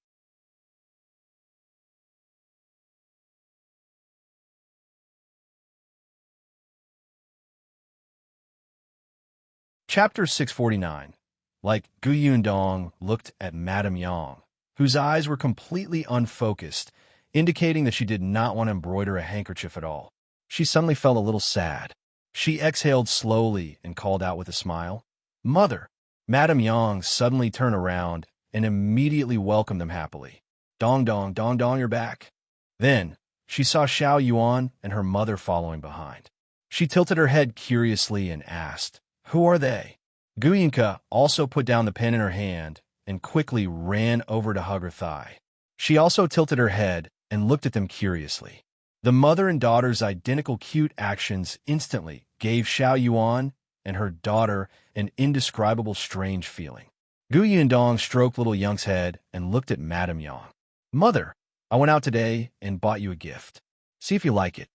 Speaker 1: Chapter 649. Like Gu Yundong looked at Madame Yang, whose eyes were completely unfocused, indicating that she did not want to embroider a handkerchief at all. She suddenly felt a little sad. She exhaled slowly and called out with a smile, "Mother!" Madame Yang suddenly turned around and immediately welcomed them happily. "Dong dong, dong dong, you're back." Then, she saw Xiao Yuan and her mother following behind. She tilted her head curiously and asked, "Who are they?" Gu Yinka also put down the pen in her hand and quickly ran over to hug her thigh. She also tilted her head and looked at them curiously. The mother and daughter's identical cute actions instantly gave Xiao Yuan and her daughter an indescribable strange feeling. Gu Yundong stroked little Young's head and looked at Madame Yang. "Mother, I went out today and bought you a gift. See if you like it."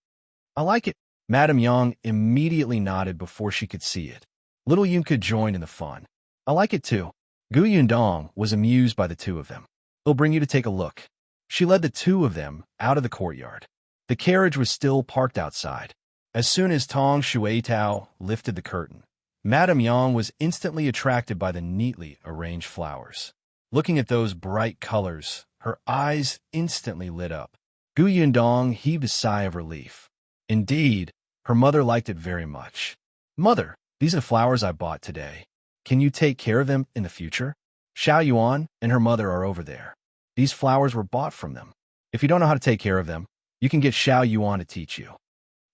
Speaker 1: "I like it." Madame Yang immediately nodded before she could see it. Little Yunka joined in the fun. "I like it too." Gu Yundong was amused by the two of them. "He'll bring you to take a look." She led the two of them out of the courtyard. The carriage was still parked outside. As soon as Tong Shueitao lifted the curtain, Madame Yang was instantly attracted by the neatly arranged flowers. Looking at those bright colors, her eyes instantly lit up. Gu Yundong heaved a sigh of relief. Indeed, her mother liked it very much. "Mother, these are the flowers I bought today. Can you take care of them in the future? Xiao Yuan and her mother are over there. These flowers were bought from them. If you don't know how to take care of them, you can get Xiao Yuan to teach you."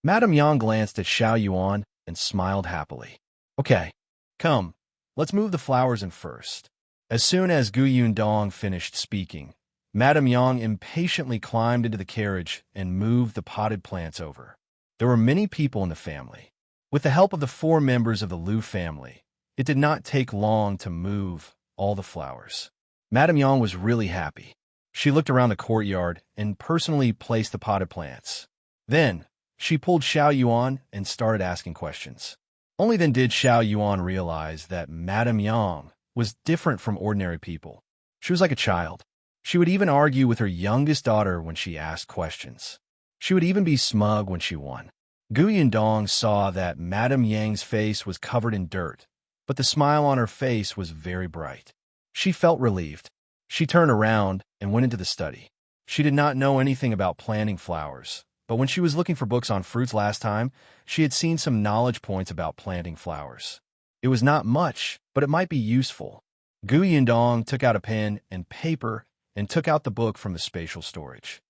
Speaker 1: Madame Yang glanced at Xiao Yuan and smiled happily. "Okay, come, let's move the flowers in first." As soon as Gu Yundong finished speaking, Madame Yang impatiently climbed into the carriage and moved the potted plants over. There were many people in the family. With the help of the 4 members of the Liu family, it did not take long to move all the flowers. Madame Yang was really happy. She looked around the courtyard and personally placed the potted plants. Then, she pulled Xiao Yuan and started asking questions. Only then did Xiao Yuan realize that Madame Yang was different from ordinary people. She was like a child. She would even argue with her youngest daughter when she asked questions. She would even be smug when she won. Gu Yundong saw that Madame Yang's face was covered in dirt, but the smile on her face was very bright. She felt relieved. She turned around and went into the study. She did not know anything about planting flowers, but when she was looking for books on fruits last time, she had seen some knowledge points about planting flowers. It was not much, but it might be useful. Gu Yundong took out a pen and paper and took out the book from the spatial storage.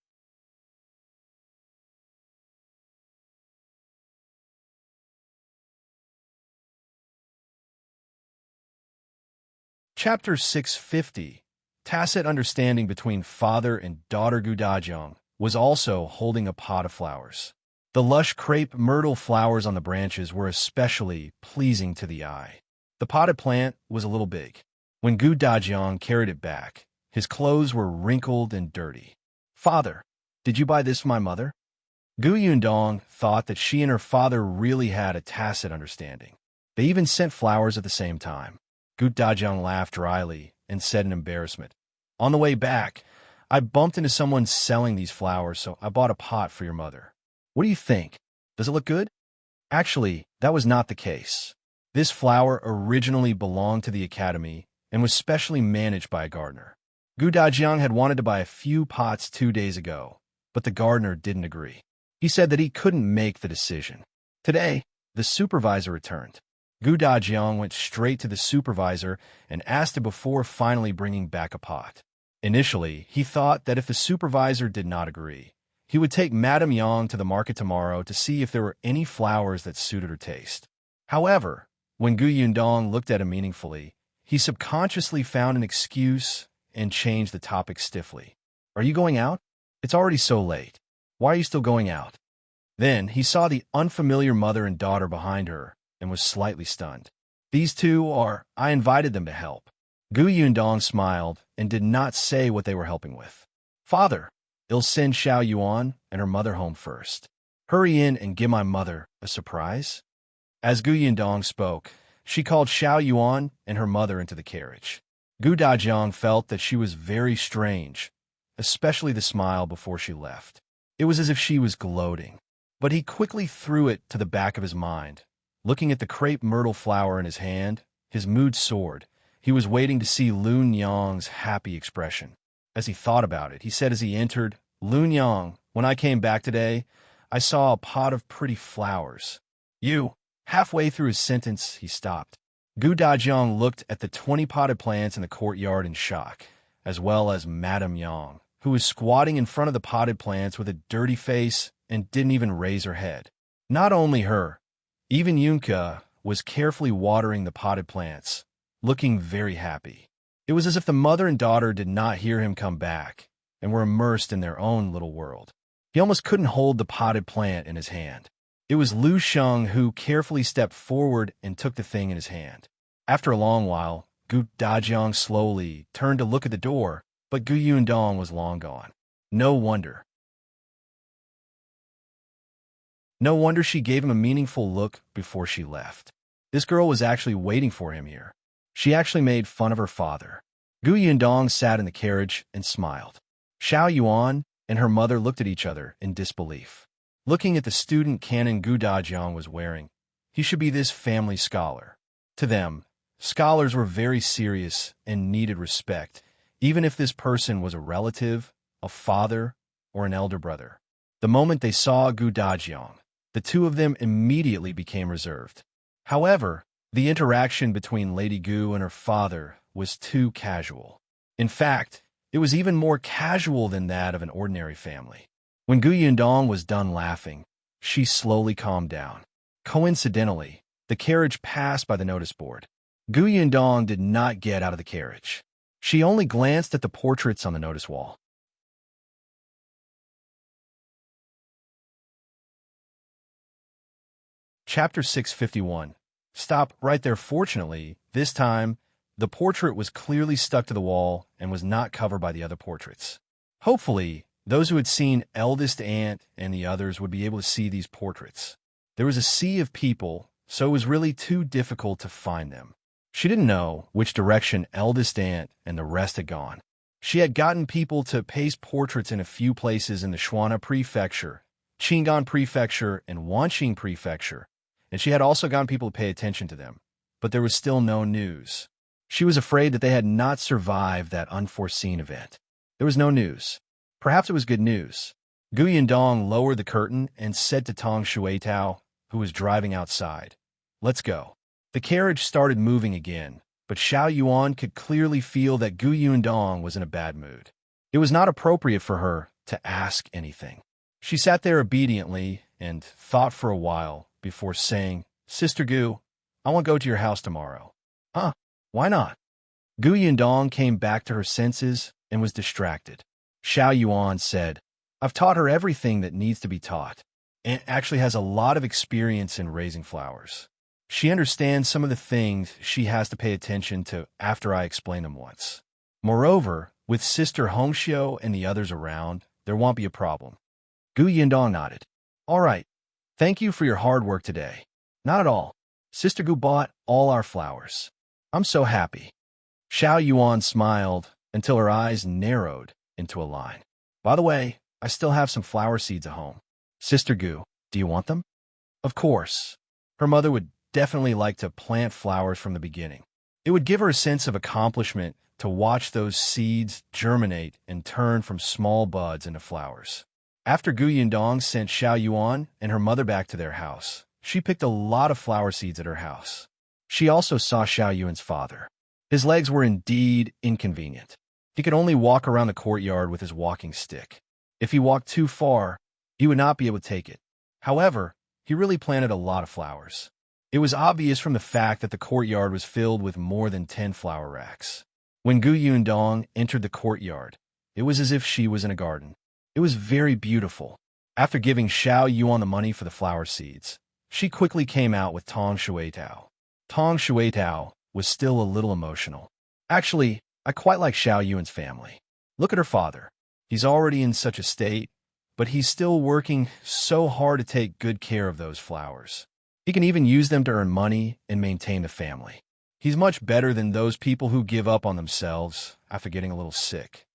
Speaker 1: Chapter 650. Tacit understanding between father and daughter. Gu Dajiang was also holding a pot of flowers. The lush crepe myrtle flowers on the branches were especially pleasing to the eye. The potted plant was a little big. When Gu Dajiang carried it back, his clothes were wrinkled and dirty. "Father, did you buy this for my mother?" Gu Yundong thought that she and her father really had a tacit understanding. They even sent flowers at the same time. Gu Dajiang laughed dryly and said in embarrassment, "On the way back, I bumped into someone selling these flowers, so I bought a pot for your mother. What do you think? Does it look good?" Actually, that was not the case. This flower originally belonged to the academy and was specially managed by a gardener. Gu Dajiang had wanted to buy a few pots 2 days ago, but the gardener didn't agree. He said that he couldn't make the decision. Today, the supervisor returned. Gu Dajiang went straight to the supervisor and asked him before finally bringing back a pot. Initially, he thought that if the supervisor did not agree, he would take Madame Yang to the market tomorrow to see if there were any flowers that suited her taste. However, when Gu Yundong looked at him meaningfully, he subconsciously found an excuse and changed the topic stiffly. "Are you going out? It's already so late. Why are you still going out?" Then he saw the unfamiliar mother and daughter behind her and was slightly stunned. "These two are, I invited them to help." Gu Yundong smiled and did not say what they were helping with. "Father, I'll send Xiao Yuan and her mother home first. Hurry in and give my mother a surprise." As Gu Yundong spoke, she called Xiao Yuan and her mother into the carriage. Gu Dajiang felt that she was very strange, especially the smile before she left. It was as if she was gloating, but he quickly threw it to the back of his mind. Looking at the crepe myrtle flower in his hand His mood soared. He was waiting to see Lun Yang's happy expression. As he thought about it, he said as he entered, "Lun Yang, when I came back today, I saw a pot of pretty flowers." "You." Halfway through his sentence, he stopped. Dajiang looked at the 20 potted plants in the courtyard in shock, as well as Madame Yang, who was squatting in front of the potted plants with a dirty face and didn't even raise her head. Not only her, even Yunka was carefully watering the potted plants, looking very happy. It was as if the mother and daughter did not hear him come back and were immersed in their own little world. He almost couldn't hold the potted plant in his hand. It was Lu Sheng who carefully stepped forward and took the thing in his hand. After a long while, Gu Dajiang slowly turned to look at the door, but Gu Yundong was long gone. No wonder she gave him a meaningful look before she left. This girl was actually waiting for him here. She actually made fun of her father. Gu Yundong sat in the carriage and smiled. Xiao Yuan and her mother looked at each other in disbelief. Looking at the student canon Gu Dajiang was wearing, he should be this family scholar. To them, scholars were very serious and needed respect, even if this person was a relative, a father, or an elder brother. The moment they saw Gu Dajiang, the two of them immediately became reserved. However, the interaction between Lady Gu and her father was too casual. In fact, it was even more casual than that of an ordinary family. When Gu Yundong was done laughing, she slowly calmed down. Coincidentally, the carriage passed by the notice board. Gu Yundong did not get out of the carriage. She only glanced at the portraits on the notice wall. Chapter 651. Stop right there. Fortunately, this time, the portrait was clearly stuck to the wall and was not covered by the other portraits. Hopefully, those who had seen Eldest Aunt and the others would be able to see these portraits. There was a sea of people, so it was really too difficult to find them. She didn't know which direction Eldest Aunt and the rest had gone. She had gotten people to paste portraits in a few places in the Shuana Prefecture, Qingan Prefecture, and Wanqing Prefecture, and she had also gotten people to pay attention to them. But there was still no news. She was afraid that they had not survived that unforeseen event. There was no news. Perhaps it was good news. Gu Yundong lowered the curtain and said to Tong Shuitao, who was driving outside, "Let's go." The carriage started moving again, but Xiao Yuan could clearly feel that Gu Yundong was in a bad mood. It was not appropriate for her to ask anything. She sat there obediently and thought for a while before saying, "Sister Gu, I want to go to your house tomorrow." "Huh? Why not?" Gu Yundong came back to her senses and was distracted. Xiao Yuan said, "I've taught her everything that needs to be taught. Aunt actually has a lot of experience in raising flowers. She understands some of the things she has to pay attention to after I explain them once. Moreover, with Sister Hongxiu and the others around, there won't be a problem." Gu Yundong nodded. "All right. Thank you for your hard work today." "Not at all. Sister Gu bought all our flowers. I'm so happy." Xiao Yuan smiled until her eyes narrowed into a line. "By the way, I still have some flower seeds at home. Sister Gu, do you want them?" Of course. Her mother would definitely like to plant flowers from the beginning. It would give her a sense of accomplishment to watch those seeds germinate and turn from small buds into flowers. After Gu Yundong sent Xiao Yuan and her mother back to their house, she picked a lot of flower seeds at her house. She also saw Xiao Yuan's father. His legs were indeed inconvenient. He could only walk around the courtyard with his walking stick. If he walked too far, he would not be able to take it. However, he really planted a lot of flowers. It was obvious from the fact that the courtyard was filled with more than 10 flower racks. When Gu Yundong entered the courtyard, it was as if she was in a garden. It was very beautiful. After giving Xiao Yuan the money for the flower seeds, she quickly came out with Tong Shuitao. Tong Shuitao was still a little emotional. "Actually, I quite like Xiao Yuan's family. Look at her father. He's already in such a state, but he's still working so hard to take good care of those flowers. He can even use them to earn money and maintain the family. He's much better than those people who give up on themselves after getting a little sick."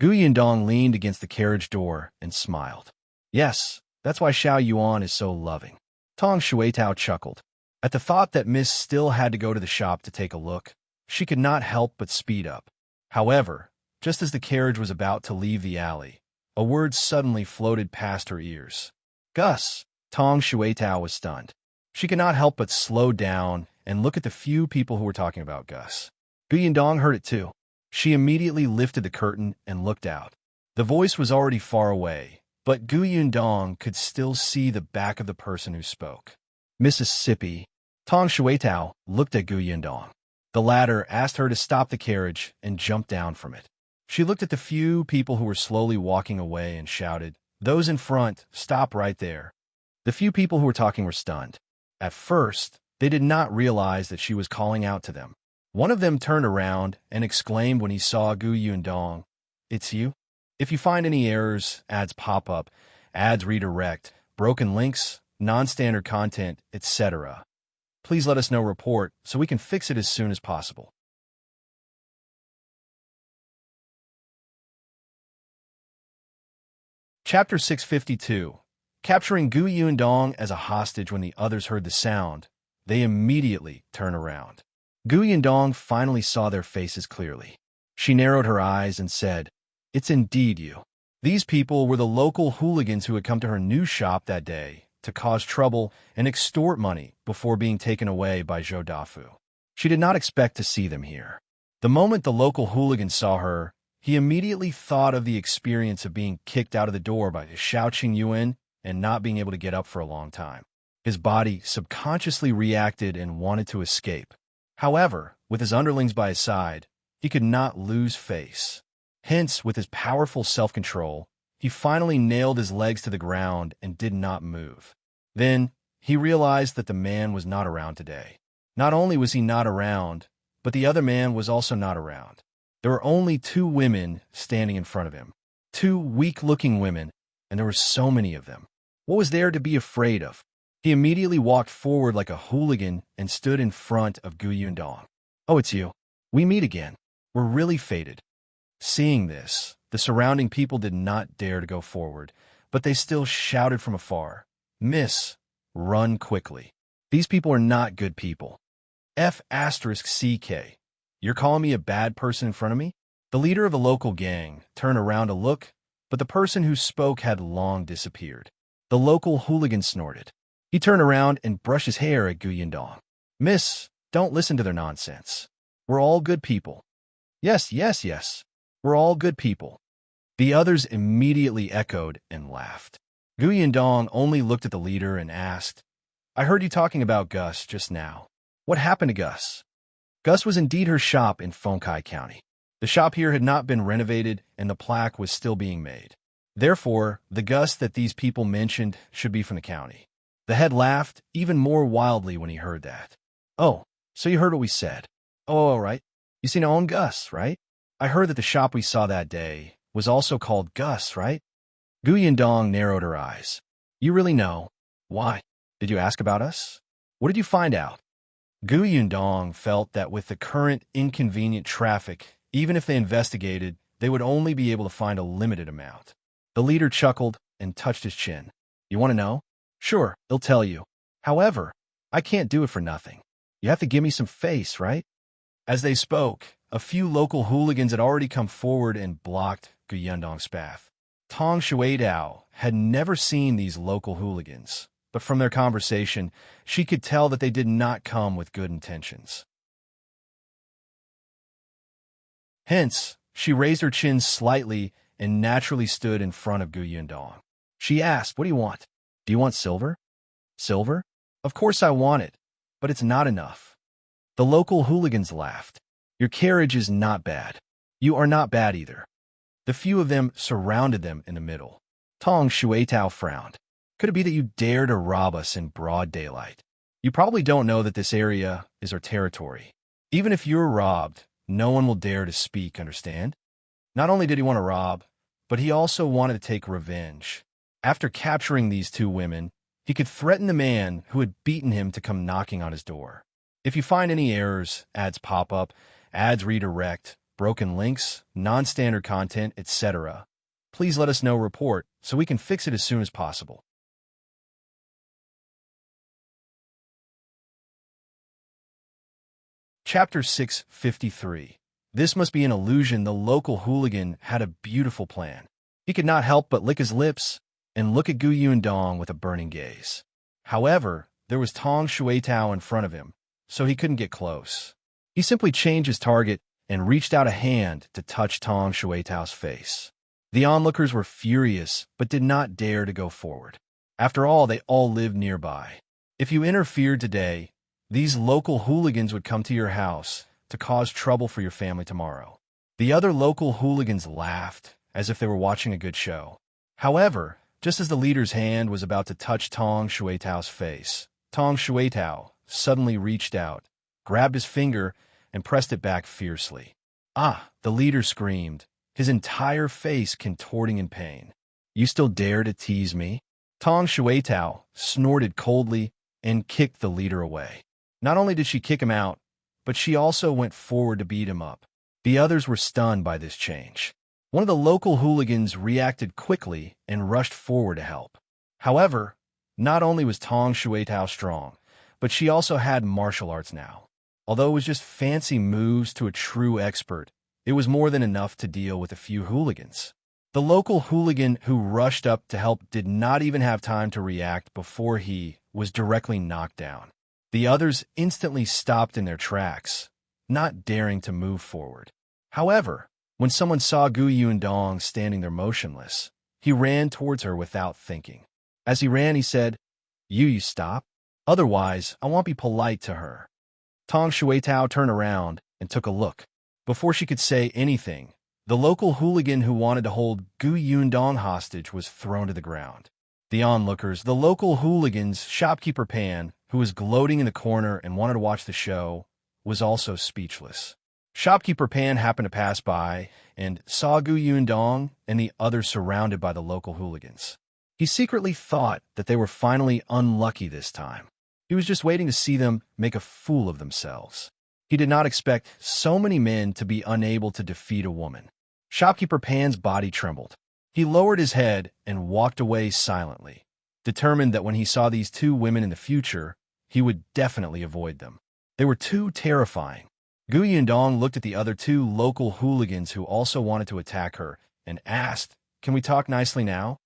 Speaker 1: Gu Yundong leaned against the carriage door and smiled. "Yes, that's why Xiao Yuan is so loving." Tong Shuitao chuckled. At the thought that Miss still had to go to the shop to take a look, she could not help but speed up. However, just as the carriage was about to leave the alley, a word suddenly floated past her ears. Gus! Tong Shueitao was stunned. She could not help but slow down and look at the few people who were talking about Gus. Gu Yundong heard it too. She immediately lifted the curtain and looked out. The voice was already far away, but Gu Yundong could still see the back of the person who spoke. Mississippi. Tong Shueitao looked at Gu Yundong. The latter asked her to stop the carriage and jump down from it. She looked at the few people who were slowly walking away and shouted, "Those in front, stop right there." The few people who were talking were stunned. At first, they did not realize that she was calling out to them. One of them turned around and exclaimed when he saw Gu Yundong, "It's you? If you find any errors, ads pop up, ads redirect, broken links, non-standard content, etc., please let us know report so we can fix it as soon as possible." Chapter 652. Capturing Gu Yundong as a hostage. When the others heard the sound, they immediately turned around. Gu Yundong finally saw their faces clearly. She narrowed her eyes and said, "It's indeed you." These people were the local hooligans who had come to her new shop that day to cause trouble and extort money before being taken away by Zhou Dafu. She did not expect to see them here. The moment the local hooligan saw her, he immediately thought of the experience of being kicked out of the door by Xiaoqing Yuan and not being able to get up for a long time. His body subconsciously reacted and wanted to escape. However, with his underlings by his side, he could not lose face. Hence, with his powerful self-control, he finally nailed his legs to the ground and did not move. Then, he realized that the man was not around today. Not only was he not around, but the other man was also not around. There were only two women standing in front of him. Two weak-looking women, and there were so many of them. What was there to be afraid of? He immediately walked forward like a hooligan and stood in front of Gu Yundong. "Oh, it's you. We meet again. We're really fated." Seeing this, the surrounding people did not dare to go forward, but they still shouted from afar, "Miss, run quickly. These people are not good people." F***CK. You're calling me a bad person in front of me? The leader of the local gang turned around to look, but the person who spoke had long disappeared. The local hooligan snorted. He turned around and brushed his hair at Gu Yundong. "Miss, don't listen to their nonsense. We're all good people." Yes. We're all good people." The others immediately echoed and laughed. Gu Yundong only looked at the leader and asked, "I heard you talking about Gus just now. What happened to Gus?" Gus was indeed her shop in Fengkai County. The shop here had not been renovated and the plaque was still being made. Therefore, the Gus that these people mentioned should be from the county. The head laughed even more wildly when he heard that. "Oh, so you heard what we said. Oh, all right. You seen our own Gus, right? I heard that the shop we saw that day was also called Gus, right?" Gu Yundong narrowed her eyes. "You really know? Why? Did you ask about us? What did you find out?" Gu Yundong felt that with the current inconvenient traffic, even if they investigated, they would only be able to find a limited amount. The leader chuckled and touched his chin. "You want to know? Sure, he'll tell you. However, I can't do it for nothing. You have to give me some face, right?" As they spoke, a few local hooligans had already come forward and blocked Gu Yundong's path. Tong Shueitao had never seen these local hooligans, but from their conversation, she could tell that they did not come with good intentions. Hence, she raised her chin slightly and naturally stood in front of Gu Yundong. She asked, "What do you want? Do you want silver?" "Silver? Of course I want it, but it's not enough." The local hooligans laughed. "Your carriage is not bad. You are not bad either." The few of them surrounded them in the middle. Tong Shueitao frowned. "Could it be that you dare to rob us in broad daylight? You probably don't know that this area is our territory. Even if you're robbed, no one will dare to speak, understand?" Not only did he want to rob, but he also wanted to take revenge. After capturing these two women, he could threaten the man who had beaten him to come knocking on his door. If you find any errors, ads pop up, ads redirect, broken links, non-standard content, etc., please let us know report so we can fix it as soon as possible. Chapter 653. This must be an illusion. The local hooligan had a beautiful plan. He could not help but lick his lips and look at Gu Yundong with a burning gaze. However, there was Tong Shuitao in front of him, so he couldn't get close. He simply changed his target and reached out a hand to touch Tong Shuitao's face. The onlookers were furious, but did not dare to go forward. After all, they all lived nearby. If you interfered today, these local hooligans would come to your house to cause trouble for your family tomorrow. The other local hooligans laughed, as if they were watching a good show. However, just as the leader's hand was about to touch Tong Shuitao's face, Tong Shuitao suddenly reached out, grabbed his finger, and pressed it back fiercely. "Ah!" the leader screamed, his entire face contorting in pain. "You still dare to tease me?" Tong Shuitao snorted coldly and kicked the leader away. Not only did she kick him out, but she also went forward to beat him up. The others were stunned by this change. One of the local hooligans reacted quickly and rushed forward to help. However, not only was Tong Shuitao strong, but she also had martial arts now. Although it was just fancy moves to a true expert, it was more than enough to deal with a few hooligans. The local hooligan who rushed up to help did not even have time to react before he was directly knocked down. The others instantly stopped in their tracks, not daring to move forward. However, when someone saw Gu Yundong standing there motionless, he ran towards her without thinking. As he ran, he said, You stop? Otherwise, I won't be polite to her." Tong Shuitao turned around and took a look. Before she could say anything, the local hooligan who wanted to hold Gu Yundong hostage was thrown to the ground. The onlookers, the local hooligans, shopkeeper Pan, who was gloating in the corner and wanted to watch the show, was also speechless. Shopkeeper Pan happened to pass by and saw Gu Yundong and the others surrounded by the local hooligans. He secretly thought that they were finally unlucky this time. He was just waiting to see them make a fool of themselves. He did not expect so many men to be unable to defeat a woman. Shopkeeper Pan's body trembled. He lowered his head and walked away silently, determined that when he saw these two women in the future, he would definitely avoid them. They were too terrifying. Gu Yundong looked at the other two local hooligans who also wanted to attack her and asked, "Can we talk nicely now?"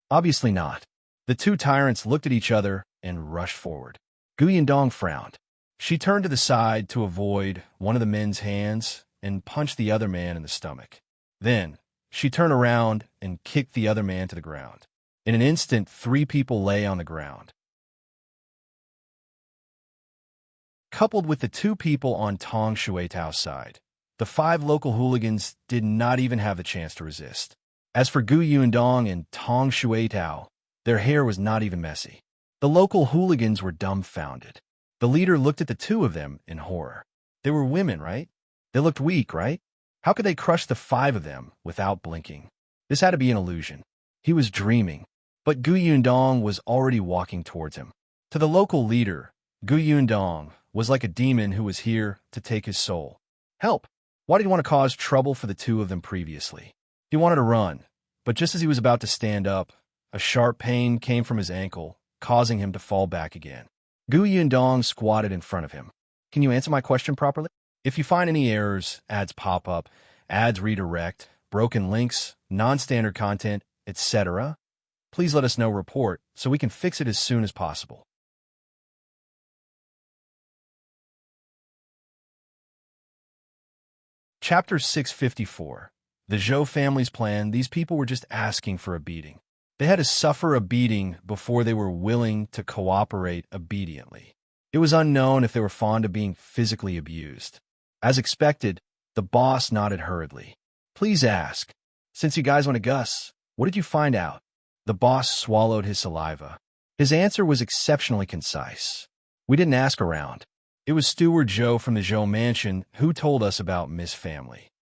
Speaker 1: Obviously not. The two tyrants looked at each other and rushed forward. Gu Yundong frowned. She turned to the side to avoid one of the men's hands and punched the other man in the stomach. Then, she turned around and kicked the other man to the ground. In an instant, 3 people lay on the ground. Coupled with the 2 people on Tong Shuitao's side, the 5 local hooligans did not even have the chance to resist. As for Gu Yundong and Tong Shuitao, their hair was not even messy. The local hooligans were dumbfounded. The leader looked at the 2 of them in horror. They were women, right? They looked weak, right? How could they crush the 5 of them without blinking? This had to be an illusion. He was dreaming. But Gu Yundong was already walking towards him. To the local leader, Gu Yundong was like a demon who was here to take his soul. Help! Why did he want to cause trouble for the 2 of them previously? He wanted to run, but just as he was about to stand up, a sharp pain came from his ankle, causing him to fall back again. Gu Yundong squatted in front of him. "Can you answer my question properly? If you find any errors, ads pop up, ads redirect, broken links, non-standard content, etc., please let us know. Report so we can fix it as soon as possible." Chapter 654. The Zhou family's plan. These people were just asking for a beating. They had to suffer a beating before they were willing to cooperate obediently. It was unknown if they were fond of being physically abused. As expected, the boss nodded hurriedly. "Please ask. Since you guys went to Gus, what did you find out?" The boss swallowed his saliva. His answer was exceptionally concise. "We didn't ask around. It was Steward Zhou from the Zhou mansion who told us about Miss Family."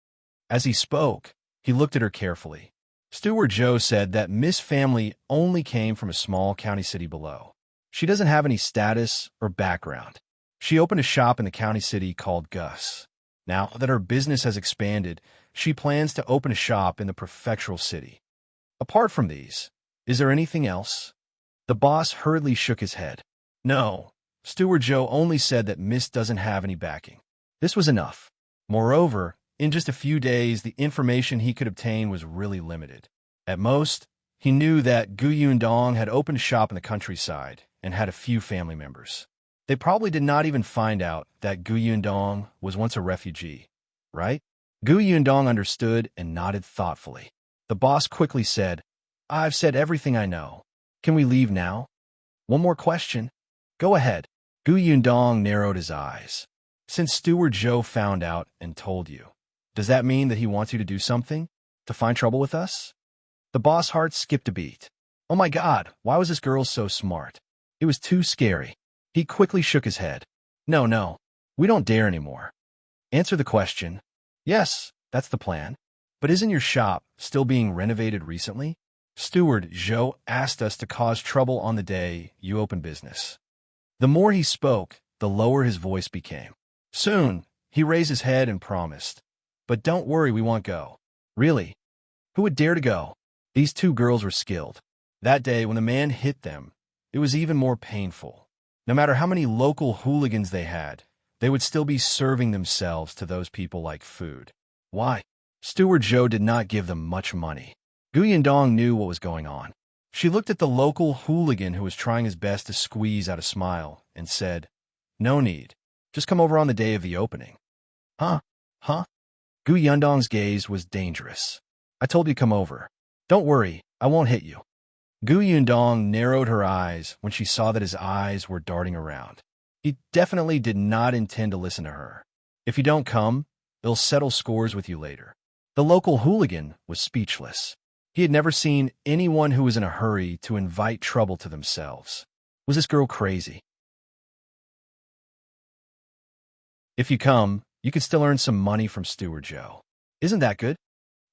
Speaker 1: As he spoke, he looked at her carefully. Steward Zhou said that Miss Family only came from a small county city below. She doesn't have any status or background. She opened a shop in the county city called Gus. Now that her business has expanded, she plans to open a shop in the Prefectural city. Apart from these, is there anything else? The boss hurriedly shook his head. "No, Steward Zhou only said that Miss doesn't have any backing." This was enough. Moreover, in just a few days, the information he could obtain was really limited. At most, he knew that Yundong had opened a shop in the countryside and had a few family members. They probably did not even find out that Yundong was once a refugee, right? Yundong understood and nodded thoughtfully. The boss quickly said, "I've said everything I know. Can we leave now?" "One more question." "Go ahead." Yundong narrowed his eyes. "Since Steward Zhou found out and told you, does that mean that he wants you to do something? To find trouble with us?" The boss' heart skipped a beat. Oh my God, why was this girl so smart? It was too scary. He quickly shook his head. No, we don't dare anymore. Answer the question. Yes, that's the plan. But isn't your shop still being renovated recently? Steward Zhou asked us to cause trouble on the day you open business. The more he spoke, the lower his voice became. Soon, he raised his head and promised. But don't worry, we won't go. Really? Who would dare to go? These two girls were skilled. That day, when the man hit them, it was even more painful. No matter how many local hooligans they had, they would still be serving themselves to those people like food. Why? Steward Zhou did not give them much money. Yundong knew what was going on. She looked at the local hooligan who was trying his best to squeeze out a smile and said, "No need. Just come over on the day of the opening." Huh? Yundong's gaze was dangerous. "I told you to come over. Don't worry, I won't hit you." Yundong narrowed her eyes when she saw that his eyes were darting around. He definitely did not intend to listen to her. "If you don't come, they'll settle scores with you later." The local hooligan was speechless. He had never seen anyone who was in a hurry to invite trouble to themselves. Was this girl crazy? "If you come, you could still earn some money from Steward Zhou. Isn't that good?"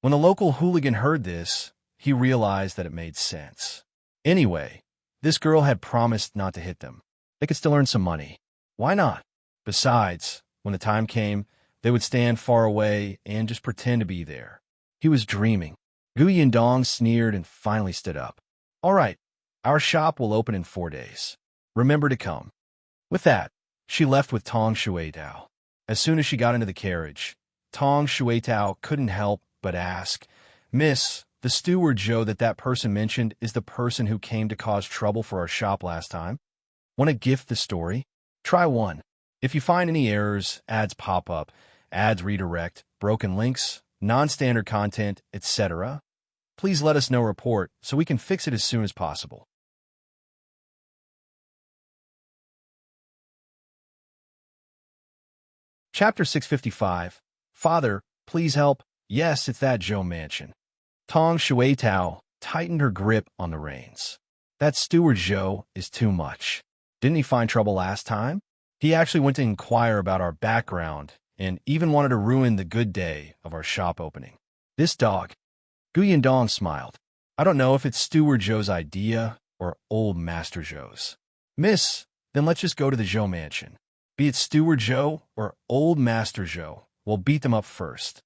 Speaker 1: When the local hooligan heard this, he realized that it made sense. Anyway, this girl had promised not to hit them. They could still earn some money. Why not? Besides, when the time came, they would stand far away and just pretend to be there. He was dreaming. Yundong sneered and finally stood up. "All right, our shop will open in 4 days. Remember to come." With that, she left with Tong Shuitao. As soon as she got into the carriage, Tong Shuitao couldn't help but ask, "Miss, the steward Zhou that person mentioned is the person who came to cause trouble for our shop last time. Want to gift the story? Try one. If you find any errors, ads pop up, ads redirect, broken links, non-standard content, etc., please let us know report so we can fix it as soon as possible." Chapter 655. Father, please help. Yes, it's that Zhou mansion. Tong Shuitao tightened her grip on the reins. That steward Zhou is too much. Didn't he find trouble last time? He actually went to inquire about our background and even wanted to ruin the good day of our shop opening. This dog. Yundong smiled. I don't know if it's Steward Zhou's idea or old Master Zhou's. Miss, then let's just go to the Zhou mansion. Be it Steward Zhou or old Master Zhou, we'll beat them up first.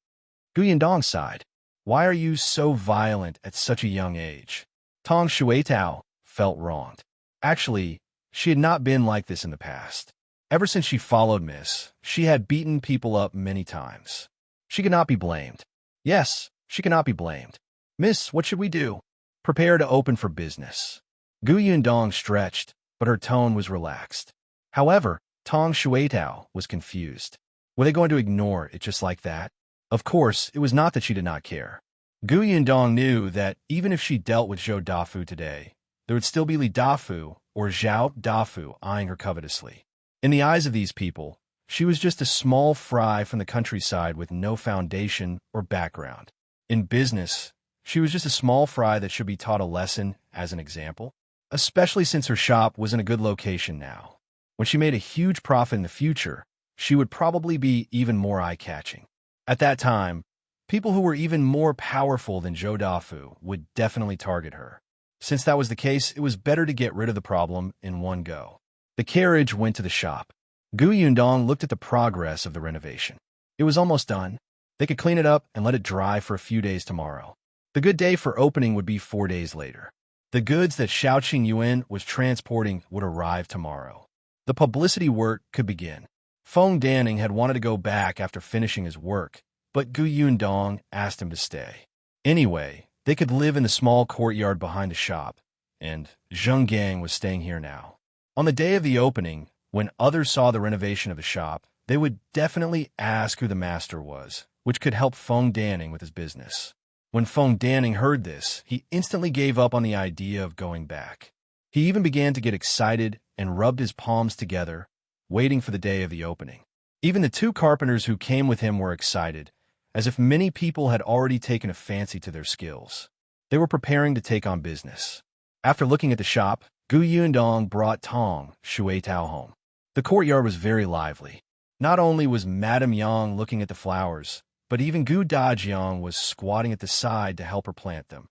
Speaker 1: Yundong sighed. Why are you so violent at such a young age? Tong Shuitao felt wronged. Actually, she had not been like this in the past. Ever since she followed Miss, she had beaten people up many times. She could not be blamed. Yes, she cannot be blamed. Miss, what should we do? Prepare to open for business. Yundong stretched, but her tone was relaxed. However, Tong Shuitao was confused. Were they going to ignore it just like that? Of course, it was not that she did not care. Yundong knew that even if she dealt with Zhou Dafu today, there would still be Li Dafu or Zhao Dafu eyeing her covetously. In the eyes of these people, she was just a small fry from the countryside with no foundation or background. In business, she was just a small fry that should be taught a lesson as an example, especially since her shop was in a good location now. When she made a huge profit in the future, she would probably be even more eye-catching. At that time, people who were even more powerful than Zhou Dafu would definitely target her. Since that was the case, it was better to get rid of the problem in one go. The carriage went to the shop. Yundong looked at the progress of the renovation. It was almost done. They could clean it up and let it dry for a few days tomorrow. The good day for opening would be 4 days later. The goods that Shaoqing Yuan was transporting would arrive tomorrow. The publicity work could begin. Feng Danning had wanted to go back after finishing his work, but Gu Yundong asked him to stay. Anyway, they could live in the small courtyard behind the shop, and Zheng Gang was staying here now. On the day of the opening, when others saw the renovation of the shop, they would definitely ask who the master was, which could help Feng Danning with his business. When Feng Danning heard this, he instantly gave up on the idea of going back. He even began to get excited and rubbed his palms together, waiting for the day of the opening. Even the two carpenters who came with him were excited, as if many people had already taken a fancy to their skills. They were preparing to take on business. After looking at the shop, Gu Yundong brought Tong Shui Tao home. The courtyard was very lively. Not only was Madame Yang looking at the flowers, but even Gu Dajiang was squatting at the side to help her plant them.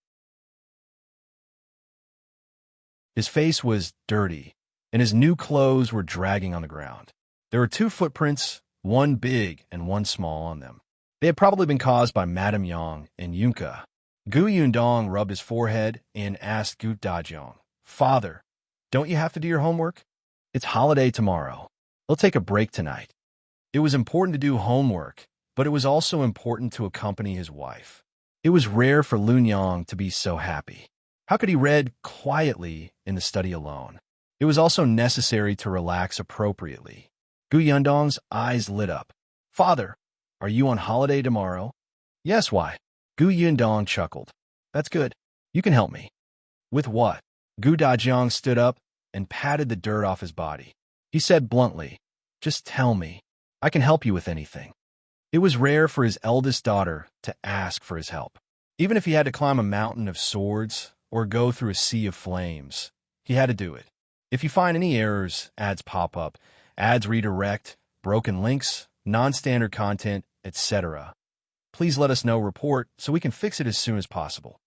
Speaker 1: His face was dirty, and his new clothes were dragging on the ground. There were two footprints, one big and one small on them. They had probably been caused by Madame Yang and Yunka. Gu Yundong rubbed his forehead and asked Gu Dajiang, "Father, don't you have to do your homework? It's holiday tomorrow. We'll take a break tonight." It was important to do homework, but it was also important to accompany his wife. It was rare for Lun Yang to be so happy. How could he read quietly in the study alone? It was also necessary to relax appropriately. Gu Yundong's eyes lit up. "Father, are you on holiday tomorrow?" "Yes, why?" Gu Yundong chuckled. "That's good. You can help me." "With what?" Gu Dajiang stood up and patted the dirt off his body. He said bluntly, "Just tell me. I can help you with anything." It was rare for his eldest daughter to ask for his help. Even if he had to climb a mountain of swords or go through a sea of flames, he had to do it. If you find any errors, ads pop up, ads redirect, broken links, non-standard content, etc., please let us know, report, so we can fix it as soon as possible.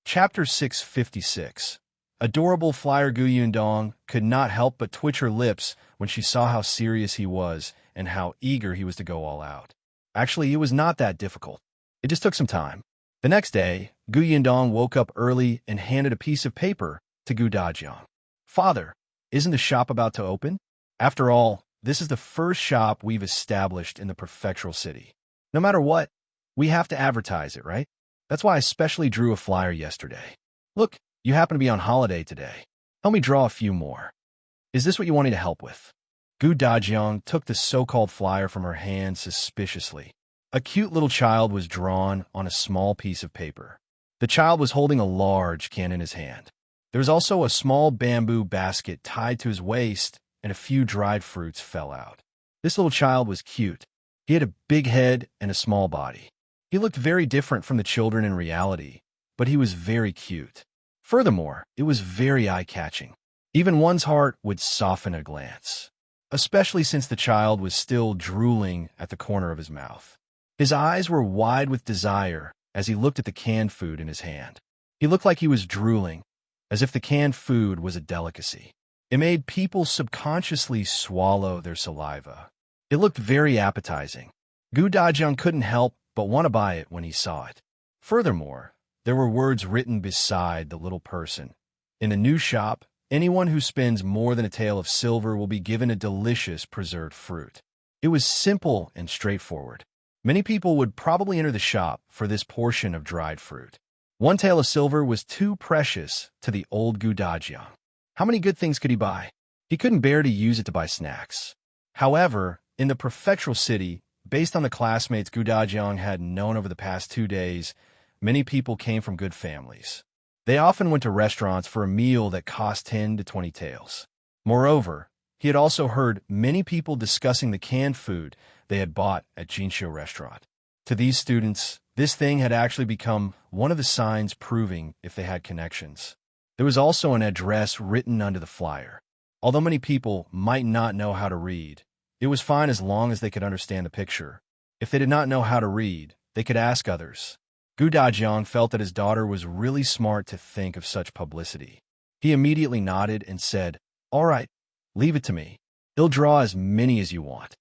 Speaker 1: Chapter 656. Adorable Flier Gu Yundong could not help but twitch her lips when she saw how serious he was and how eager he was to go all out. Actually, it was not that difficult. It just took some time. The next day, Gu Yundong woke up early and handed a piece of paper to Gu Dajiang. "Father, isn't the shop about to open? After all, this is the first shop we've established in the Prefectural city. No matter what, we have to advertise it, right? That's why I specially drew a flyer yesterday. Look, you happen to be on holiday today. Help me draw a few more. Is this what you want me to help with?" Gu Dajiang took the so-called flyer from her hand suspiciously. A cute little child was drawn on a small piece of paper. The child was holding a large can in his hand. There was also a small bamboo basket tied to his waist, and a few dried fruits fell out. This little child was cute. He had a big head and a small body. He looked very different from the children in reality, but he was very cute. Furthermore, it was very eye-catching. Even one's heart would soften at a glance, especially since the child was still drooling at the corner of his mouth. His eyes were wide with desire as he looked at the canned food in his hand. He looked like he was drooling, as if the canned food was a delicacy. It made people subconsciously swallow their saliva. It looked very appetizing. Gu Dajiang couldn't help but want to buy it when he saw it. Furthermore, there were words written beside the little person. "In the new shop, anyone who spends more than a tael of silver will be given a delicious preserved fruit." It was simple and straightforward. Many people would probably enter the shop for this portion of dried fruit. 1 tael of silver was too precious to the old Gu Dajiang. How many good things could he buy? He couldn't bear to use it to buy snacks. However, in the Prefectural city, based on the classmates Gu Dajiang had known over the past 2 days, many people came from good families. They often went to restaurants for a meal that cost 10 to 20 taels. Moreover, he had also heard many people discussing the canned food they had bought at Jinxiu restaurant. To these students, this thing had actually become one of the signs proving if they had connections. There was also an address written under the flyer. Although many people might not know how to read, it was fine as long as they could understand the picture. If they did not know how to read, they could ask others. Gu Dajiang felt that his daughter was really smart to think of such publicity. He immediately nodded and said, "All right, leave it to me. He'll draw as many as you want."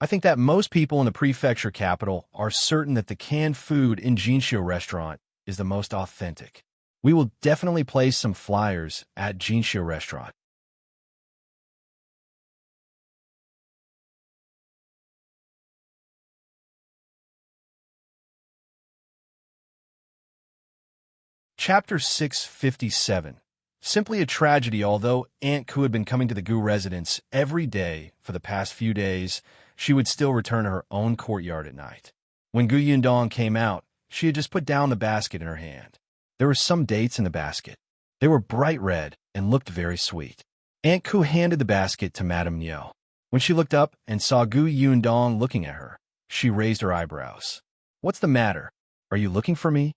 Speaker 1: I think that most people in the prefecture capital are certain that the canned food in Jinxiu restaurant is the most authentic. We will definitely place some flyers at Jinxia restaurant. Chapter 657. Simply a tragedy. Although Aunt Ku had been coming to the Gu residence every day for the past few days, she would still return to her own courtyard at night. When Gu Yundong came out, she had just put down the basket in her hand. There were some dates in the basket. They were bright red and looked very sweet. Aunt Ku handed the basket to Madame Niu. When she looked up and saw Gu Yundong looking at her, she raised her eyebrows. "What's the matter? Are you looking for me?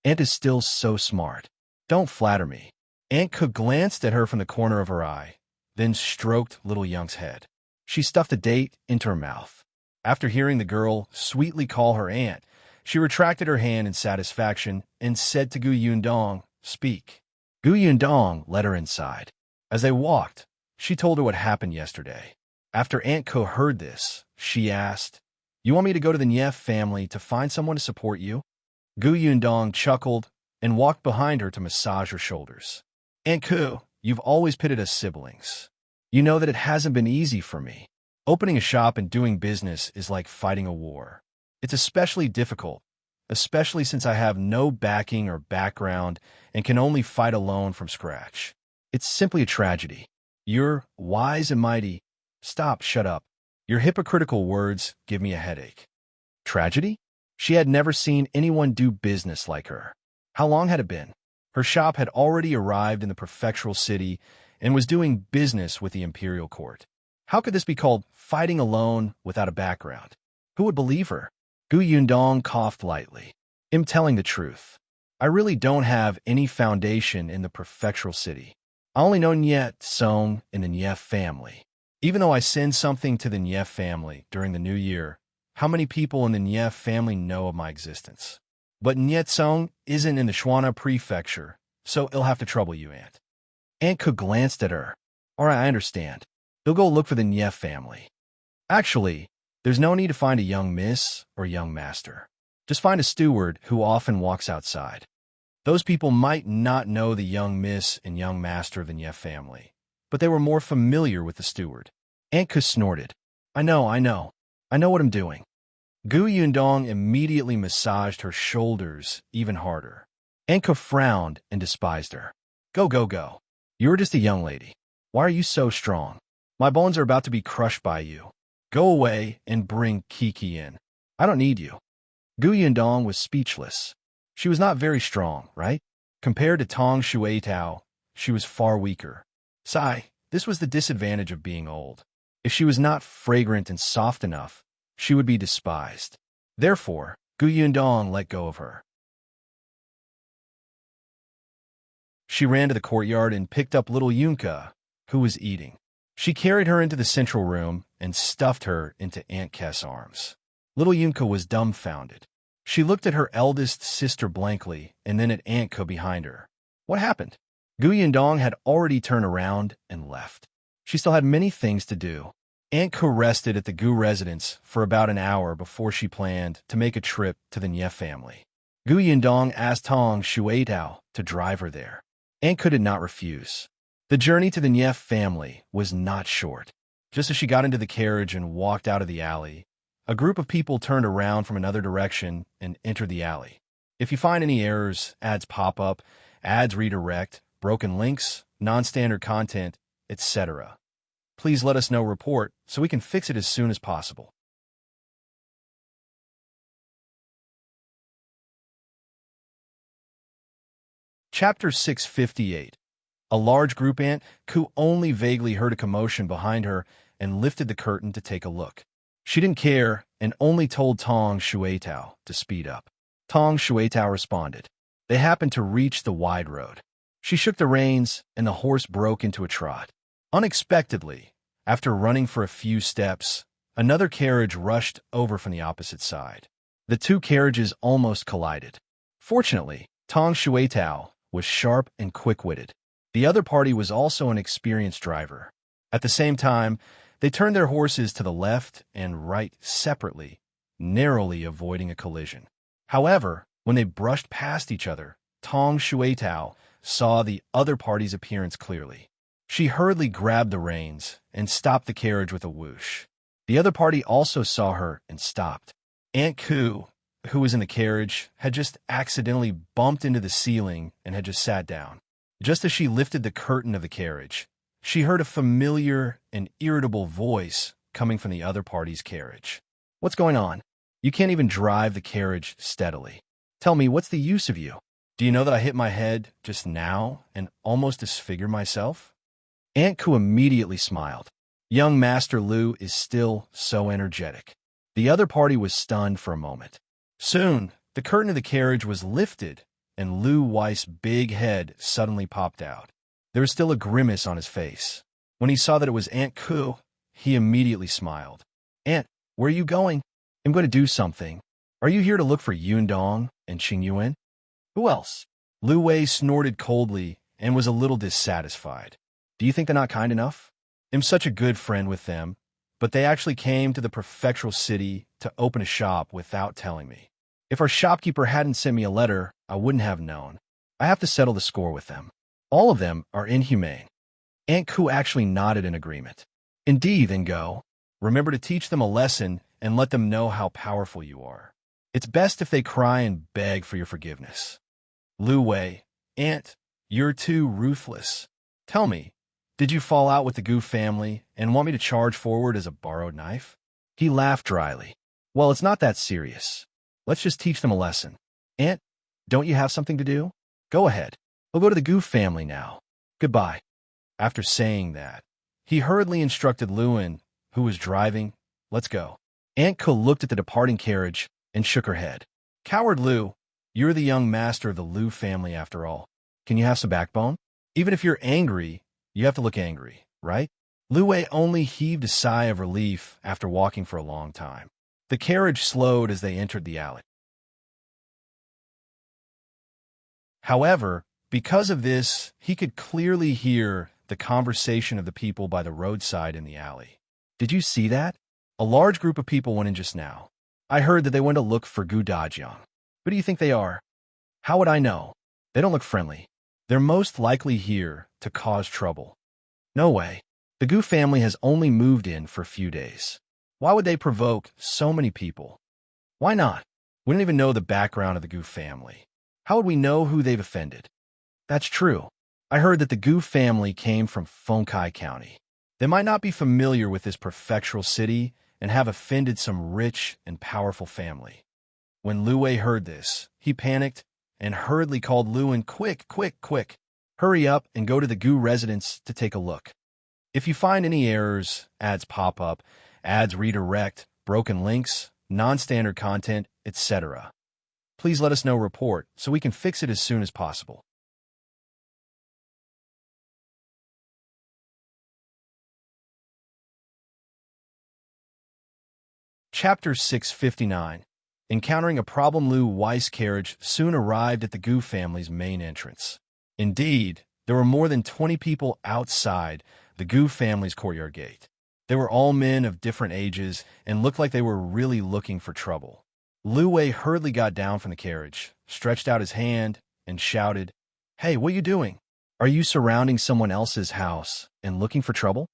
Speaker 1: Aunt is still so smart. Don't flatter me." Aunt Ku glanced at her from the corner of her eye, then stroked little Young's head. She stuffed a date into her mouth. After hearing the girl sweetly call her aunt, she retracted her hand in satisfaction and said to Gu Yundong, "Speak." Gu Yundong led her inside. As they walked, she told her what happened yesterday. After Aunt Ku heard this, she asked, "You want me to go to the Nief family to find someone to support you?" Gu Yundong chuckled and walked behind her to massage her shoulders. "Aunt Ku, you've always pitted us siblings. You know that it hasn't been easy for me. Opening a shop and doing business is like fighting a war. It's especially difficult, especially since I have no backing or background and can only fight alone from scratch. It's simply a tragedy. You're wise and mighty." "Stop, shut up. Your hypocritical words give me a headache." Tragedy? She had never seen anyone do business like her. How long had it been? Her shop had already arrived in the Prefectural city and was doing business with the imperial court. How could this be called fighting alone without a background? Who would believe her? Gu Yundong coughed lightly. "I'm telling the truth. I really don't have any foundation in the Prefectural city. I only know Niet Song and the Nief family. Even though I send something to the Nief family during the new year, how many people in the Nief family know of my existence? But Niet Song isn't in the Shuana prefecture, so it'll have to trouble you, Aunt." Aunt Ku glanced at her. "All right, I understand. You'll go look for the Nief family. Actually, there's no need to find a young miss or young master. Just find a steward who often walks outside. Those people might not know the young miss and young master of the Nief family, but they were more familiar with the steward." Aunt Ku snorted. I know what I'm doing." Gu Yundong immediately massaged her shoulders even harder. Aunt Ku frowned and despised her. Go, go, go. You're just a young lady. Why are you so strong? My bones are about to be crushed by you. Go away and bring Kiki in. I don't need you." Gu Yundong was speechless. She was not very strong, right? Compared to Tong Shueitao, she was far weaker. Sigh, this was the disadvantage of being old. If she was not fragrant and soft enough, she would be despised. Therefore, Gu Yundong let go of her. She ran to the courtyard and picked up little Yunka, who was eating. She carried her into the central room and stuffed her into Aunt Kess' arms. Little Yunka was dumbfounded. She looked at her eldest sister blankly and then at Aunt Ku behind her. What happened? Gu Yundong had already turned around and left. She still had many things to do. Aunt Ku rested at the Gu residence for about an hour before she planned to make a trip to the Nief family. Gu Yundong asked Tong Shueitao to drive her there. Aunt Ku did not refuse. The journey to the Nief family was not short. Just as she got into the carriage and walked out of the alley, a group of people turned around from another direction and entered the alley. If you find any errors, ads pop up, ads redirect, broken links, non-standard content, etc., please let us know report so we can fix it as soon as possible. Chapter 658. A large group. Aunt Ku only vaguely heard a commotion behind her and lifted the curtain to take a look. She didn't care and only told Tong Shueitao to speed up. Tong Shueitao responded. They happened to reach the wide road. She shook the reins and the horse broke into a trot. Unexpectedly, after running for a few steps, another carriage rushed over from the opposite side. The two carriages almost collided. Fortunately, Tong Shueitao was sharp and quick-witted. The other party was also an experienced driver. At the same time, they turned their horses to the left and right separately, narrowly avoiding a collision. However, when they brushed past each other, Tong Shuitao, saw the other party's appearance clearly. She hurriedly grabbed the reins and stopped the carriage with a whoosh. The other party also saw her and stopped. Aunt Ku, who was in the carriage, had just accidentally bumped into the ceiling and had just sat down. Just as she lifted the curtain of the carriage, she heard a familiar and irritable voice coming from the other party's carriage. "What's going on? You can't even drive the carriage steadily. Tell me, what's the use of you? Do you know that I hit my head just now and almost disfigured myself?" Aunt Ku immediately smiled. Young Master Lu is still so energetic. The other party was stunned for a moment. Soon, the curtain of the carriage was lifted, and Lu Weiss' big head suddenly popped out. There was still a grimace on his face. When he saw that it was Aunt Ku, he immediately smiled. "Aunt, where are you going?" "I'm going to do something. Are you here to look for Yundong and Qingyuan?" "Who else?" Lu Wei snorted coldly and was a little dissatisfied. "Do you think they're not kind enough? I'm such a good friend with them, but they actually came to the prefectural city to open a shop without telling me. If our shopkeeper hadn't sent me a letter, I wouldn't have known. I have to settle the score with them. All of them are inhumane." Aunt Ku actually nodded in agreement. "Indeed, then go. Remember to teach them a lesson and let them know how powerful you are. It's best if they cry and beg for your forgiveness." "Lu Wei, Aunt, you're too ruthless. Tell me, did you fall out with the Gu family and want me to charge forward as a borrowed knife?" He laughed dryly. "Well, it's not that serious. Let's just teach them a lesson. Aunt, don't you have something to do? Go ahead. We'll go to the Gu family now. Goodbye." After saying that, he hurriedly instructed Lewin, who was driving, "Let's go." Aunt Ku looked at the departing carriage and shook her head. "Coward Lu, you're the young master of the Lu family after all. Can you have some backbone? Even if you're angry, you have to look angry, right?" Lu Wei only heaved a sigh of relief after walking for a long time. The carriage slowed as they entered the alley. However, because of this, he could clearly hear the conversation of the people by the roadside in the alley. "Did you see that? A large group of people went in just now. I heard that they went to look for Gu Dajiang. Who do you think they are?" "How would I know? They don't look friendly. They're most likely here to cause trouble." "No way. The Gu family has only moved in for a few days. Why would they provoke so many people? Why not? We don't even know the background of the Gu family. How would we know who they've offended?" "That's true. I heard that the Gu family came from Fengkai County. They might not be familiar with this prefectural city and have offended some rich and powerful family." When Lu Wei heard this, he panicked and hurriedly called Lewin, "Quick, quick, quick. Hurry up and go to the Gu residence to take a look. If you find any errors, ads pop up, ads redirect, broken links, non-standard content, etc., please let us know report so we can fix it as soon as possible." Chapter 659. Encountering a problem. Lu Weiss' carriage soon arrived at the Gu family's main entrance. Indeed, there were more than 20 people outside the Gu family's courtyard gate. They were all men of different ages and looked like they were really looking for trouble. Lu Wei hurriedly got down from the carriage, stretched out his hand, and shouted, "Hey, what are you doing? Are you surrounding someone else's house and looking for trouble?"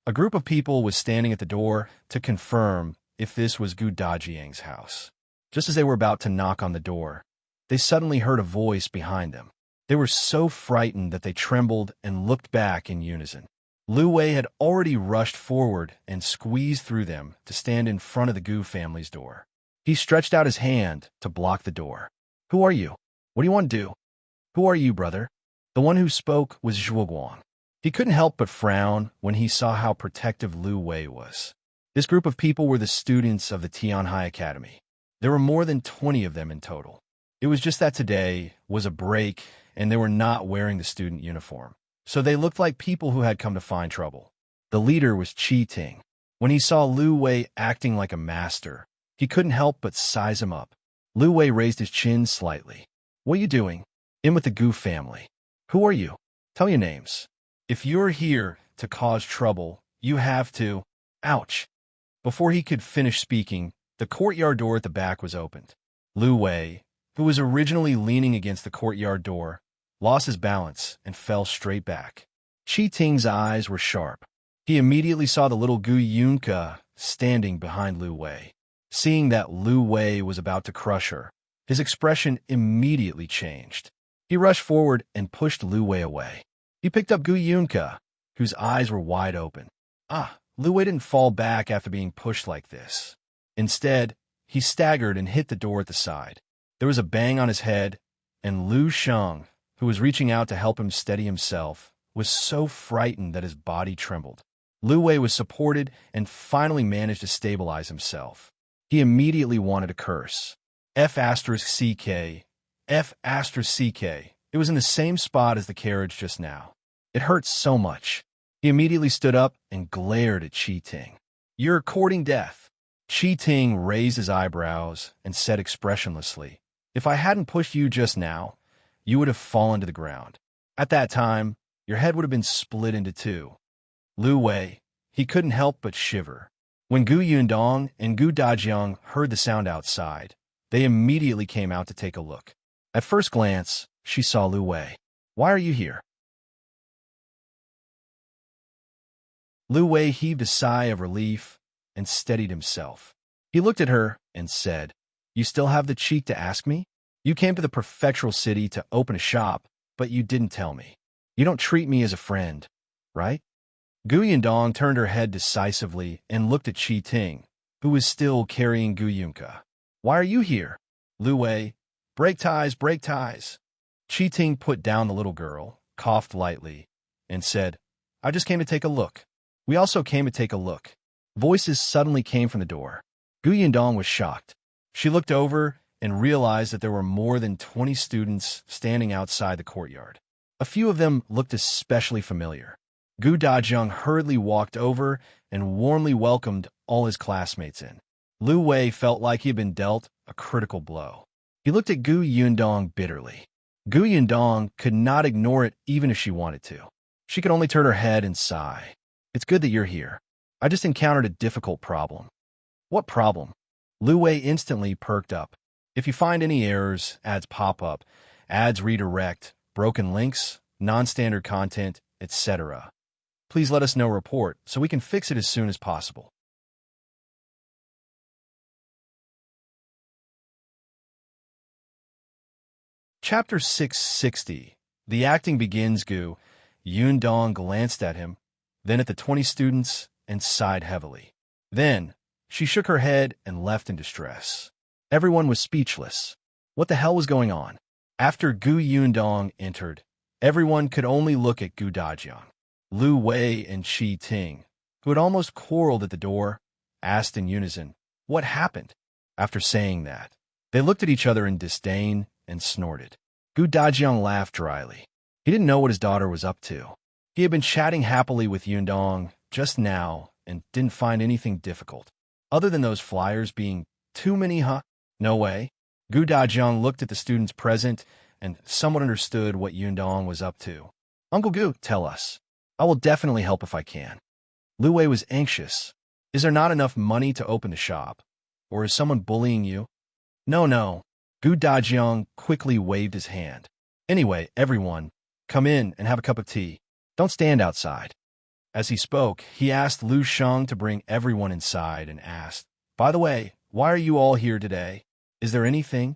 Speaker 1: A group of people was standing at the door to confirm if this was Gu Dajiang's house. Just as they were about to knock on the door, they suddenly heard a voice behind them. They were so frightened that they trembled and looked back in unison. Lu Wei had already rushed forward and squeezed through them to stand in front of the Gu family's door. He stretched out his hand to block the door. "Who are you? What do you want to do?" "Who are you, brother?" The one who spoke was Zhou. He couldn't help but frown when he saw how protective Lu Wei was. This group of people were the students of the Tianhai Academy. There were more than 20 of them in total. It was just that today was a break and they were not wearing the student uniform, so they looked like people who had come to find trouble. The leader was Qi Ting. When he saw Lu Wei acting like a master, he couldn't help but size him up. Lu Wei raised his chin slightly. "What are you doing?" "In with the Gu family." "Who are you? Tell your names. If you're here to cause trouble, you have to—" Ouch! Before he could finish speaking, the courtyard door at the back was opened. Lu Wei, who was originally leaning against the courtyard door, lost his balance and fell straight back. Qi Ting's eyes were sharp. He immediately saw the little Gu Yunke standing behind Lu Wei. Seeing that Lu Wei was about to crush her, his expression immediately changed. He rushed forward and pushed Lu Wei away. He picked up Gu Yunke, whose eyes were wide open. Lu Wei didn't fall back after being pushed like this. Instead, he staggered and hit the door at the side. There was a bang on his head, and Lu Sheng, who was reaching out to help him steady himself, was so frightened that his body trembled. Lu Wei was supported and finally managed to stabilize himself. He immediately wanted to curse. F***CK. F***CK. It was in the same spot as the carriage just now. It hurt so much. He immediately stood up and glared at Qi Ting. "You're courting death." Qi Ting raised his eyebrows and said expressionlessly, "If I hadn't pushed you just now, you would have fallen to the ground. At that time, your head would have been split into two." Lu Wei, he couldn't help but shiver. When Gu Yundong and Gu Dajiang heard the sound outside, they immediately came out to take a look. At first glance, she saw Lu Wei. "Why are you here?" Lu Wei heaved a sigh of relief and steadied himself. He looked at her and said, "You still have the cheek to ask me? You came to the Prefectural city to open a shop, but you didn't tell me. You don't treat me as a friend, right?" Gu Yundong turned her head decisively and looked at Qi Ting, who was still carrying Gu Yunke. "Why are you here?" "Lu Wei, break ties, break ties." Qi Ting put down the little girl, coughed lightly, and said, "I just came to take a look." "We also came to take a look." Voices suddenly came from the door. Gu Yundong was shocked. She looked over and realized that there were more than 20 students standing outside the courtyard. A few of them looked especially familiar. Gu Dajiang hurriedly walked over and warmly welcomed all his classmates in. Lu Wei felt like he had been dealt a critical blow. He looked at Gu Yundong bitterly. Gu Yundong could not ignore it even if she wanted to. She could only turn her head and sigh. "It's good that you're here. I just encountered a difficult problem." "What problem?" Lu Wei instantly perked up. "If you find any errors, ads pop up, ads redirect, broken links, non-standard content, etc., please let us know report so we can fix it as soon as possible." Chapter 660. The acting begins. Gu Yundong glanced at him, then at the 20 students, and sighed heavily. Then, she shook her head and left in distress. Everyone was speechless. What the hell was going on? After Gu Yundong entered, everyone could only look at Gu Dajiang. Lu Wei and Qi Ting, who had almost quarreled at the door, asked in unison, "What happened?" After saying that, they looked at each other in disdain and snorted. Gu Dajiang laughed dryly. He didn't know what his daughter was up to. He had been chatting happily with Yundong just now and didn't find anything difficult, other than those flyers being too many, huh? No way. Gu Dajiang looked at the students present and somewhat understood what Yundong was up to. "Uncle Gu, tell us. I will definitely help if I can." Lu Wei was anxious. "Is there not enough money to open the shop? Or is someone bullying you?" No. Gu Dajiang quickly waved his hand. "Anyway, everyone, come in and have a cup of tea. Don't stand outside." As he spoke, he asked Lu Sheng to bring everyone inside and asked, "By the way, why are you all here today? Is there anything?"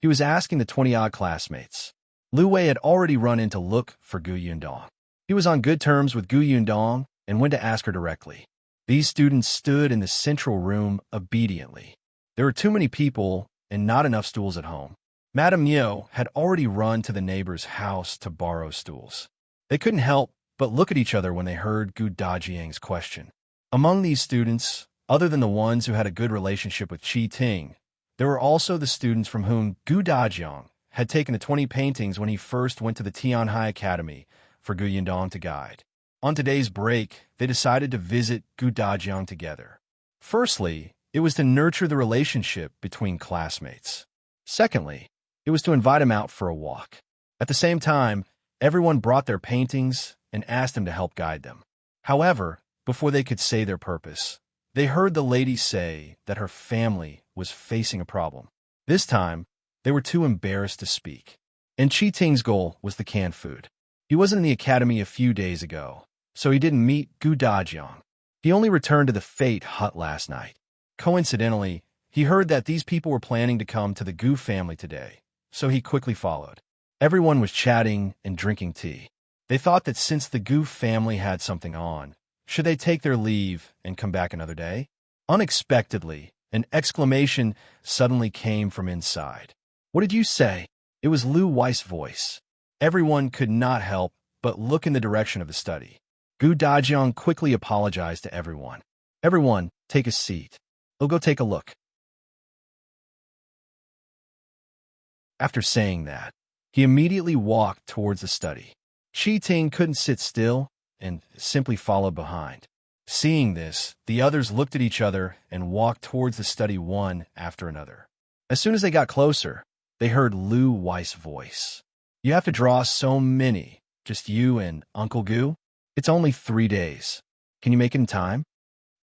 Speaker 1: He was asking the 20-odd classmates. Lu Wei had already run in to look for Gu Yundong. He was on good terms with Gu Yundong and went to ask her directly. These students stood in the central room obediently. There were too many people and not enough stools at home. Madame Niu had already run to the neighbor's house to borrow stools. They couldn't help but look at each other when they heard Gu Dajiang's question. Among these students, other than the ones who had a good relationship with Qi Ting, there were also the students from whom Gu Dajiang had taken the 20 paintings when he first went to the Tianhai Academy for Gu Yundong to guide. On today's break, they decided to visit Gu Dajiang together. Firstly, it was to nurture the relationship between classmates. Secondly, it was to invite him out for a walk. At the same time, everyone brought their paintings and asked him to help guide them. However, before they could say their purpose, they heard the lady say that her family was facing a problem. This time, They were too embarrassed to speak. And Chi Ting's goal was the canned food. He wasn't in the academy a few days ago, so he didn't meet Gu Dajiang. He only returned to the Fate Hut last night. Coincidentally, he heard that these people were planning to come to the Gu family today, so he quickly followed. Everyone was chatting and drinking tea. They thought that since the Gu family had something on, should they take their leave and come back another day? Unexpectedly, an exclamation suddenly came from inside. "What did you say?" It was Lu Wei's voice. Everyone could not help but look in the direction of the study. Gu Dajiang quickly apologized to everyone. "Everyone, take a seat. I'll go take a look." After saying that, he immediately walked towards the study. Chi Ting couldn't sit still and simply followed behind. Seeing this, the others looked at each other and walked towards the study one after another. As soon as they got closer, they heard Lu Wei's voice. "You have to draw so many, just you and Uncle Gu? It's only 3 days. Can you make it in time?"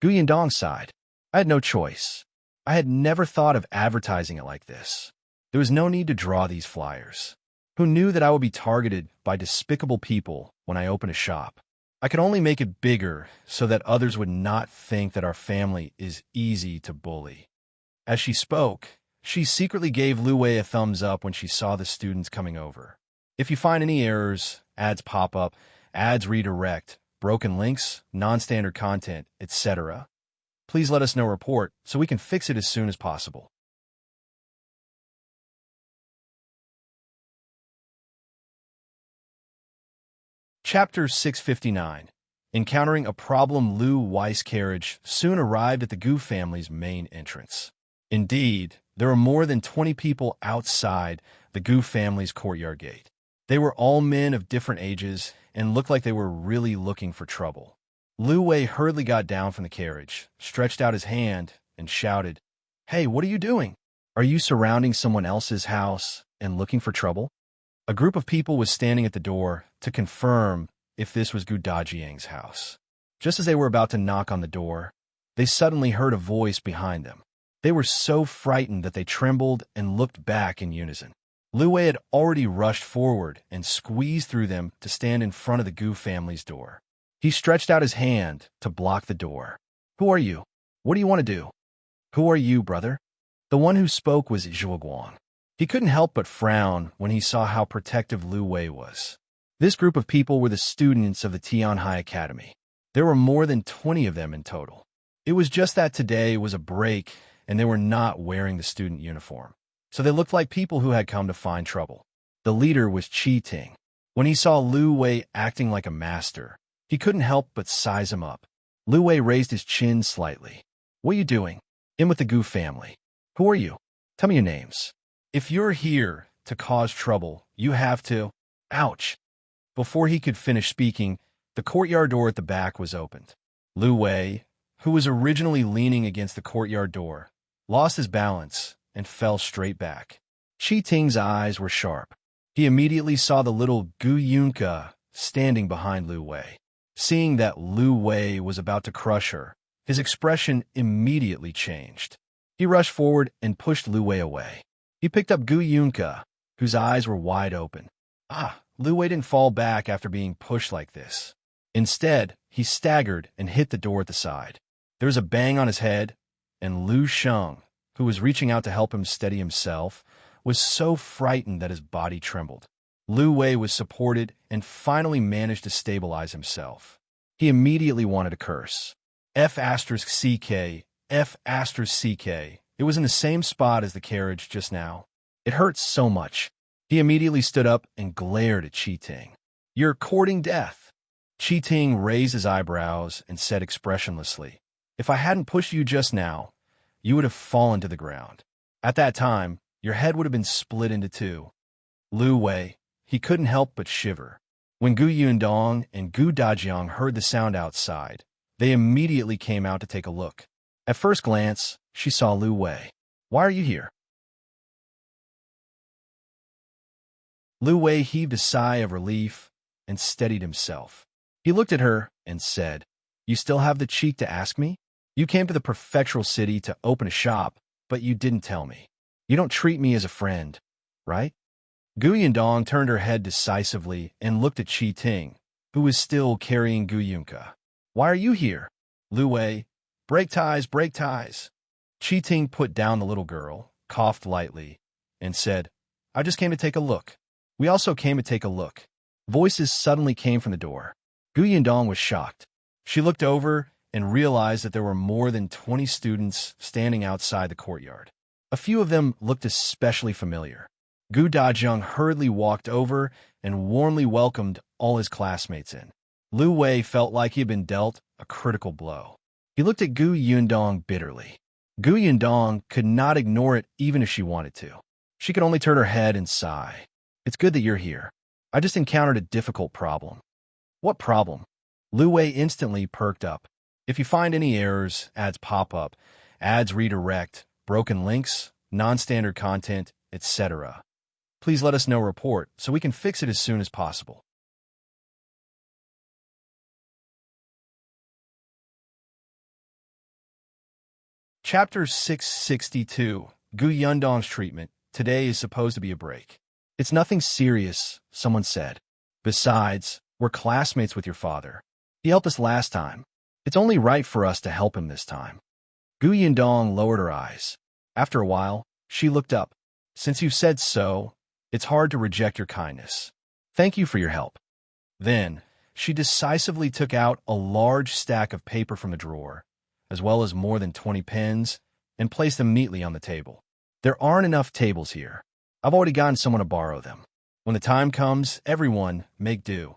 Speaker 1: Gu Yundong sighed. "I had no choice. I had never thought of advertising it like this. There was no need to draw these flyers. Who knew that I would be targeted by despicable people when I open a shop? I could only make it bigger so that others would not think that our family is easy to bully." As she spoke, she secretly gave Lu Wei a thumbs up when she saw the students coming over. "If you find any errors, ads pop up, ads redirect, broken links, non-standard content, etc., please let us know report so we can fix it as soon as possible." Chapter 659. Encountering a problem. Lu Wei's carriage soon arrived at the Gu family's main entrance. Indeed, there were more than 20 people outside the Gu family's courtyard gate. They were all men of different ages and looked like they were really looking for trouble. Lu Wei hurriedly got down from the carriage, stretched out his hand, and shouted, "Hey, what are you doing? Are you surrounding someone else's house and looking for trouble?" A group of people was standing at the door to confirm if this was Gu Dajiang's house. Just as they were about to knock on the door, they suddenly heard a voice behind them. They were so frightened that they trembled and looked back in unison. Lu Wei had already rushed forward and squeezed through them to stand in front of the Gu family's door. He stretched out his hand to block the door. "Who are you? What do you want to do?" "Who are you, brother?" The one who spoke was Zhou. He couldn't help but frown when he saw how protective Lu Wei was. This group of people were the students of the Tianhai Academy. There were more than 20 of them in total. It was just that today was a break and they were not wearing the student uniform, so they looked like people who had come to find trouble. The leader was Chi Ting. When he saw Lu Wei acting like a master, he couldn't help but size him up. Lu Wei raised his chin slightly. "What are you doing? In with the Gu family. Who are you? Tell me your names. If you're here to cause trouble, you have to—" Ouch! Before he could finish speaking, the courtyard door at the back was opened. Lu Wei, who was originally leaning against the courtyard door, lost his balance and fell straight back. Chi Ting's eyes were sharp. He immediately saw the little Gu Yunka standing behind Lu Wei. Seeing that Lu Wei was about to crush her, his expression immediately changed. He rushed forward and pushed Lu Wei away. He picked up Gu Yunka, whose eyes were wide open. Lu Wei didn't fall back after being pushed like this. Instead, he staggered and hit the door at the side. There was a bang on his head, and Lu Sheng, who was reaching out to help him steady himself, was so frightened that his body trembled. Lu Wei was supported and finally managed to stabilize himself. He immediately wanted to curse. F***CK, F***CK. It was in the same spot as the carriage just now. It hurt so much. He immediately stood up and glared at Chi Ting. "You're courting death." Chi Ting raised his eyebrows and said expressionlessly, "If I hadn't pushed you just now, you would have fallen to the ground. At that time, your head would have been split into two." Lu Wei, he couldn't help but shiver. When Gu Yundong and Gu Dajiang heard the sound outside, they immediately came out to take a look. At first glance, she saw Lu Wei. "Why are you here?" Lu Wei heaved a sigh of relief and steadied himself. He looked at her and said, "You still have the cheek to ask me? You came to the Prefectural city to open a shop, but you didn't tell me. You don't treat me as a friend, right? Gu Yundong turned her head decisively and looked at Qi Ting, who was still carrying Gu Yunka. Why are you here? Lu Wei, break ties, break ties. Qi Ting put down the little girl, coughed lightly, and said, I just came to take a look. We also came to take a look. Voices suddenly came from the door. Gu Yundong was shocked. She looked over and realized that there were more than 20 students standing outside the courtyard. A few of them looked especially familiar. Gu Dajiang hurriedly walked over and warmly welcomed all his classmates in. Lu Wei felt like he had been dealt a critical blow. He looked at Gu Yundong bitterly. Gu Yundong could not ignore it even if she wanted to. She could only turn her head and sigh. It's good that you're here. I just encountered a difficult problem. What problem? Lu Wei instantly perked up. If you find any errors, ads pop up, ads redirect, broken links, non-standard content, etc., please let us know report so we can fix it as soon as possible. Chapter 662, Gu Yundong's treatment. Today is supposed to be a break. It's nothing serious, someone said. Besides, we're classmates with your father. He helped us last time. It's only right for us to help him this time. Gu Yundong lowered her eyes. After a while, she looked up. Since you've said so, it's hard to reject your kindness. Thank you for your help. Then, she decisively took out a large stack of paper from the drawer, as well as more than 20 pens, and placed them neatly on the table. There aren't enough tables here. I've already gotten someone to borrow them. When the time comes, everyone make do.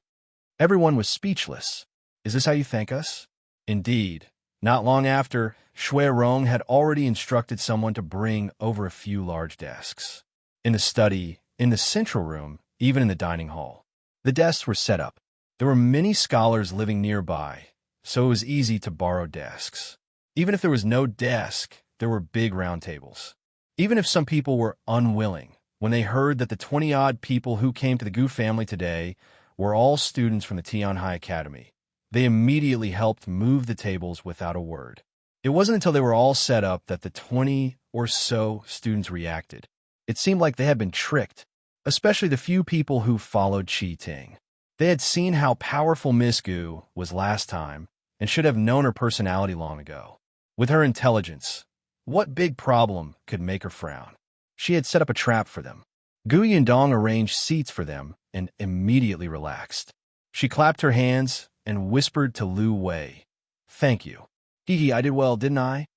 Speaker 1: Everyone was speechless. Is this how you thank us? Indeed. Not long after, Shui Rong had already instructed someone to bring over a few large desks. In the study, in the central room, even in the dining hall, the desks were set up. There were many scholars living nearby, so it was easy to borrow desks. Even if there was no desk, there were big round tables. Even if some people were unwilling, when they heard that the 20-odd people who came to the Gu family today were all students from the Tianhai Academy, they immediately helped move the tables without a word. It wasn't until they were all set up that the 20 or so students reacted. It seemed like they had been tricked, especially the few people who followed Qi Ting. They had seen how powerful Miss Gu was last time and should have known her personality long ago. With her intelligence, what big problem could make her frown? She had set up a trap for them. Gu Yundong arranged seats for them and immediately relaxed. She clapped her hands and whispered to Lu Wei, Thank you. Hee, I did well, didn't I?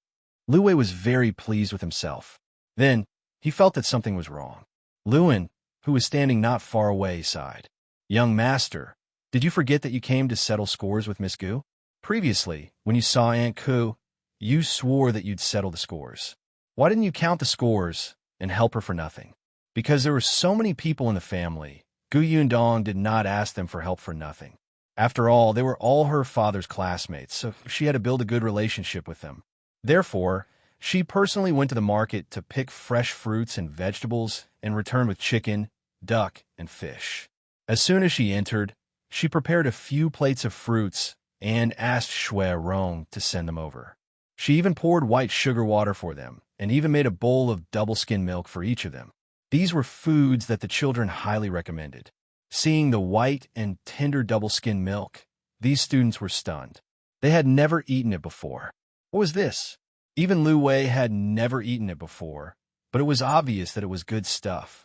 Speaker 1: Lu Wei was very pleased with himself. Then, he felt that something was wrong. Luan, who was standing not far away, sighed. Young master, did you forget that you came to settle scores with Miss Gu? Previously, when you saw Aunt Ku, you swore that you'd settle the scores. Why didn't you count the scores and help her for nothing? Because there were so many people in the family, Gu Yundong did not ask them for help for nothing. After all, they were all her father's classmates, so she had to build a good relationship with them. Therefore, she personally went to the market to pick fresh fruits and vegetables and returned with chicken, duck, and fish. As soon as she entered, she prepared a few plates of fruits and asked Shui Rong to send them over. She even poured white sugar water for them and even made a bowl of double-skim milk for each of them. These were foods that the children highly recommended. Seeing the white and tender double-skim milk, these students were stunned. They had never eaten it before. What was this? Even Lu Wei had never eaten it before, but it was obvious that it was good stuff.